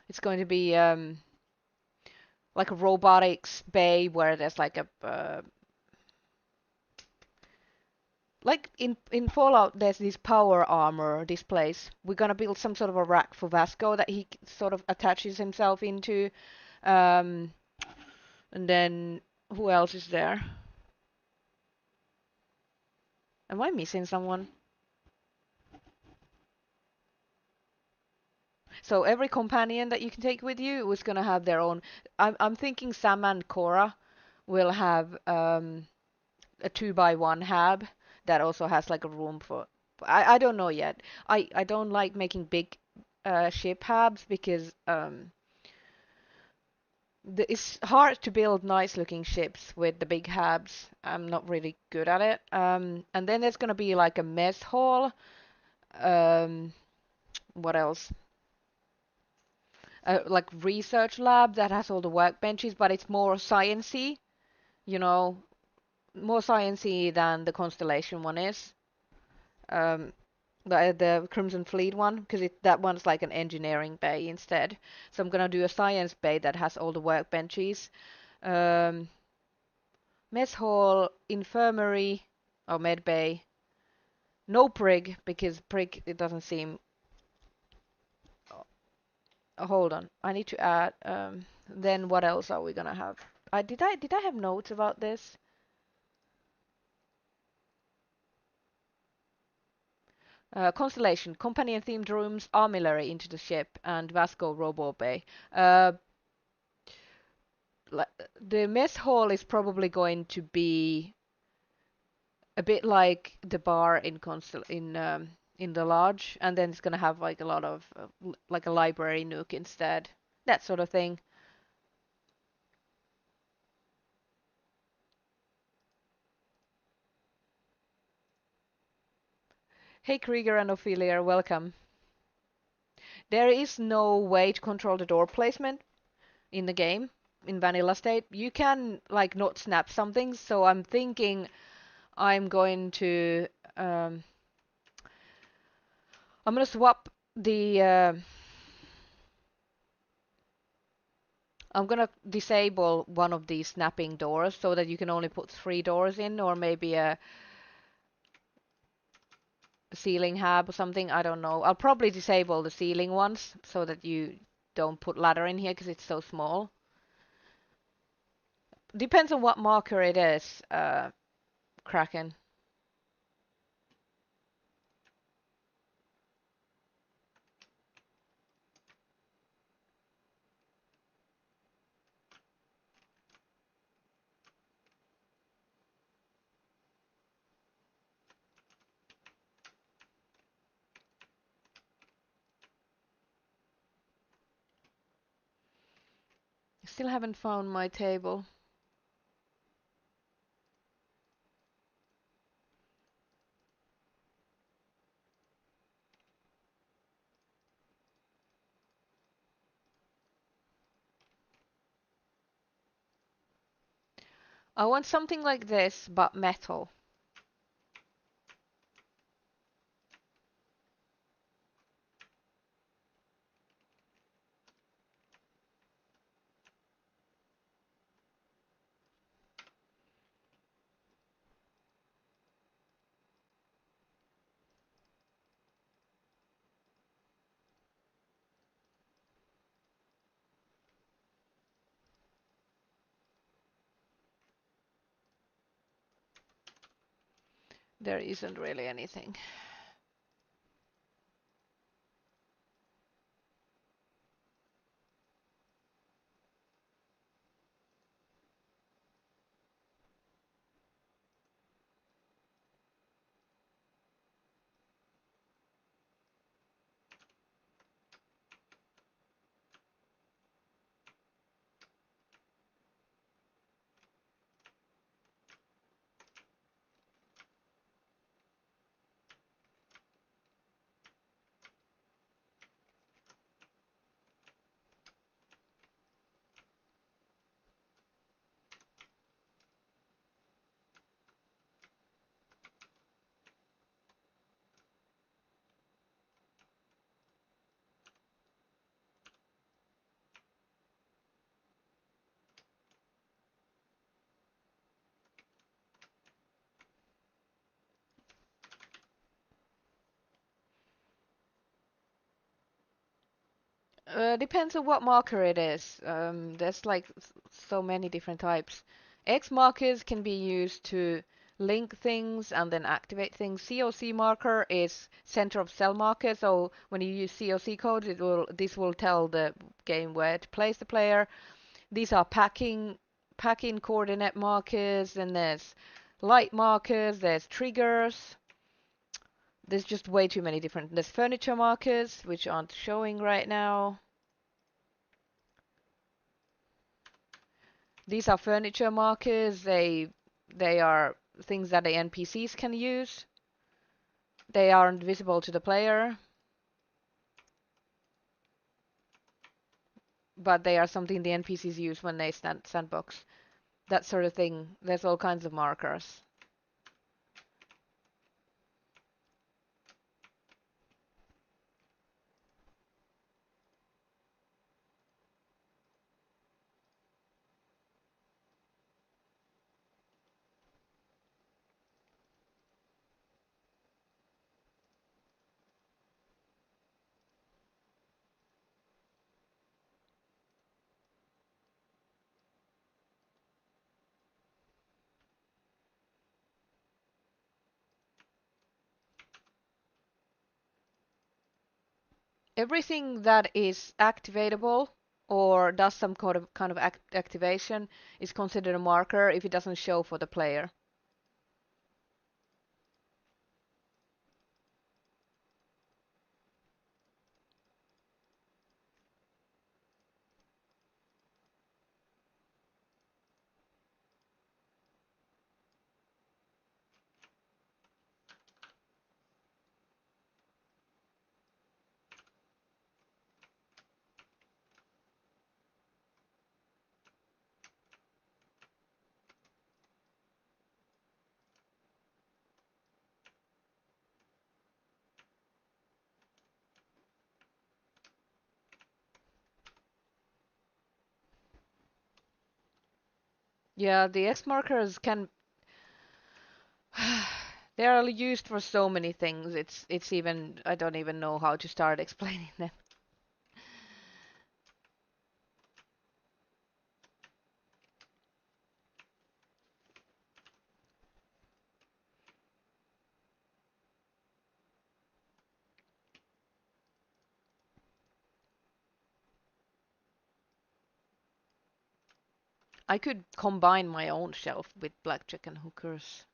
it's going to be like a robotics bay where there's like a like in Fallout, there's this power armor displays. We're gonna build some sort of a rack for Vasco that he sort of attaches himself into. And then who else is there? Am I missing someone? So every companion that you can take with you is gonna have their own. I'm thinking Sam and Cora will have a 2 by 1 hab that also has like a room for. I don't know yet. I don't like making big ship habs because it's hard to build nice looking ships with the big habs. I'm not really good at it. And then there's gonna be like a mess hall. What else? Like research lab that has all the workbenches, but it's more sciencey, you know, more sciencey than the Constellation one is. Um, the Crimson Fleet one, because that one's like an engineering bay instead. So I'm gonna do a science bay that has all the workbenches. Um, Mess hall, infirmary, or med bay. No prig, because prig it doesn't seem. Hold on, I need to add. Then what else are we gonna have? Did I have notes about this? Constellation, companion themed rooms, armillary into the ship, and Vasco Robo Bay. The mess hall is probably going to be a bit like the bar in the lodge, and then it's gonna have like a lot of like a library nook instead, that sort of thing. Hey Krieger and Ophelia, welcome. There is no way to control the door placement in the game in vanilla state. You can like not snap something, so I'm thinking I'm going to I'm gonna swap the I'm gonna disable one of these snapping doors so that you can only put 3 doors in, or maybe a ceiling hab or something. I don't know. I'll probably disable the ceiling ones so that you don't put ladder in here because it's so small. Depends on what marker it is, Kraken. Still haven't found my table. I want something like this, but metal. There isn't really anything. Depends on what marker it is. There's like so many different types. X markers can be used to link things and then activate things. COC marker is center of cell marker, so when you use COC code, this will tell the game where to place the player. These are packing coordinate markers, and there's light markers, there's triggers. There's just way too many different. There's furniture markers, which aren't showing right now. These are furniture markers. They are things that the NPCs can use. They aren't visible to the player, but they are something the NPCs use when they sandbox. That sort of thing. There's all kinds of markers. Everything that is activatable or does some kind of activation is considered a marker if it doesn't show for the player. Yeah, the X markers can they are used for so many things. It's even I don't even know how to start explaining them. I could combine my own shelf with blackjack and hookers.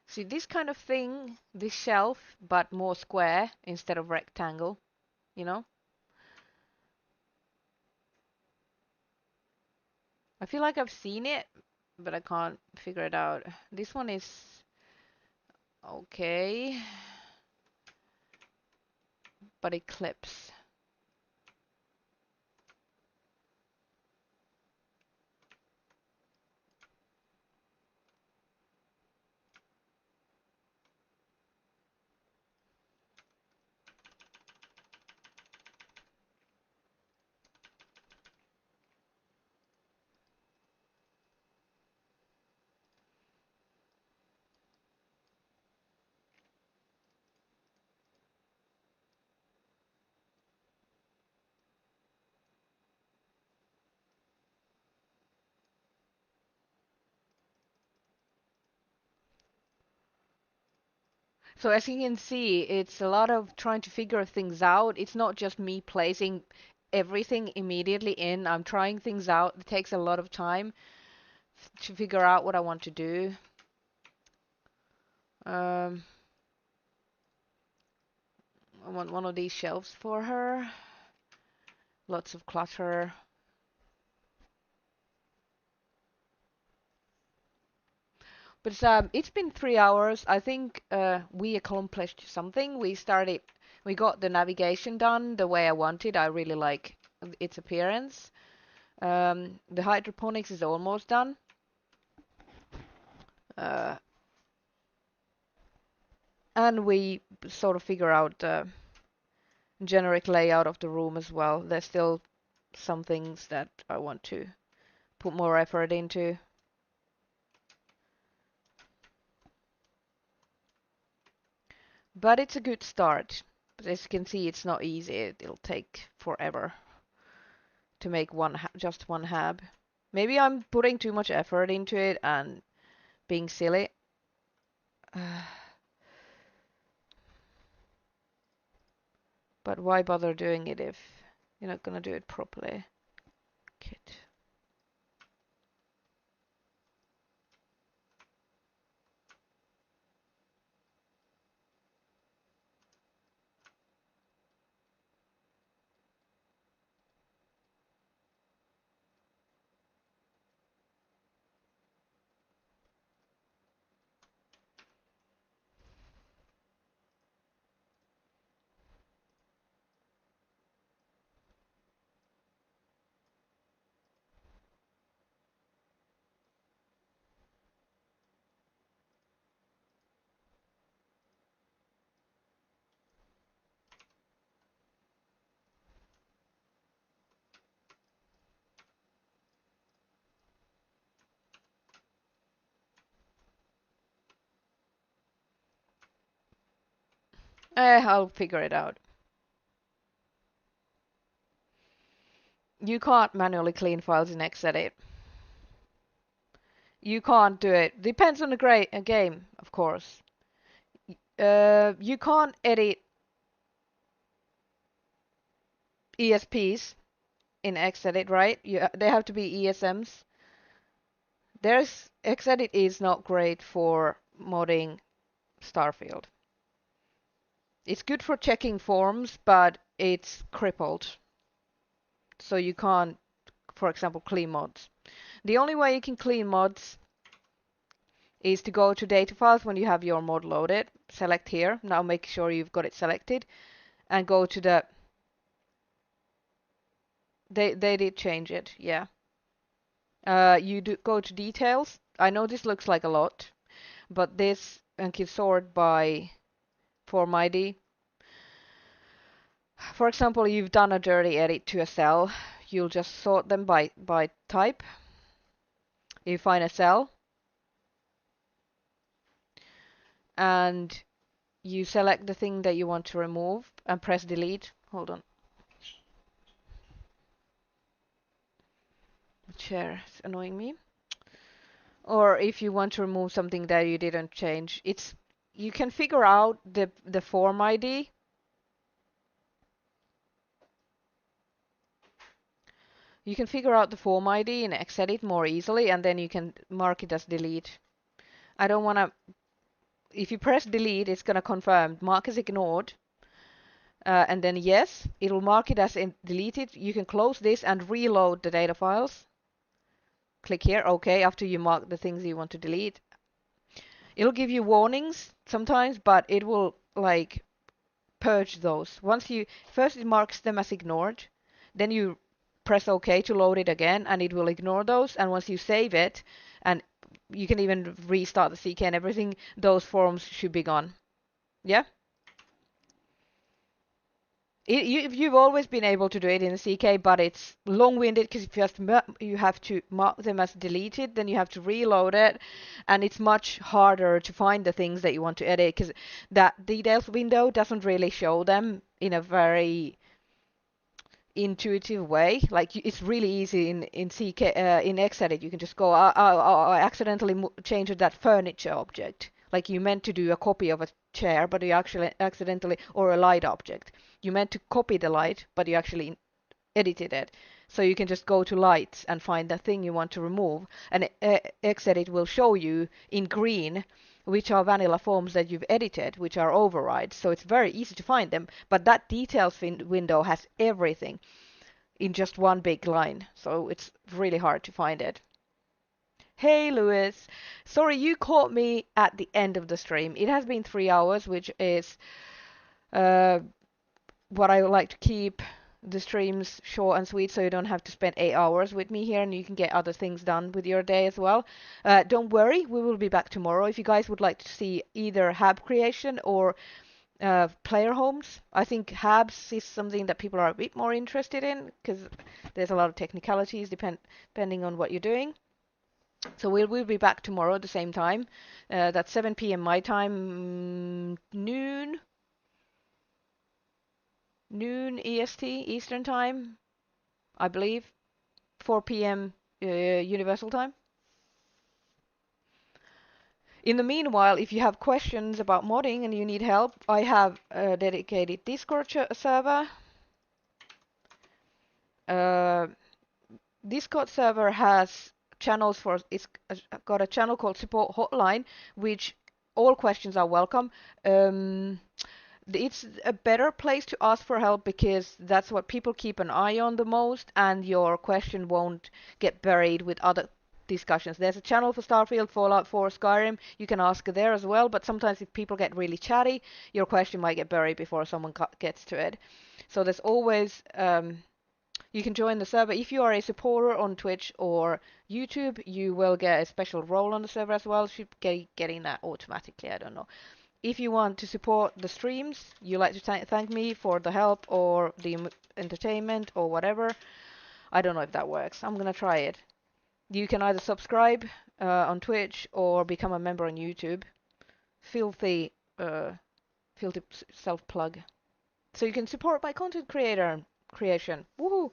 See this kind of thing, this shelf, but more square instead of rectangle, you know? I feel like I've seen it, but I can't figure it out. This one is okay, but it clips. So as you can see, it's a lot of trying to figure things out. It's not just me placing everything immediately in. I'm trying things out. It takes a lot of time to figure out what I want to do. I want one of these shelves for her. Lots of clutter. But it's been 3 hours. I think we accomplished something. We got the navigation done the way I wanted. I really like its appearance. The hydroponics is almost done. And we sort of figure out the generic layout of the room as well. There's still some things that I want to put more effort into. But it's a good start. But as you can see, it's not easy. It'll take forever to make just one hab. Maybe I'm putting too much effort into it and being silly. But why bother doing it if you're not gonna do it properly? Kit. I'll figure it out. You can't manually clean files in Xedit. You can't do it. Depends on the game, of course. You can't edit ESPs in Xedit, right? They have to be ESMs. Xedit is not great for modding Starfield. It's good for checking forms, but it's crippled. So you can't, for example, clean mods. The only way you can clean mods is to go to data files when you have your mod loaded. Select here. Now make sure you've got it selected. And go to the... They did change it, yeah. You go to details. I know this looks like a lot, but this and can sort by form ID. For example, you've done a dirty edit to a cell. You'll just sort them by type. You find a cell and you select the thing that you want to remove and press delete. Hold on. The chair is annoying me. Or if you want to remove something that you didn't change, you can figure out the form ID. You can figure out the form ID in Xedit more easily, and then you can mark it as delete. I don't want to... If you press delete, it's going to confirm mark as ignored. And then yes, it'll mark it as deleted. You can close this and reload the data files. Click here, OK, after you mark the things you want to delete. It'll give you warnings sometimes, but it will like purge those. First it marks them as ignored, then you press OK to load it again, and it will ignore those. And once you save it, and you can even restart the CK and everything, those forms should be gone. Yeah? You've always been able to do it in the CK, but it's long-winded because if you have to mark them as deleted, then you have to reload it, and it's much harder to find the things that you want to edit because that details window doesn't really show them in a very intuitive way. Like it's really easy in CK in Xedit. You can just go, I accidentally changed that furniture object. Like you meant to do a copy of a chair, but you actually accidentally, or a light object. You meant to copy the light, but you actually edited it. So you can just go to lights and find the thing you want to remove, and Xedit will show you in green which are vanilla forms that you've edited, which are overrides. So it's very easy to find them, but that details window has everything in just one big line. So it's really hard to find it. Hey Lewis, sorry you caught me at the end of the stream. It has been 3 hours, which is what I would like to keep the streams short and sweet so you don't have to spend 8 hours with me here and you can get other things done with your day as well. Don't worry, we will be back tomorrow. If you guys would like to see either HAB creation or player homes, I think HABs is something that people are a bit more interested in because there's a lot of technicalities depending on what you're doing. So we'll be back tomorrow at the same time. That's 7 p.m. my time, noon EST, Eastern time, I believe, 4 p.m. Universal time. In the meanwhile, if you have questions about modding and you need help, I have a dedicated Discord server. Discord server has channels for, it's got a channel called Support Hotline, which all questions are welcome. It's a better place to ask for help because that's what people keep an eye on the most, and your question won't get buried with other discussions. There's a channel for Starfield, Fallout 4, Skyrim. You can ask there as well, but sometimes if people get really chatty, your question might get buried before someone gets to it. So there's always you can join the server. If you are a supporter on Twitch or YouTube, you will get a special role on the server as well. Should be getting that automatically, I don't know. If you want to support the streams, you like to thank me for the help or the entertainment or whatever. I don't know if that works. I'm gonna try it. You can either subscribe on Twitch or become a member on YouTube. Filthy self-plug. So you can support my content creation. Woohoo!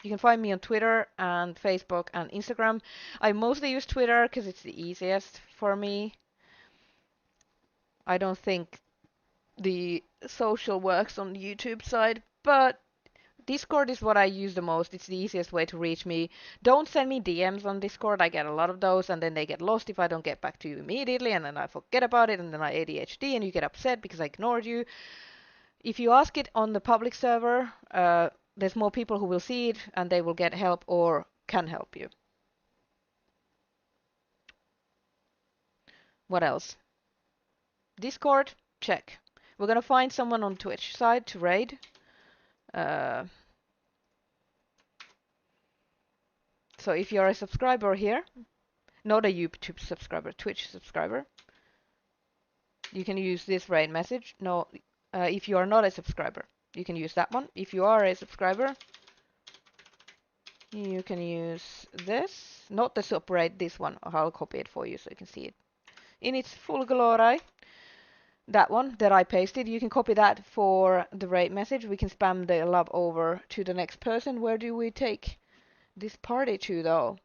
You can find me on Twitter and Facebook and Instagram. I mostly use Twitter because it's the easiest for me. I don't think the social works on the YouTube side, but Discord is what I use the most. It's the easiest way to reach me. Don't send me DMs on Discord. I get a lot of those, and then they get lost if I don't get back to you immediately, and then I forget about it, and then I ADHD, and you get upset because I ignored you. If you ask it on the public server, there's more people who will see it, and they will get help or can help you. What else? Discord, check. We're gonna find someone on Twitch side to raid. So if you're a subscriber here, not a YouTube subscriber, Twitch subscriber, you can use this raid message. No, if you are not a subscriber, you can use that one. If you are a subscriber, you can use this, not the sub raid, this one. I'll copy it for you so you can see it in its full glory. That one that I pasted, you can copy that for the raid message. We can spam the love over to the next person. Where do we take this party to though?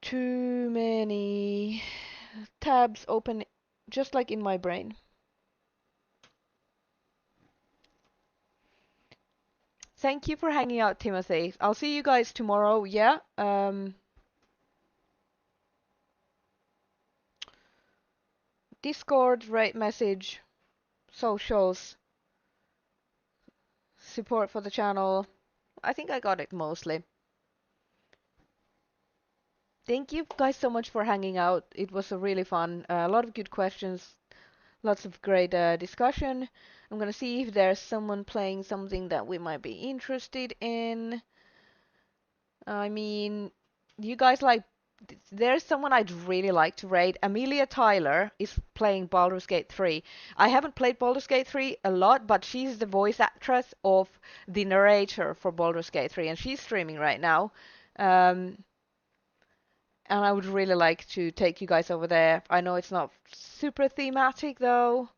Too many tabs open, just like in my brain. Thank you for hanging out, Timothy. I'll see you guys tomorrow. Yeah. Discord, raid message, socials, support for the channel. I think I got it mostly. Thank you guys so much for hanging out. It was a really fun, a lot of good questions, lots of great discussion. I'm gonna see if there's someone playing something that we might be interested in. I mean, you guys like, there's someone I'd really like to raid. Amelia Tyler is playing Baldur's Gate 3. I haven't played Baldur's Gate 3 a lot, but she's the voice actress of the narrator for Baldur's Gate 3, and she's streaming right now. And I would really like to take you guys over there. I know it's not super thematic though.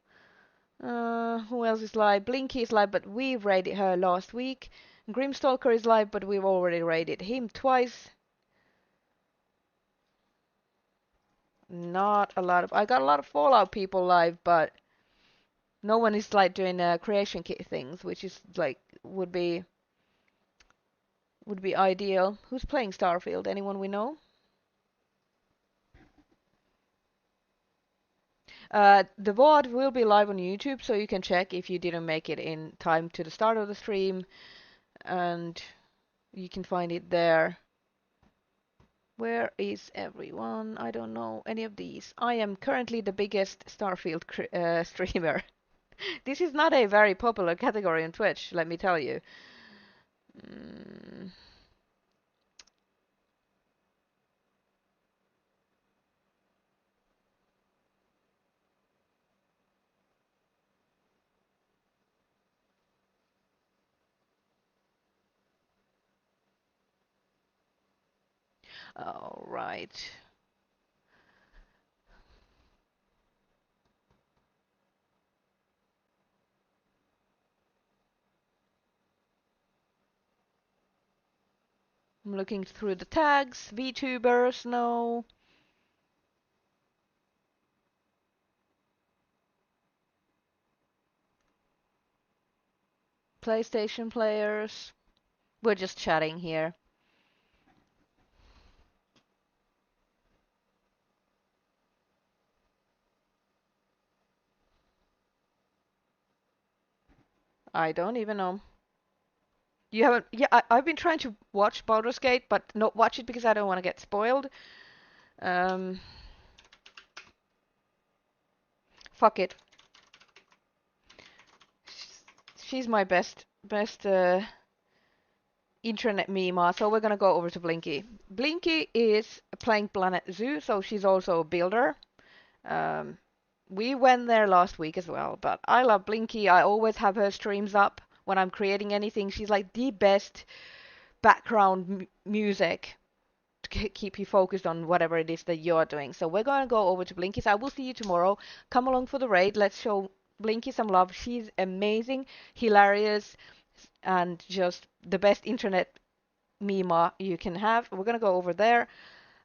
Who else is live? Blinky is live, but we raided her last week. Grimstalker is live, but we've already raided him twice. Not a lot of... I got a lot of Fallout people live, but no one is like doing creation kit things, which is like would be ideal. Who's playing Starfield? Anyone we know? The VOD will be live on YouTube, so you can check if you didn't make it in time to the start of the stream, and you can find it there. Where is everyone? I don't know any of these. I am currently the biggest Starfield streamer. This is not a very popular category on Twitch, let me tell you. Mm. All right. I'm looking through the tags. VTubers, no. PlayStation players. We're just chatting here. I don't even know. You haven't? Yeah, I've been trying to watch Baldur's Gate, but not watch it because I don't want to get spoiled. Um, Fuck it. She's my best internet meme, so we're gonna go over to Blinky. Blinky is playing Planet Zoo, so she's also a builder. Um, we went there last week as well, but I love Blinky. I always have her streams up when I'm creating anything. She's like the best background music to keep you focused on whatever it is that you're doing. So we're going to go over to Blinky. So I will see you tomorrow. Come along for the raid. Let's show Blinky some love. She's amazing, hilarious, and just the best internet meme you can have. We're going to go over there.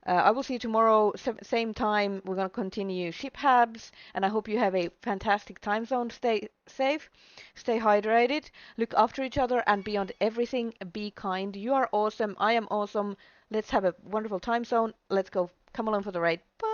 I will see you tomorrow, same time. We're going to continue ship HABS, and I hope you have a fantastic time zone. Stay safe, stay hydrated, look after each other, and beyond everything, be kind. You are awesome. I am awesome. Let's have a wonderful time zone. Let's go. Come along for the ride. Bye.